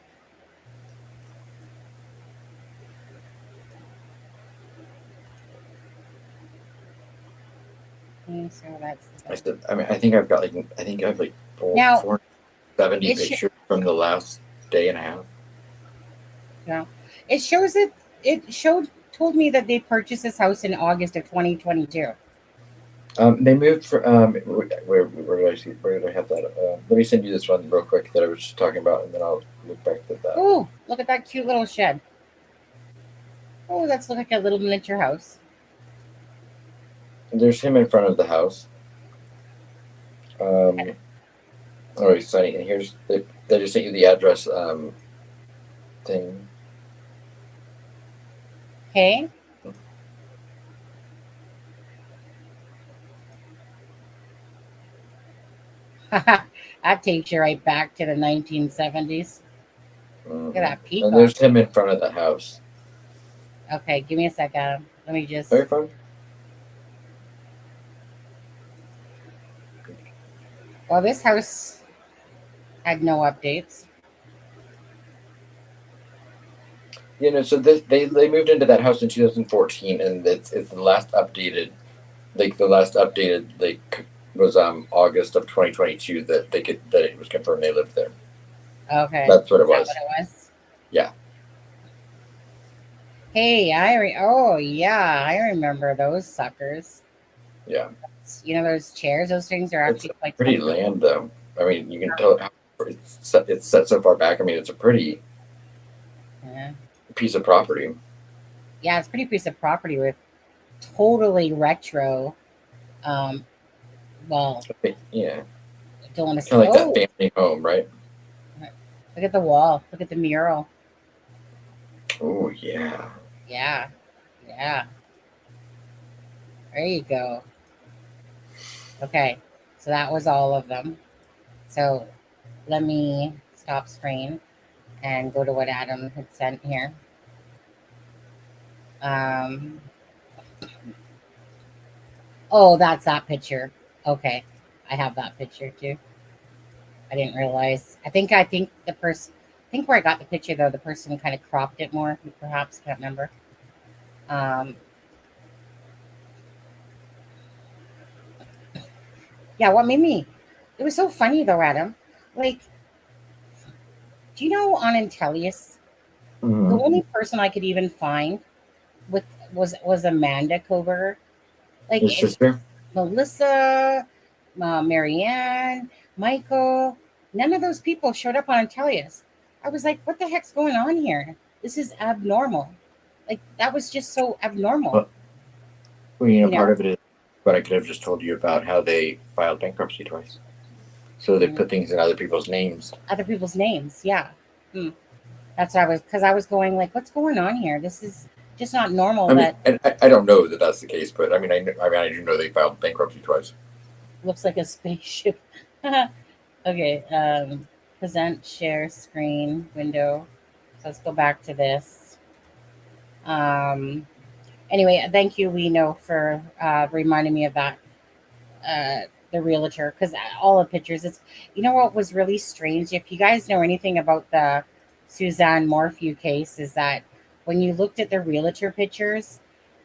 Okay, so that's. I think I've got I have 470 pictures from the last day and a half. Yeah, it shows that told me that they purchased this house in August of 2022. They moved from where did I have that? Let me send you this one real quick that I was just talking about, and then I'll look back at that. Oh, look at that cute little shed. Oh, that's like a little miniature house. And there's him in front of the house. Oh, he's signing. And here's they just sent you the address thing. Okay. That takes you right back to the 1970s. Look at that peacock. And there's him in front of the house. Okay, give me a second. Let me just. Very fun. Well, this house had no updates. So they moved into that house in 2014, and it's the last updated, was August of 2022 that it was confirmed they lived there. Okay. That's what it Is that was. what it was? Yeah. Hey, oh yeah, I remember those suckers. Yeah. You know those chairs, those things are It's actually a quite pretty comfortable. land, though. I mean, you can tell how it's set so far back. I mean, it's a pretty Yeah. piece of property. Yeah, it's a pretty piece of property with totally retro. Um, well, Yeah. don't want to say. Kind of like that Oh, family home, right? look at the wall. Look at the mural. Oh, yeah. Yeah, yeah. There you go. Okay, so that was all of them. So let me stop screen and go to what Adam had sent here. Oh, that's that picture. Okay, I have that picture too. I didn't realize. I think the person. I think where I got the picture though, the person kind of cropped it more. Perhaps can't remember. Yeah, what made me? It was so funny though, Adam. Like, do you know on Intellius, the only person I could even find with was Amanda Kohberger. Like Your sister? Melissa, Marianne, Michael, none of those people showed up on Intellius. I was like, what the heck's going on here? This is abnormal. Like, that was just so abnormal. Well, you know, part of it is what I could have just told you about how they filed bankruptcy twice. So they put things in other people's names. Other people's names, yeah. That's what I was going like, what's going on here? This is just not normal. I mean, and I don't know that that's the case, but I mean, I do know they filed bankruptcy twice. Looks like a spaceship. Okay, present share screen window. So let's go back to this. Anyway, thank you, Lino, for reminding me of that. The realtor, because all the pictures. It's you know what was really strange. If you guys know anything about the Suzanne Morphew case, is that when you looked at the realtor pictures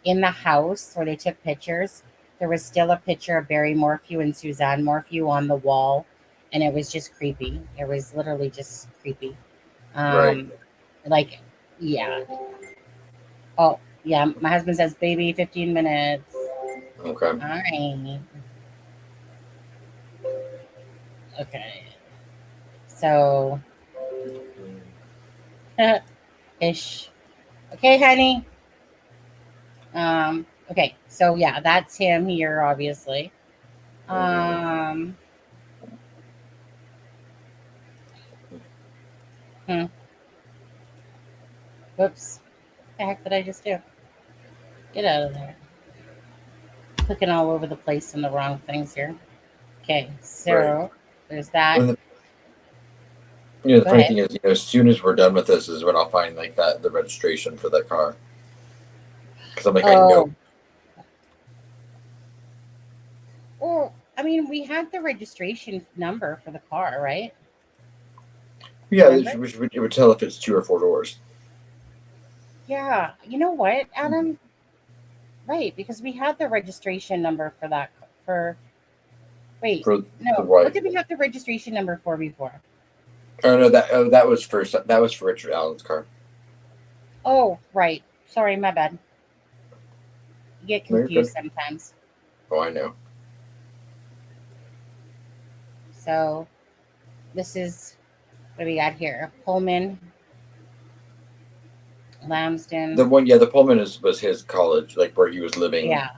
in the house where they took pictures, there was still a picture of Barry Morphew and Suzanne Morphew on the wall, and it was just creepy. It was literally just creepy. Right. Like, yeah. Oh, yeah. My husband says, "Baby, 15 minutes." Okay. All right. Okay. So, ish. Okay, honey. Okay. So yeah, that's him here, obviously. Whoops. What the heck did I just do? Get out of there. Clicking all over the place in the wrong things here. Okay, so there's that. And the funny thing is, as soon as we're done with this is when I'll find like the registration for that car. Because I'm like, I know. Well, I mean, we had the registration number for the car, right? Yeah, it would tell if it's 2 or 4 doors. Yeah, you know what, Adam? Right, because we had the registration number for that. What did we have the registration number for before? Oh no, that was for Richard Allen's car. Oh, right. Sorry, my bad. You get confused sometimes. Oh, I know. So, this is what do we got here? Pullman, Lambsden. The Pullman was his college, like where he was living. Yeah.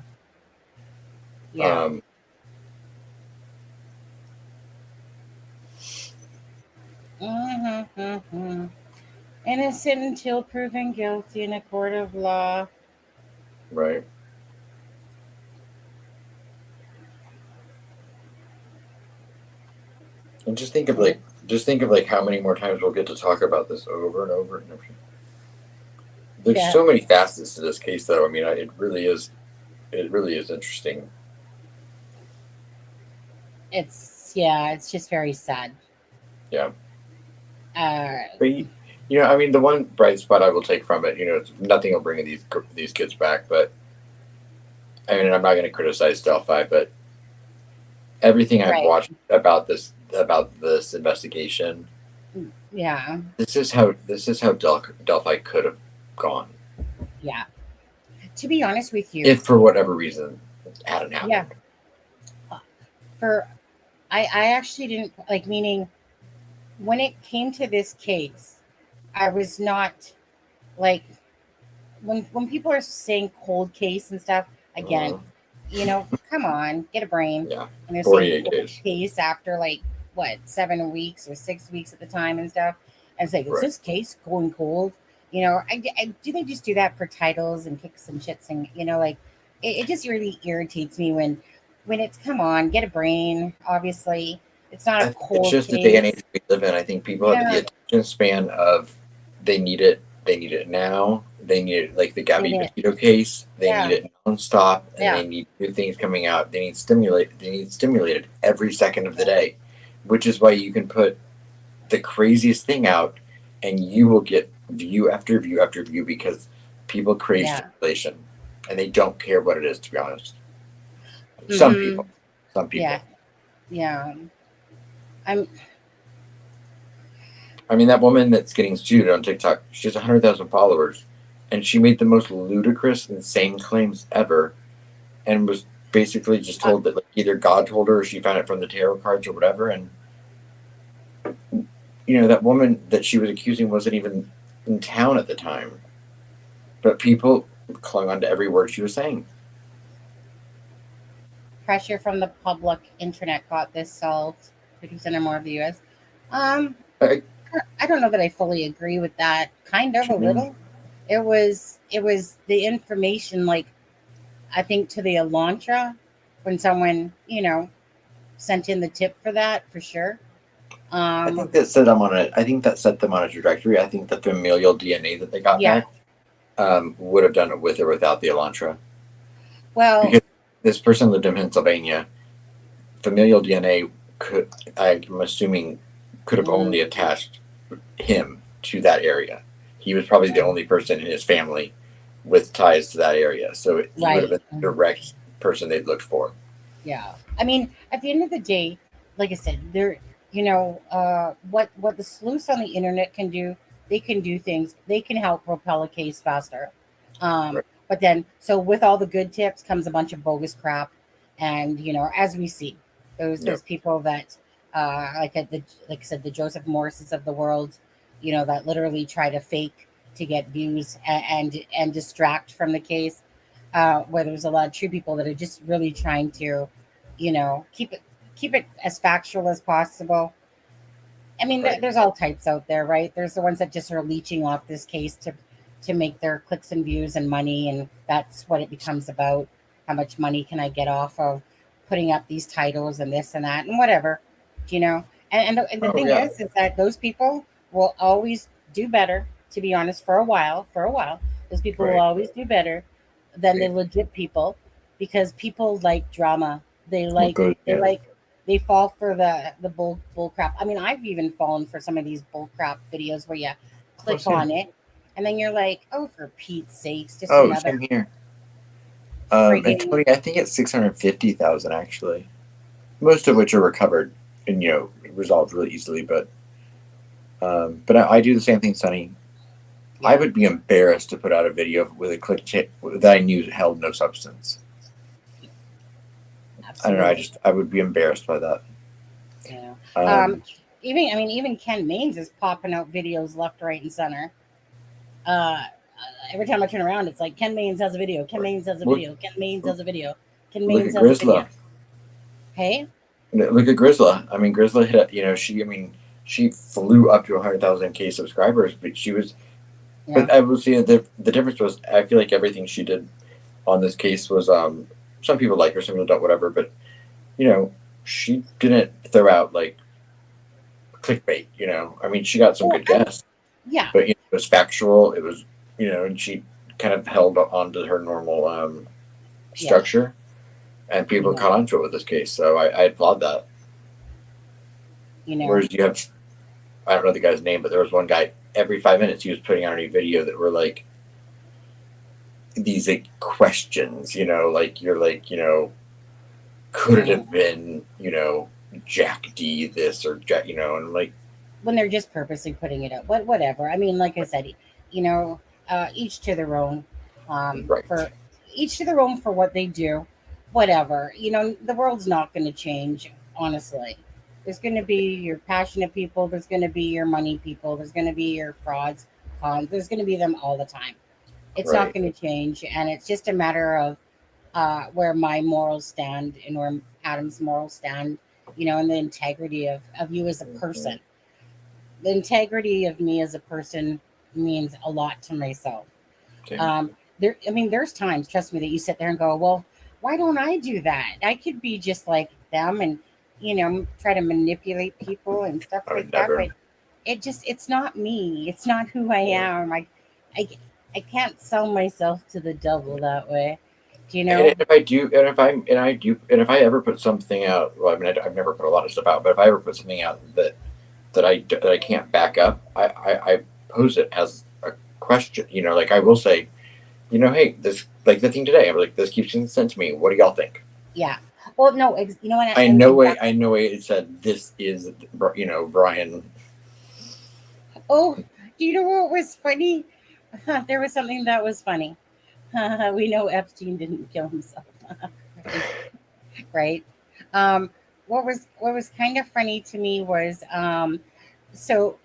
Yeah. Innocent until proven guilty in a court of law. Right. And just think of how many more times we'll get to talk about this over and over and over. There's so many facets to this case, though. I mean, it really is interesting. It's just very sad. Yeah. But I mean, the one bright spot I will take from it, nothing will bring these kids back. But I mean, I'm not going to criticize Delphi, but everything I've watched about this investigation Yeah. This is how Delphi could have gone Yeah. To be honest with you, if for whatever reason it hadn't happened. yeah. For I actually didn't like, meaning when it came to this case, I was not like, when people are saying cold case and stuff, again, come on, get a brain. Yeah, And they're saying 48 cold days. case after like what, 7 weeks or 6 weeks at the time and stuff. And it's like, is Right. this case going cold? I do they just do that for titles and kicks and shits and like it just really irritates me when it's, come on, get a brain. Obviously, it's not I a think it's cold just the day and case. age we live in. I think people have Yeah. the attention span of they need it now. They need it like the Gabby Need it. Petito case. They Yeah. need it nonstop, and Yeah. they need new things coming out. They need stimulated every second of the day, which is why you can put the craziest thing out, and you will get view after view after view because people crave Yeah. stimulation, and they don't care what it is. To be honest, some Mhm. people. Yeah. I mean, that woman that's getting sued on TikTok, she has 100,000 followers, and she made the most ludicrous, insane claims ever, and was basically just told that like either God told her or she found it from the tarot cards or whatever. And that woman that she was accusing wasn't even in town at the time, but people clung on to every word she was saying. Pressure from the public internet got this solved. 50% or more of the U.S. I don't know that I fully agree with that. Kind of a little. It was the information, like I think to the Elantra when someone sent in the tip for that, for sure. I think that set them on a trajectory. I think the familial DNA that they got back would have done it with or without the Elantra. Well, because this person lived in Pennsylvania. Familial DNA I'm assuming, could have only attached him to that area. He was probably the only person in his family with ties to that area. So he would have been the direct person they'd looked for. Yeah. I mean, at the end of the day, like I said, there, what the sleuths on the internet can do, they can do things. They can help propel a case faster. But then, so with all the good tips comes a bunch of bogus crap. And, as we see, those people that, like I said, the Joseph Morrises of the world, that literally try to fake to get views and distract from the case, where there's a lot of true people that are just really trying to, keep it as factual as possible. I mean, there's all types out there, right? There's the ones that just are leeching off this case to make their clicks and views and money, and that's what it becomes about. How much money can I get off of putting up these titles and this and that and whatever, And the thing is that those people will always do better. To be honest, for a while, those people will always do better than the legit people, because people like drama. They they fall for the bull crap. I mean, I've even fallen for some of these bull crap videos where you click on it and then you're like, oh, for Pete's sakes, just another. Same here. And Tony, I think it's 650,000 actually, most of which are recovered and resolved really easily. But I do the same thing, Sonny. I would be embarrassed to put out a video with a click tip that I knew held no substance. Absolutely. I don't know. I would be embarrassed by that. Yeah. Even Ken Maines is popping out videos left, right, and center. Every time I turn around, it's like Ken Maines has a video. Ken Maines has a video. Ken Maines has a video. Ken Maines has a video. Hey. Look at Grizzla. I mean, Grizzla hit. She flew up to 100,000 K subscribers, but she was. Yeah. But I will say the difference was, I feel like everything she did on this case was some people like her, some people don't, whatever. But she didn't throw out like clickbait. She got some good guests. Yeah. But it was factual. It was and she kind of held on to her normal structure, and people caught on to it with this case. So I applaud that. Whereas you have, I don't know the guy's name, but there was one guy, every 5 minutes he was putting out a new video that were like these questions, could it have been, Jack D this or Jack, and I'm like, when they're just purposely putting it up. Whatever. I mean, like I said, each to their own. Right. For each to their own for what they do. Whatever. The world's not going to change. Honestly, there's going to be your passionate people. There's going to be your money people. There's going to be your frauds. There's going to be them all the time. It's not going to change, and it's just a matter of where my morals stand and where Adam's morals stand, and the integrity of you as a person. The integrity of me as a person means a lot to myself. Okay. There's times, trust me, that you sit there and go, well, why don't I do that? I could be just like them and, try to manipulate people and stuff like that. But it's not me. It's not who I am. I can't sell myself to the devil that way. Do you know? And if I ever put something out, well, I mean, I've never put a lot of stuff out, but if I ever put something out that I can't back up, I pose it as a question. Like I will say, hey, this, like the thing today, I'm like, this keeps getting sent to me. What do y'all think? Yeah. Well, no, what? I know it said this is, Bryan. Oh, do you know what was funny? There was something that was funny. We know Epstein didn't kill himself, right? What was kind of funny to me was, so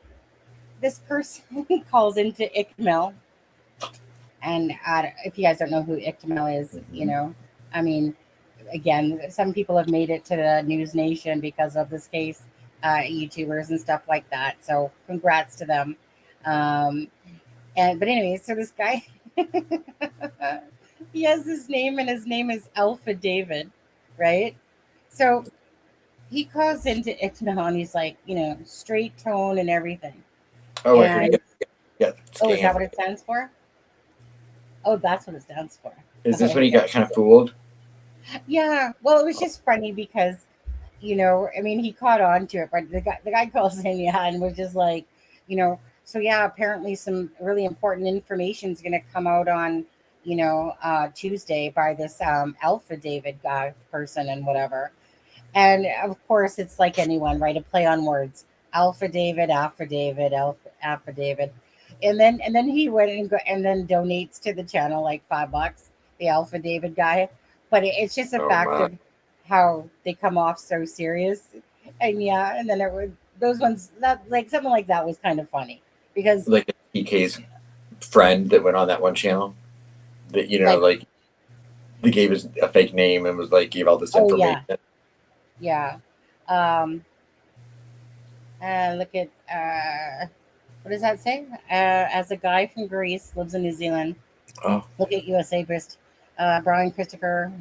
this person calls into ICML, and if you guys don't know who ICML is, again, some people have made it to the News Nation because of this case, YouTubers and stuff like that. So congrats to them. But anyway, so this guy, he has his name, and his name is Alpha David, right? So he calls into ICML, and he's like, straight tone and everything. Oh, and, yeah. Oh, is that what it stands for? Oh, that's what it stands for. Is this when he got kind of fooled? Yeah. Well, it was just funny because, he caught on to it, but the guy calls in, and was just like, so yeah, apparently some really important information is going to come out on, Tuesday by this Alpha David guy person and whatever. And of course, it's like anyone, right? A play on words. Alpha David, Alpha David, Alpha David. And then he went and then donates to the channel like $5, the Alpha David guy. But it's just a fact of how they come off so serious. And yeah, and then it was those ones that like something like that was kind of funny because like PK's friend that went on that one channel that like they gave us a fake name and was like gave all this information. Yeah. Look at what does that say? As a guy from Greece lives in New Zealand. Oh. Look at USA Brist. Bryan Christopher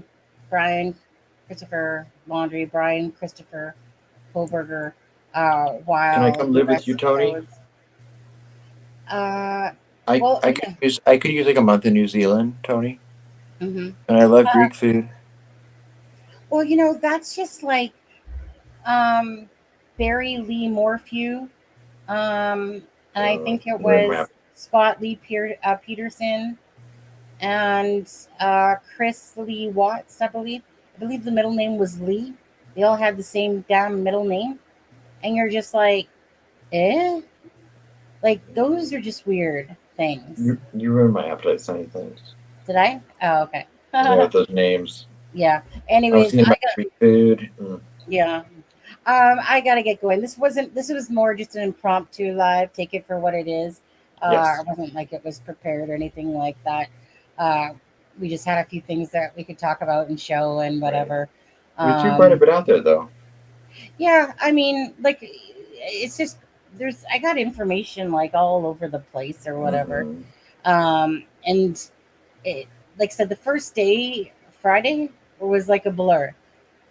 Laundry, Bryan Christopher Kohberger. While can I come live with you, Tony? I could use like a month in New Zealand, Tony. Mm-hmm. And I love Greek food. Well, that's just like Barry Lee Morphew. And I think it was Scott Lee Peterson and Chris Lee Watts, I believe. I believe the middle name was Lee. They all had the same damn middle name. And you're just like, eh? Like, those are just weird things. You ruined my appetite saying things. Did I? Oh, okay. With those names. Yeah. Anyways, I got food. Yeah. I gotta get going. This was more just an impromptu live. Take it for what it is. Yes. It wasn't like it was prepared or anything like that. We just had a few things that we could talk about and show and whatever. Right. We threw quite a bit out there, though. Yeah, I mean, like, it's just I got information like all over the place or whatever. Mm-hmm. And it, like I said, the first day, Friday, was like a blur.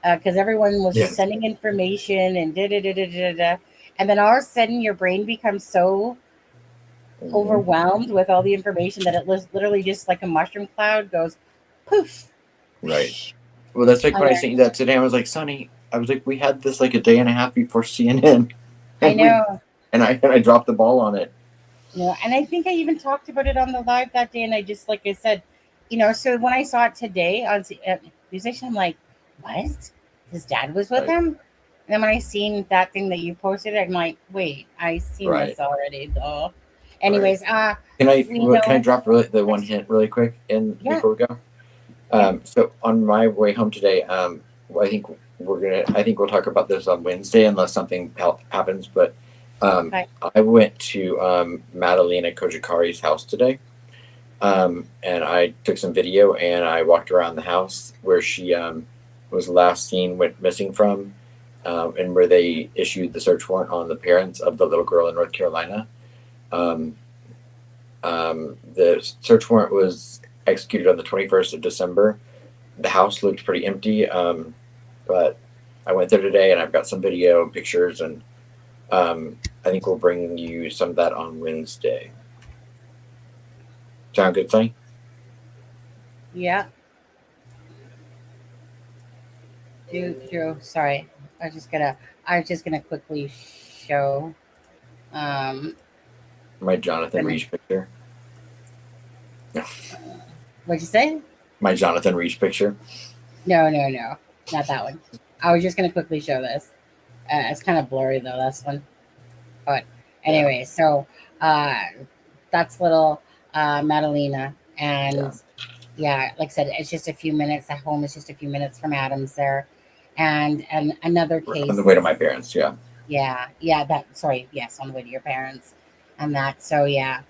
Because everyone was just sending information and and then all of a sudden your brain becomes so overwhelmed with all the information that it was literally just like a mushroom cloud goes poof. Right. Well, that's like when I sent you that today. I was like, Sonny, we had this like a day and a half before CNN. I know. And I dropped the ball on it. Yeah, and I think I even talked about it on the live that day. And I just, like I said, so when I saw it today on Newsation, I'm like, what? His dad was with him? And then when I seen that thing that you posted, I'm like, wait, I seen Right. this already, though. Anyways, Can we I know. drop the one hint really quick Yeah. before we go? Yeah. So on my way home today, I think we'll talk about this on Wednesday unless something happens. But Okay. I went to Madalena Kojikari's house today, and I took some video and I walked around the house where she was last seen, went missing from, and where they issued the search warrant on the parents of the little girl in North Carolina. The search warrant was executed on the 21st of December. The house looked pretty empty, but I went there today and I've got some video and pictures, and I think we'll bring you some of that on Wednesday. Sound good, Sonny? Yeah. Sorry, I was just gonna quickly show. My Jonathan Reach picture. What'd you say? My Jonathan Reach picture. No, not that one. I was just gonna quickly show this. It's kind of blurry though, this one. But anyway, so that's little Madalena, and yeah, like I said, it's just a few minutes. At home is just a few minutes from Adams there, and another case On the way to my parents. Yeah. Yeah. Yes, on the way to your parents, and that. So yeah,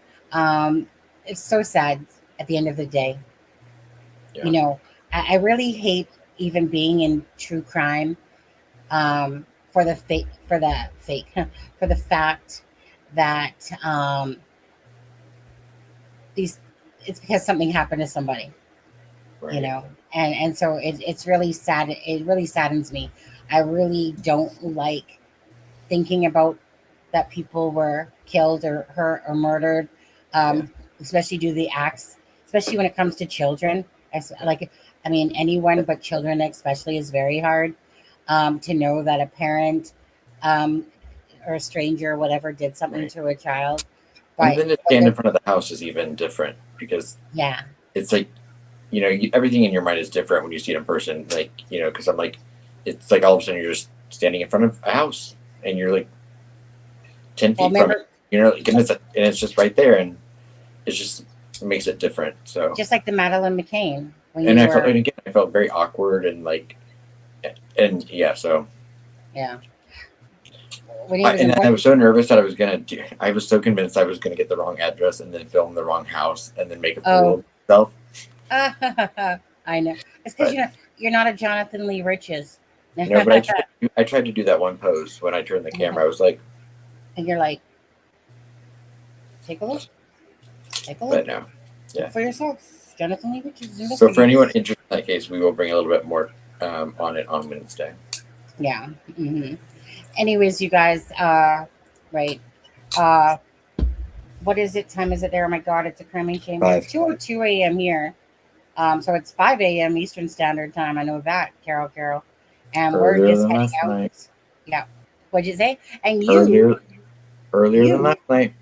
it's so sad at the end of the day. Yeah. You know, I really hate even being in true crime, for the for the fact that it's because something happened to somebody. Right. You know, and so it's really sad. It really saddens me. I really don't like thinking about that people were killed or hurt or murdered, especially due to the acts, especially when it comes to children. Anyone but children especially is very hard, to know that a parent, or a stranger or whatever did something to a child. And then to stand in front of the house is even different because it's like, everything in your mind is different when you see it in person. Like, because I'm like, it's like all of a sudden you're just standing in front of a house and you're like 10 feet from it, and it's just right there, and it makes it different. So just like the Madeleine McCain. I felt very awkward and so. Yeah. I was so nervous that I was so convinced I was going to get the wrong address and then film the wrong house and then make a fool of myself. I know. It's because you're not a Jonathan Lee Riches. No, but I tried to do that one pose when I turned the camera. I was like, and you're like, take a look. But no, look for yourself, Jonathan Lee Riches. So for anyone interested in that case, we will bring a little bit more on it on Wednesday. Yeah. Mm-hmm. Anyways, you guys, right. What is it? Time is it there? Oh my God, it's a crime and shame. It's 2:02 a.m. here. So it's 5 a.m. Eastern Standard Time. I know that, Carol. And we're just heading out. Night. Yeah. What'd you say? And you earlier than last night.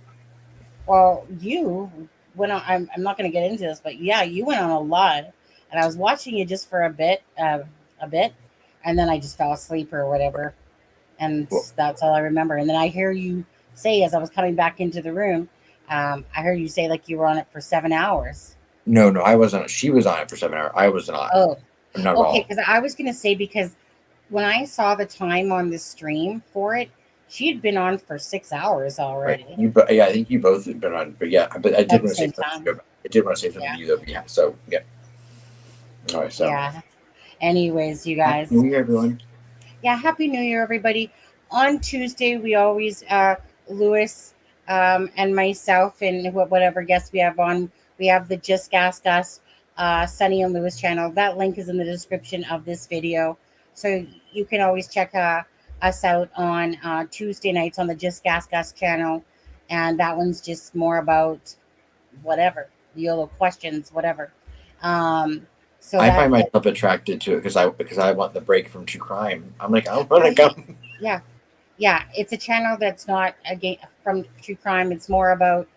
Well, you went on. I'm not going to get into this, but yeah, you went on a lot, and I was watching you just for a bit, and then I just fell asleep or whatever, and that's all I remember. And then I hear you say, as I was coming back into the room, I heard you say like you were on it for 7 hours. No, I wasn't. She was on it for 7 hours. I was not. Oh, I'm not okay. Because I was going to say, because when I saw the time on the stream for it, she had been on for 6 hours already. Right. I think you both had been on, but I did want to say something. I did want to say something to you though. Yeah. So yeah. All right. So yeah. Anyways, you guys. Happy New Year, everyone. Yeah, Happy New Year, everybody. On Tuesday, we always Lewis and myself and whatever guests we have on. We have the Just Ask Us, Sunny and Lewis channel. That link is in the description of this video. So you can always check us out on Tuesday nights on the Just Ask Us channel. And that one's just more about whatever, YOLO questions, whatever. So I find myself attracted to it because I want the break from true crime. I'm like, I want to come. Yeah. It's a channel that's not from true crime. It's more about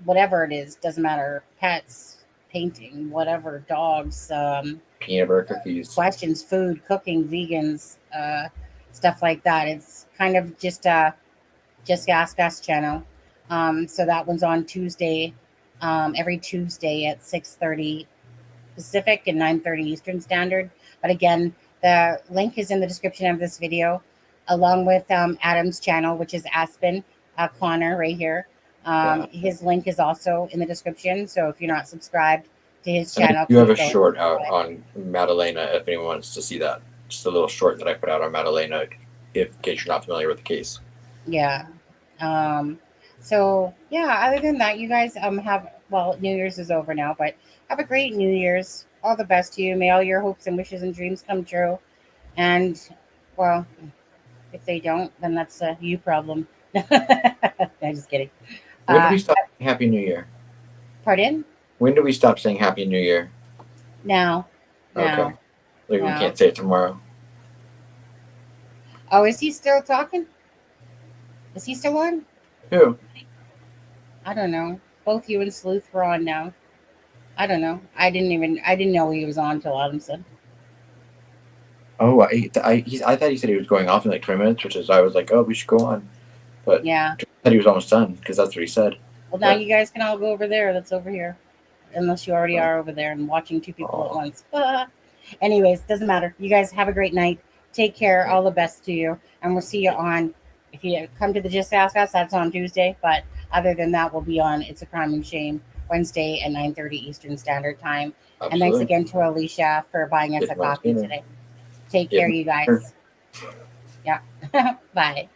whatever it is. Doesn't matter. Pets, painting, whatever. Dogs. Peanut butter cookies. Questions, food, cooking, vegans. stuff like that. It's kind of just Ask Us channel. So that one's on Tuesday, every Tuesday at 6:30 Pacific and 9:30 Eastern Standard. But again, the link is in the description of this video, along with Adam's channel, which is Aspen Connor right here. His link is also in the description. So if you're not subscribed to his channel, you have a short out on Madalena if anyone wants to see that. Just a little short that I put out on Madalena, in case you're not familiar with the case. Yeah. So yeah, other than that, you guys New Year's is over now, but have a great New Year's. All the best to you. May all your hopes and wishes and dreams come true. And well, if they don't, then that's a you problem. I'm just kidding. When do we stop saying Happy New Year? Pardon? When do we stop saying Happy New Year? Now. Okay. We can't say it tomorrow. Oh, is he still talking? Is he still on? Who? I don't know. Both you and Sleuth were on now. I don't know. I didn't know he was on until Adam said. Oh, I thought he said he was going off in like 20 minutes, which is I was like, oh, we should go on. But yeah, I thought he was almost done because that's what he said. Well, now you guys can all go over there. That's over here. Unless you already are over there and watching two people at once. Anyways, doesn't matter. You guys have a great night. Take care. All the best to you. And we'll see you on, if you come to the Just Ask Us, that's on Tuesday. But other than that, we'll be on It's a Crime and Shame Wednesday at 9:30 Eastern Standard Time. Absolutely. And thanks again to Alicia for buying us a coffee today. Take care, you guys. Yeah. Bye.